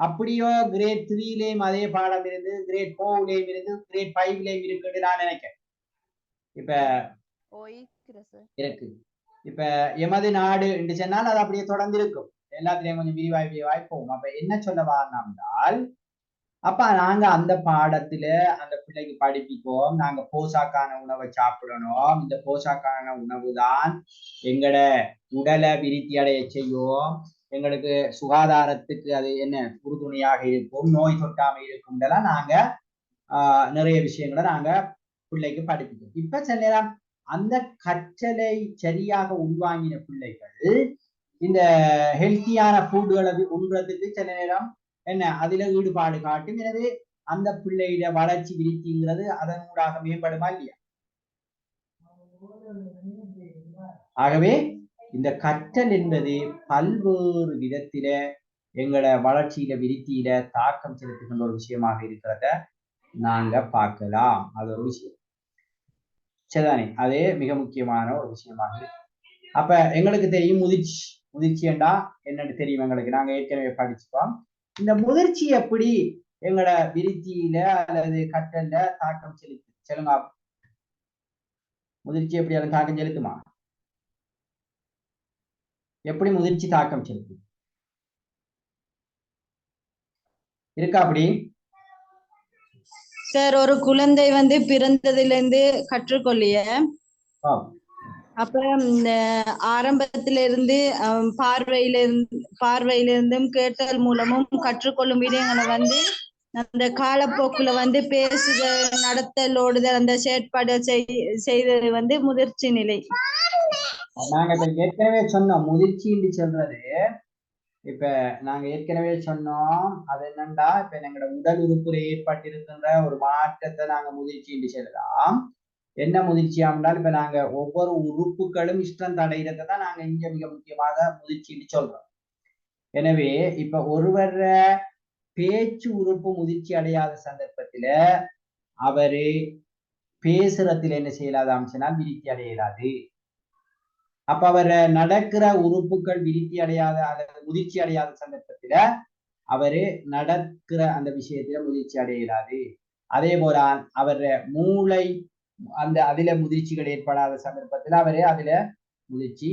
அப்படியோ கிரேட் 3லயும் அதே பாடம் இருந்து கிரேட் 4லயும் இருந்து கிரேட் 5லயும் இருக்குன்னு நான் நினைக்கிறேன். இப்ப இருக்கு. இப்ப எமது நாடு என்று சொன்னால் அது அப்படியே தொடர்ந்து இருக்கும், எல்லாத்திலையும் கொஞ்சம் விரிவாய் போகும். அப்ப என்ன சொல்ல வாரினால், அப்ப நாங்க அந்த பாடத்துல அந்த பிள்ளைக்கு படிப்பிப்போம், நாங்க போஷாக்கான உணவை சாப்பிடணும், இந்த போஷாக்கான உணவு தான் எங்கட உடலை விருத்தி அடைய செய்யும், எங்களுக்கு சுகாதாரத்துக்கு அது என்ன உறுதுணையாக இருக்கும், நோய் தொட்டாம இருக்கும், இதெல்லாம் நாங்க நிறைய விஷயங்களை நாங்க பிள்ளைக்கு படிப்பிப்போம். இப்ப சில நேரம் அந்த கற்றலை சரியாக உள்வாங்கின பிள்ளைகள் இந்த ஹெல்த்தியான ஃபுட்களை உண்றதுக்கு சில நேரம் என்ன அதுல ஈடுபாடு காட்டும். எனவே அந்த பிள்ளையிட வளர்ச்சி விருத்திங்கிறது அதன் ஊடாக மேம்படுமா இல்லையா? ஆகவே இந்த கற்றல் என்பது பல்வேறு விதத்தில எங்களோட வளர்ச்சியில விருத்தியில தாக்கம் செலுத்துகின்ற ஒரு விஷயமாக இருக்கிறத நாங்க பார்க்கலாம். அது ஒரு விஷயம் சரிதானே? அதே மிக முக்கியமான ஒரு விஷயமாக. அப்ப எங்களுக்கு தெரியும் முதிர்ச்சி என்றா என்னன்னு தெரியும் எங்களுக்கு, நாங்க ஏற்கனவே படிச்சுப்போம். இந்த முதிர்ச்சி எப்படி எங்களோட விருத்தியில அல்லது கற்றல்ல தாக்கம் சொல்லுங்க. முதிர்ச்சி எப்படி அதை தாக்கம் செலுத்துமா? எப்படி முதிர்ச்சி தாக்கம் செலுத்தும் இருக்கா? அப்படி சார் ஒரு குழந்தை வந்து பிறந்ததிலிருந்து கற்றுக்கொள்ளிய அப்புறம் இந்த ஆரம்பத்திலிருந்து பார்வையிலிருந்தும் கேட்டல் மூலமும் கற்றுக்கொள்ளும் விடயங்களை வந்து அந்த காலப்போக்குல வந்து பேசுதல், நடத்தல், ஓடுதல், அந்த செயற்பாடு செய்தது வந்து முதிர்ச்சி நிலை. நாங்க இப்ப ஏற்கனவே சொன்னோம் முதிர்ச்சின்னு சொல்றது. இப்ப நாங்க ஏற்கனவே சொன்னோம் அது என்னண்டா இப்ப எங்களோட உடல் உறுப்புல ஏற்பட்டிருக்கின்ற ஒரு மாற்றத்தை நாங்க முதிர்ச்சின்னு சொல்லலாம். என்ன முதிர்ச்சியாம்னால் இப்ப நாங்க ஒவ்வொரு உறுப்புகளும் இஷ்டம் அடைகிறத தான் நாங்க இங்க மிக முக்கியமாக முதிர்ச்சின்னு சொல்றோம். எனவே இப்ப ஒருவர பேச்சு உறுப்பு முதிர்ச்சி அடையாத சந்தர்ப்பத்துல அவரு பேசுறதுல என்ன செய்யலாத அம்சனால் விருத்தி அடையலாது. அப்ப அவர் நடக்கிற உறுப்புகள் விருத்தி அடையாத அல்லது முதிர்ச்சி அடையாத சந்தர்ப்பத்துல அவரு நடக்கிற அந்த விஷயத்துல முதிர்ச்சி அடையலாது. அதே போல அவர் மூளை அதுல முதிர்ச்சிகள் ஏற்படாத சந்தர்ப்பத்துல அவரு அதுல முதிர்ச்சி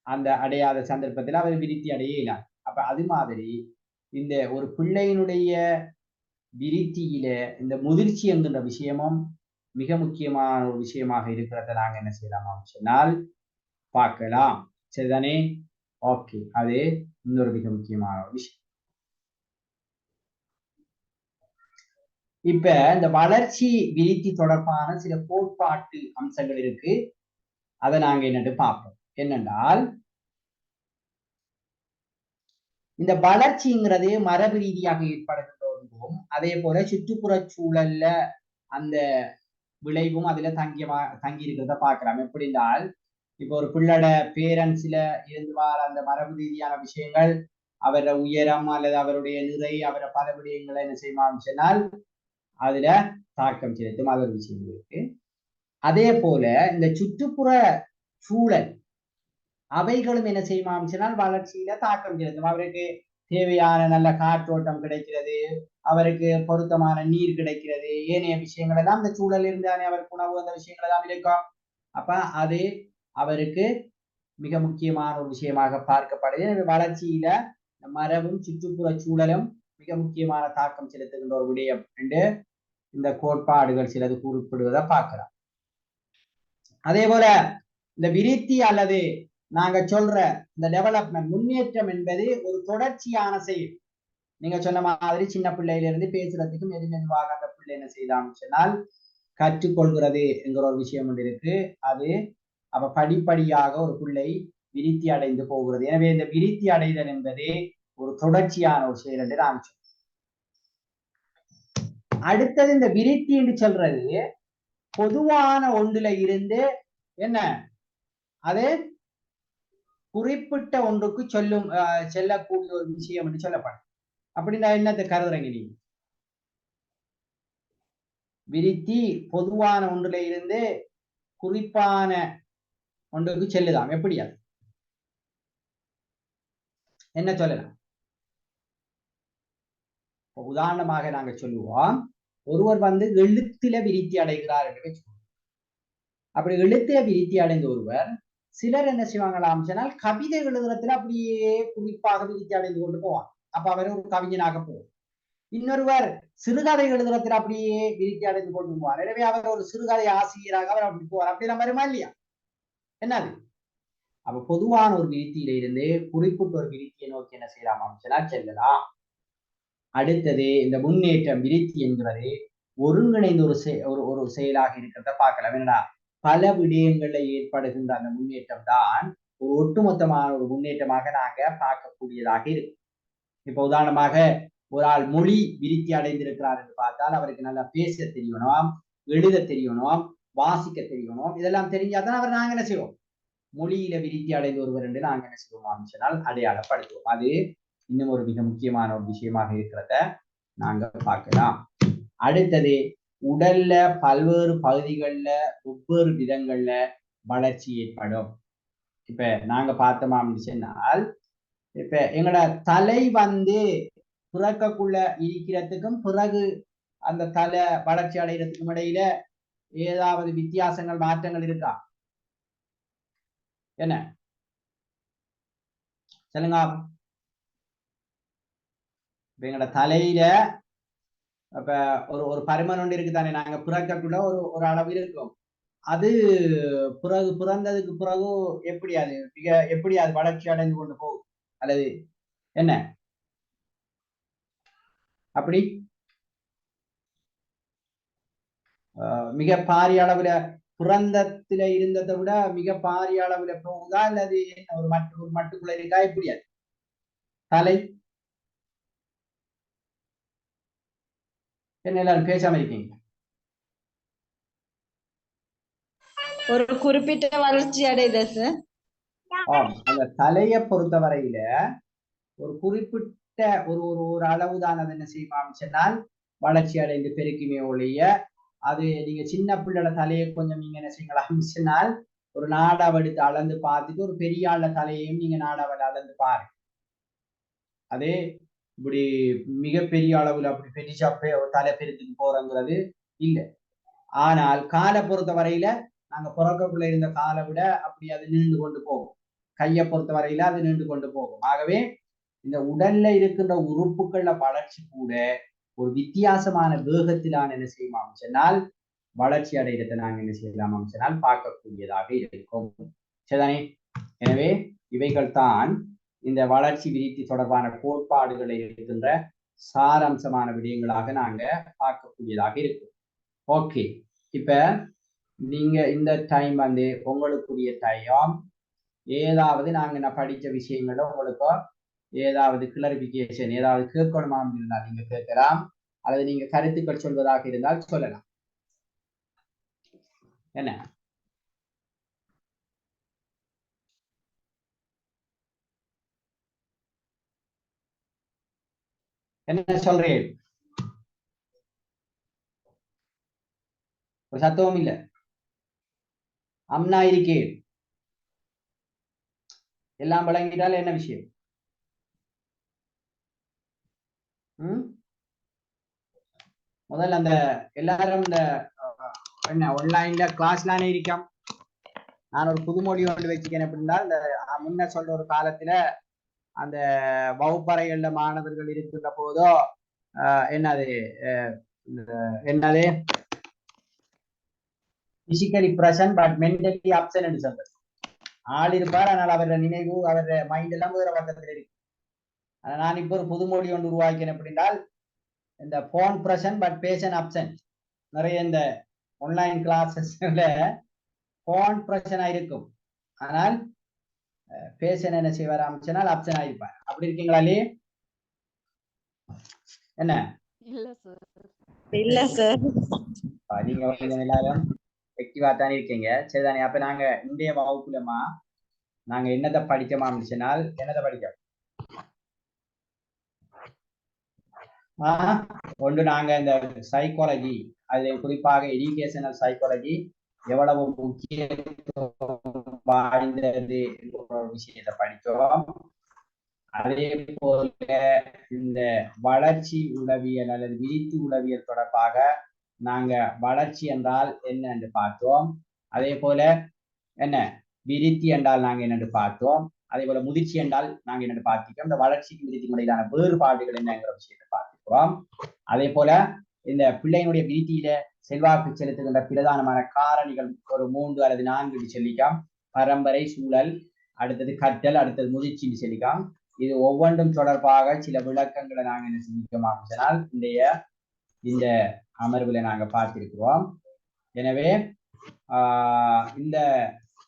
அந்த அடையாத சந்தர்ப்பத்துல அவர் விருத்தி அடையலாம். அப்ப அது மாதிரி இந்த ஒரு பிள்ளையினுடைய விருத்தியில இந்த முதிர்ச்சி என்கின்ற விஷயமும் மிக முக்கியமான ஒரு விஷயமாக இருக்கிறத நாங்க என்ன செய்யலாம் சொன்னால் பார்க்கலாம். சரிதானே? ஓகே, அது இன்னொரு மிக முக்கியமான ஒரு விஷயம். இப்ப இந்த வளர்ச்சி விருத்தி தொடர்பான சில கோட்பாட்டு அம்சங்கள் இருக்கு. அதை நாங்க என்னட்டு பார்ப்போம். என்னென்றால் இந்த வளர்ச்சிங்கிறது மரபு ரீதியாக ஏற்படுகின்ற ஒன்றும் அதே போல சுற்றுப்புற சூழல்ல அந்த விளைவும் அதுல தங்கி இருக்கிறத பார்க்கலாம். எப்படி என்றால் இப்ப ஒரு பிள்ளோட பேரண்ட்ஸ்ல இருந்து வர அந்த மரபு ரீதியான விஷயங்கள் அவரோட உயரம் அல்லது அவருடைய நிறை அவரை பல விடயங்களை என்ன செய்யலாம் சொன்னால் அதுல தாக்கம் செலுத்தும். அது ஒரு விஷயம் இருக்கு. அதே போல இந்த சுற்றுப்புற சூழல் அவைகளும் என்ன செய்யுமாம் சொன்னால் வளர்ச்சியில தாக்கம் செலுத்தும். அவருக்கு தேவையான நல்ல காற்றோட்டம் கிடைக்கிறது, அவருக்கு பொருத்தமான நீர் கிடைக்கிறது, ஏனைய விஷயங்கள் எல்லாம் இந்த சூழல் இருந்தானே அவருக்கு உணவு அந்த விஷயங்கள் எல்லாம் இருக்கும். அப்ப அது அவருக்கு மிக முக்கியமான ஒரு விஷயமாக பார்க்கப்படுது. வளர்ச்சியில மரபும் சுற்றுப்புற சூழலும் மிக முக்கியமான தாக்கம் செலுத்துகின்ற ஒரு விடயம் என்று இந்த கோட்பாடுகள் சிலது குறிப்பிடுவதை பார்க்கலாம். அதே போல இந்த விருத்தி அல்லது நாங்க சொல்ற இந்த டெவலப்மெண்ட் முன்னேற்றம் என்பது ஒரு தொடர்ச்சியான செயல். நீங்க சொன்ன மாதிரி சின்ன பிள்ளையில இருந்து பேசுறதுக்கு மெதுவாக அந்த பிள்ளை என்ன செய்யலாம் சொன்னால் கற்றுக்கொள்கிறது என்கிற ஒரு விஷயம் ஒன்று இருக்கு. அது அப்ப படிப்படியாக ஒரு பிள்ளை விருத்தி அடைந்து போகிறது. எனவே இந்த விருத்தி அடைதல் என்பது ஒரு தொடர்ச்சியான ஒரு செயல் என்று நான் சொல்றேன். அடுத்தது இந்த விருத்தி என்று சொல்றது பொதுவான ஒன்றுல இருந்து என்ன அது குறிப்பிட்ட ஒன்றுக்கு செல்லக்கூடிய ஒரு விஷயம் என்று சொல்லப்படும். அப்படின்னா என்னத்தை கருதுறீங்க நீங்க? விருத்தி பொதுவான ஒன்றுல இருந்து குறிப்பான ஒன்றுக்கு செல்லுதாம். எப்படி அது என்ன சொல்லலாம்? உதாரணமாக நாங்க சொல்லுவோம், ஒருவர் வந்து எழுத்துல விருத்தி அடைகிறார் என்று வச்சுக்கோங்க. அப்படி எழுத்துல விருத்தி அடைந்த ஒருவர் சிலர் என்ன செய்வாங்களாம் சொன்னால் கவிதை எழுதுறதுல அப்படியே குறிப்பாக விருத்தி அடைந்து கொண்டு போவார். அப்ப அவர் ஒரு கவிஞனாக போவார். இன்னொருவர் சிறுகதை எழுதுறதுல அப்படியே விருத்தி அடைந்து கொண்டு போவார். எனவே அவர் ஒரு சிறுகதை ஆசிரியராக அவர் அப்படி போவார். அப்படி நம்ம வருமா இல்லையா? என்னது? அப்ப பொதுவான ஒரு விருத்தியில இருந்து குறிப்பிட்ட ஒரு விருத்தியை நோக்கி என்ன செய்யலாம் சொன்னால் செல்லலாம். அடுத்தது இந்த முன்னேற்றம் விருத்தி என்கிறது ஒருங்கிணைந்த ஒரு செயலாக இருக்கிறத பார்க்கலாம். என்னடா பல விடயங்கள்ல ஏற்படுகின்ற அந்த முன்னேற்றம் தான் ஒரு ஒட்டுமொத்தமான ஒரு முன்னேற்றமாக நாங்க பார்க்கக்கூடியதாக இருக்கு. இப்ப உதாரணமாக ஒரு ஆள் மொழி விருத்தி அடைந்திருக்கிறார் என்று பார்த்தால் அவருக்கு நல்லா பேச தெரியணும், எழுத தெரியணும், வாசிக்க தெரியணும். இதெல்லாம் தெரிஞ்சாதான் அவர் நாங்க என்ன செய்வோம் மொழியில விருத்தி அடைந்து ஒருவர் என்று நாங்க என்ன செய்வோம் சொன்னால் அடையாளப்படுத்துவோம். அது இன்னும் ஒரு மிக முக்கியமான ஒரு விஷயமாக இருக்கிறத நாங்க பார்க்கலாம். அடுத்தது உடல்ல பல்வேறு பகுதிகள்ல ஒவ்வொரு விதங்கள்ல வளர்ச்சி ஏற்படும். இப்ப நாங்க பார்த்தோம் சொன்னால் இப்ப எங்களோட தலை வந்து பிறக்கக்குள்ள இருக்கிறதுக்கும் பிறகு அந்த தலை வளர்ச்சி அடைகிறதுக்கும் இடையில ஏதாவது வித்தியாசங்கள் மாற்றங்கள் இருக்கா? என்ன சொல்லுங்க. எங்களோட தலையில அப்ப ஒரு பருமன் ஒன்று இருக்குதானே, நாங்க பிறக்கக்குள்ள ஒரு அளவு இருக்கும். அது பிறந்ததுக்கு பிறகு எப்படி அது வளர்ச்சி அடைந்து கொண்டு போகும், அல்லது என்ன அப்படி மிக பாரிய அளவுல பிறந்தத்துல இருந்ததை விட மிக பாரிய அளவுல போகுதா, அல்லது ஒரு மட்டுக்குள்ள இருக்கா, எப்படி அது தலை? என்ன எல்லாரும் பேசாம இருக்கீங்க? ஒரு குறிப்பிட்ட வளர்ச்சி அடையுதா சார்? அந்த தலையை பொறுத்த வரையில ஒரு குறிப்பிட்ட ஒரு அளவுதான் அது என்ன செய்யும் சொன்னால் வளர்ச்சி அடைந்து பெருக்குமே ஒழிய, அது நீங்க சின்ன பிள்ளைட தலையை கொஞ்சம் நீங்க என்ன செய்யலாம் சொன்னால் ஒரு நாடாவை எடுத்து அளந்து பார்த்துட்டு ஒரு பெரிய ஆள தலையையும் நீங்க நாடாவில் அளந்து பாருங்க. அதே இப்படி மிகப்பெரிய அளவுல அப்படி பெரிசா தலை பெருத்துக்கு போறங்கிறது இல்லை. ஆனால் காலை பொறுத்த வரையில நாங்க பிறக்கக்குள்ள இருந்த காலை விட அப்படி அது நீண்டு கொண்டு போகும். கையை பொறுத்த வரையில அது நீண்டு கொண்டு போகும். ஆகவே இந்த உடல்ல இருக்கின்ற உறுப்புகள்ல வளர்ச்சி கூட ஒரு வித்தியாசமான வேகத்திலான என்ன செய்யலாம் சொன்னால் வளர்ச்சி அடைகிறத நாங்கள் என்ன செய்யலாம் சொன்னால் பார்க்கக்கூடியதாக இருக்கும். சரிதானே? எனவே இவைகள் தான் இந்த வளர்ச்சி விருத்தி தொடர்பான கோட்பாடுகளை இருக்கின்ற சாரம்சமான விடயங்களாக நாங்க பார்க்கக்கூடியதாக இருக்கும். ஓகே, இப்ப நீங்க இந்த டைம் வந்து உங்களுக்குரிய டைம் ஏதாவது நாங்க படிச்ச விஷயங்கள உங்களுக்கு ஏதாவது கிளரிபிகேஷன் ஏதாவது கேட்கணுமா இருந்தால் நீங்க கேட்கலாம், அல்லது நீங்க கருத்துக்கள் சொல்வதாக இருந்தால் சொல்லலாம். என்ன என்ன சொல்றேன்? ஒரு சத்தமும் இல்லை. அம்னா இருக்கேன். எல்லாம் வழங்கிட்டால் என்ன விஷயம்? முதல்ல அந்த எல்லாரும் இந்த என்ன ஆன்லைன்ல கிளாஸ்லானே இருக்கோம். நான் ஒரு புதுமொழி ஒன்று வச்சுக்கேன். எப்படின்னா, இந்த முன்ன சொல்ற ஒரு காலத்துல அந்த வகுப்பறைகள்ல மாணவர்கள் இருக்கின்ற போதோ என்னது physically present but mentally absent சொல்றது. ஆள் இருப்பார், ஆனால் அவர நினைவு அவர மைண்ட் எல்லாம் வேற பக்கத்துல இருக்கு. நான் இப்போ ஒரு புதுமொழி ஒன்று உருவாக்கினேன். எப்படின்னால், இந்த phone present but passion absent. நிறைய இந்த ஆன்லைன் கிளாஸஸ்ல போன் பிரச்சனை இருக்கும், ஆனால் பேஷன் என்ன செய்வார் அமைச்சனால் அப்சன் ஆயிருப்பார். அப்படி இருக்கீங்களா? என்ன? இல்ல சார். நீங்க கொஞ்சம் எல்லாரும் ஆக்டிவா தானே இருக்கீங்க. சரிதானே? அப்ப நாங்க இந்திய வகுப்புலமா நாங்க என்னத்தை படிக்கமா சொன்னால் என்னத்தை படிக்க ஒன்று நாங்க இந்த சைக்காலஜி, அது குறிப்பாக எஜுகேஷனல் சைக்காலஜி எவ்வளவு முக்கியத்துவம் வாய்ந்தது என்ற ஒரு விஷயத்தை படித்தோம். அதே போல இந்த வளர்ச்சி உளவியல் அல்லது விருத்தி உளவியல் தொடர்பாக நாங்க வளர்ச்சி என்றால் என்ன என்று பார்த்தோம். அதே போல என்ன விருத்தி என்றால் நாங்க என்னென்று பார்த்தோம். அதே போல முதிர்ச்சி என்றால் நாங்க என்னென்று பார்த்திருக்கோம். இந்த வளர்ச்சிக்கு விருத்தி முறையிலான வேறுபாடுகள் என்னங்கிற விஷயத்தை பார்த்திருக்கிறோம். அதே போல இந்த பிள்ளையினுடைய விருத்தியில செல்வாக்கு செலுத்துகின்ற பிரதானமான காரணிகள் ஒரு 3 அல்லது 4 சொல்லிக்கலாம். பரம்பரை, சூழல், அடுத்தது கற்றல், அடுத்தது முதிர்ச்சின்னு சொல்லிக்கலாம். இது ஒவ்வொன்றும் தொடர்பாக சில விளக்கங்களை நாங்க என்ன செஞ்சிக்கோமா சொன்னால் இந்த அமர்வுல நாங்க பார்த்திருக்கிறோம். எனவே இந்த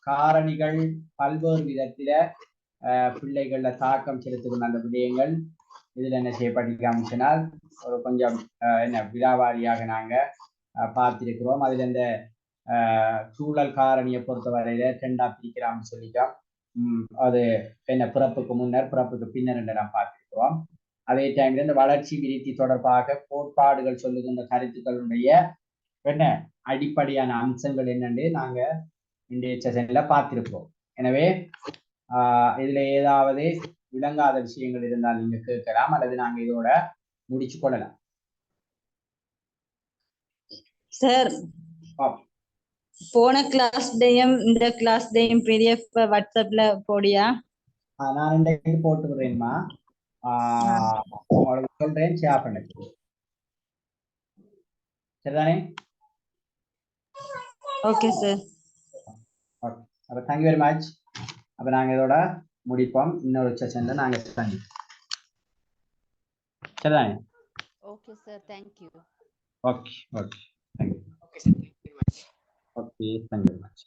காரணிகள் பல்வேறு விதத்தில பிள்ளைகள்ல தாக்கம் செலுத்துகின்ற அந்த விடயங்கள் இதுல என்ன செய்யப்பட்டிருக்காம சொன்னால் ஒரு கொஞ்சம் என்ன விழாவாரியாக நாங்க பார்த்திருக்கிறோம். அதுல இந்த சூழல் காரணியை பொறுத்தவரையில 2ஆ பிரிக்கிறான்னு சொல்லிட்டோம். அது என்ன பிறப்புக்கு முன்னர் பிறப்புக்கு பின்னர் என்று நாம் பார்த்திருக்கிறோம். அதே டைம்ல இந்த வளர்ச்சி விருத்தி தொடர்பாக கோட்பாடுகள் சொல்லுகின்ற கருத்துக்களுடைய என்ன அடிப்படையான அம்சங்கள் என்னன்னு நாங்க இன்றைய செஷன்ல பார்த்திருப்போம். எனவே இதுல ஏதாவது விளங்காத விஷயங்கள் இருந்தால் நீங்க கேட்கலாம், அல்லது நாங்க இதோட முடிச்சு கொள்ளலாம். சார், போன கிளாஸ் டேயும் இந்த கிளாஸ் டேயும் பிடிஎஃப் வாட்ஸ்அப்ல போடியா? நான் இன்றைக்கு போட்டு விடுறேன்மா. உங்களுக்கு சொல்றேன், ஷேர் பண்ணுங்க. சரிதானே? Okay sir. ஓகே, அப்போ தேங்க்யூ வெரி மச். அப்போ நாங்கள் இதோட முடிப்போம். இன்னொரு செஷன்ல நாங்கள் சந்திப்போம். சரிதானே? Okay sir, thank you. Okay okay thank you. Okay sir, thank you very much. Okay thank you very much.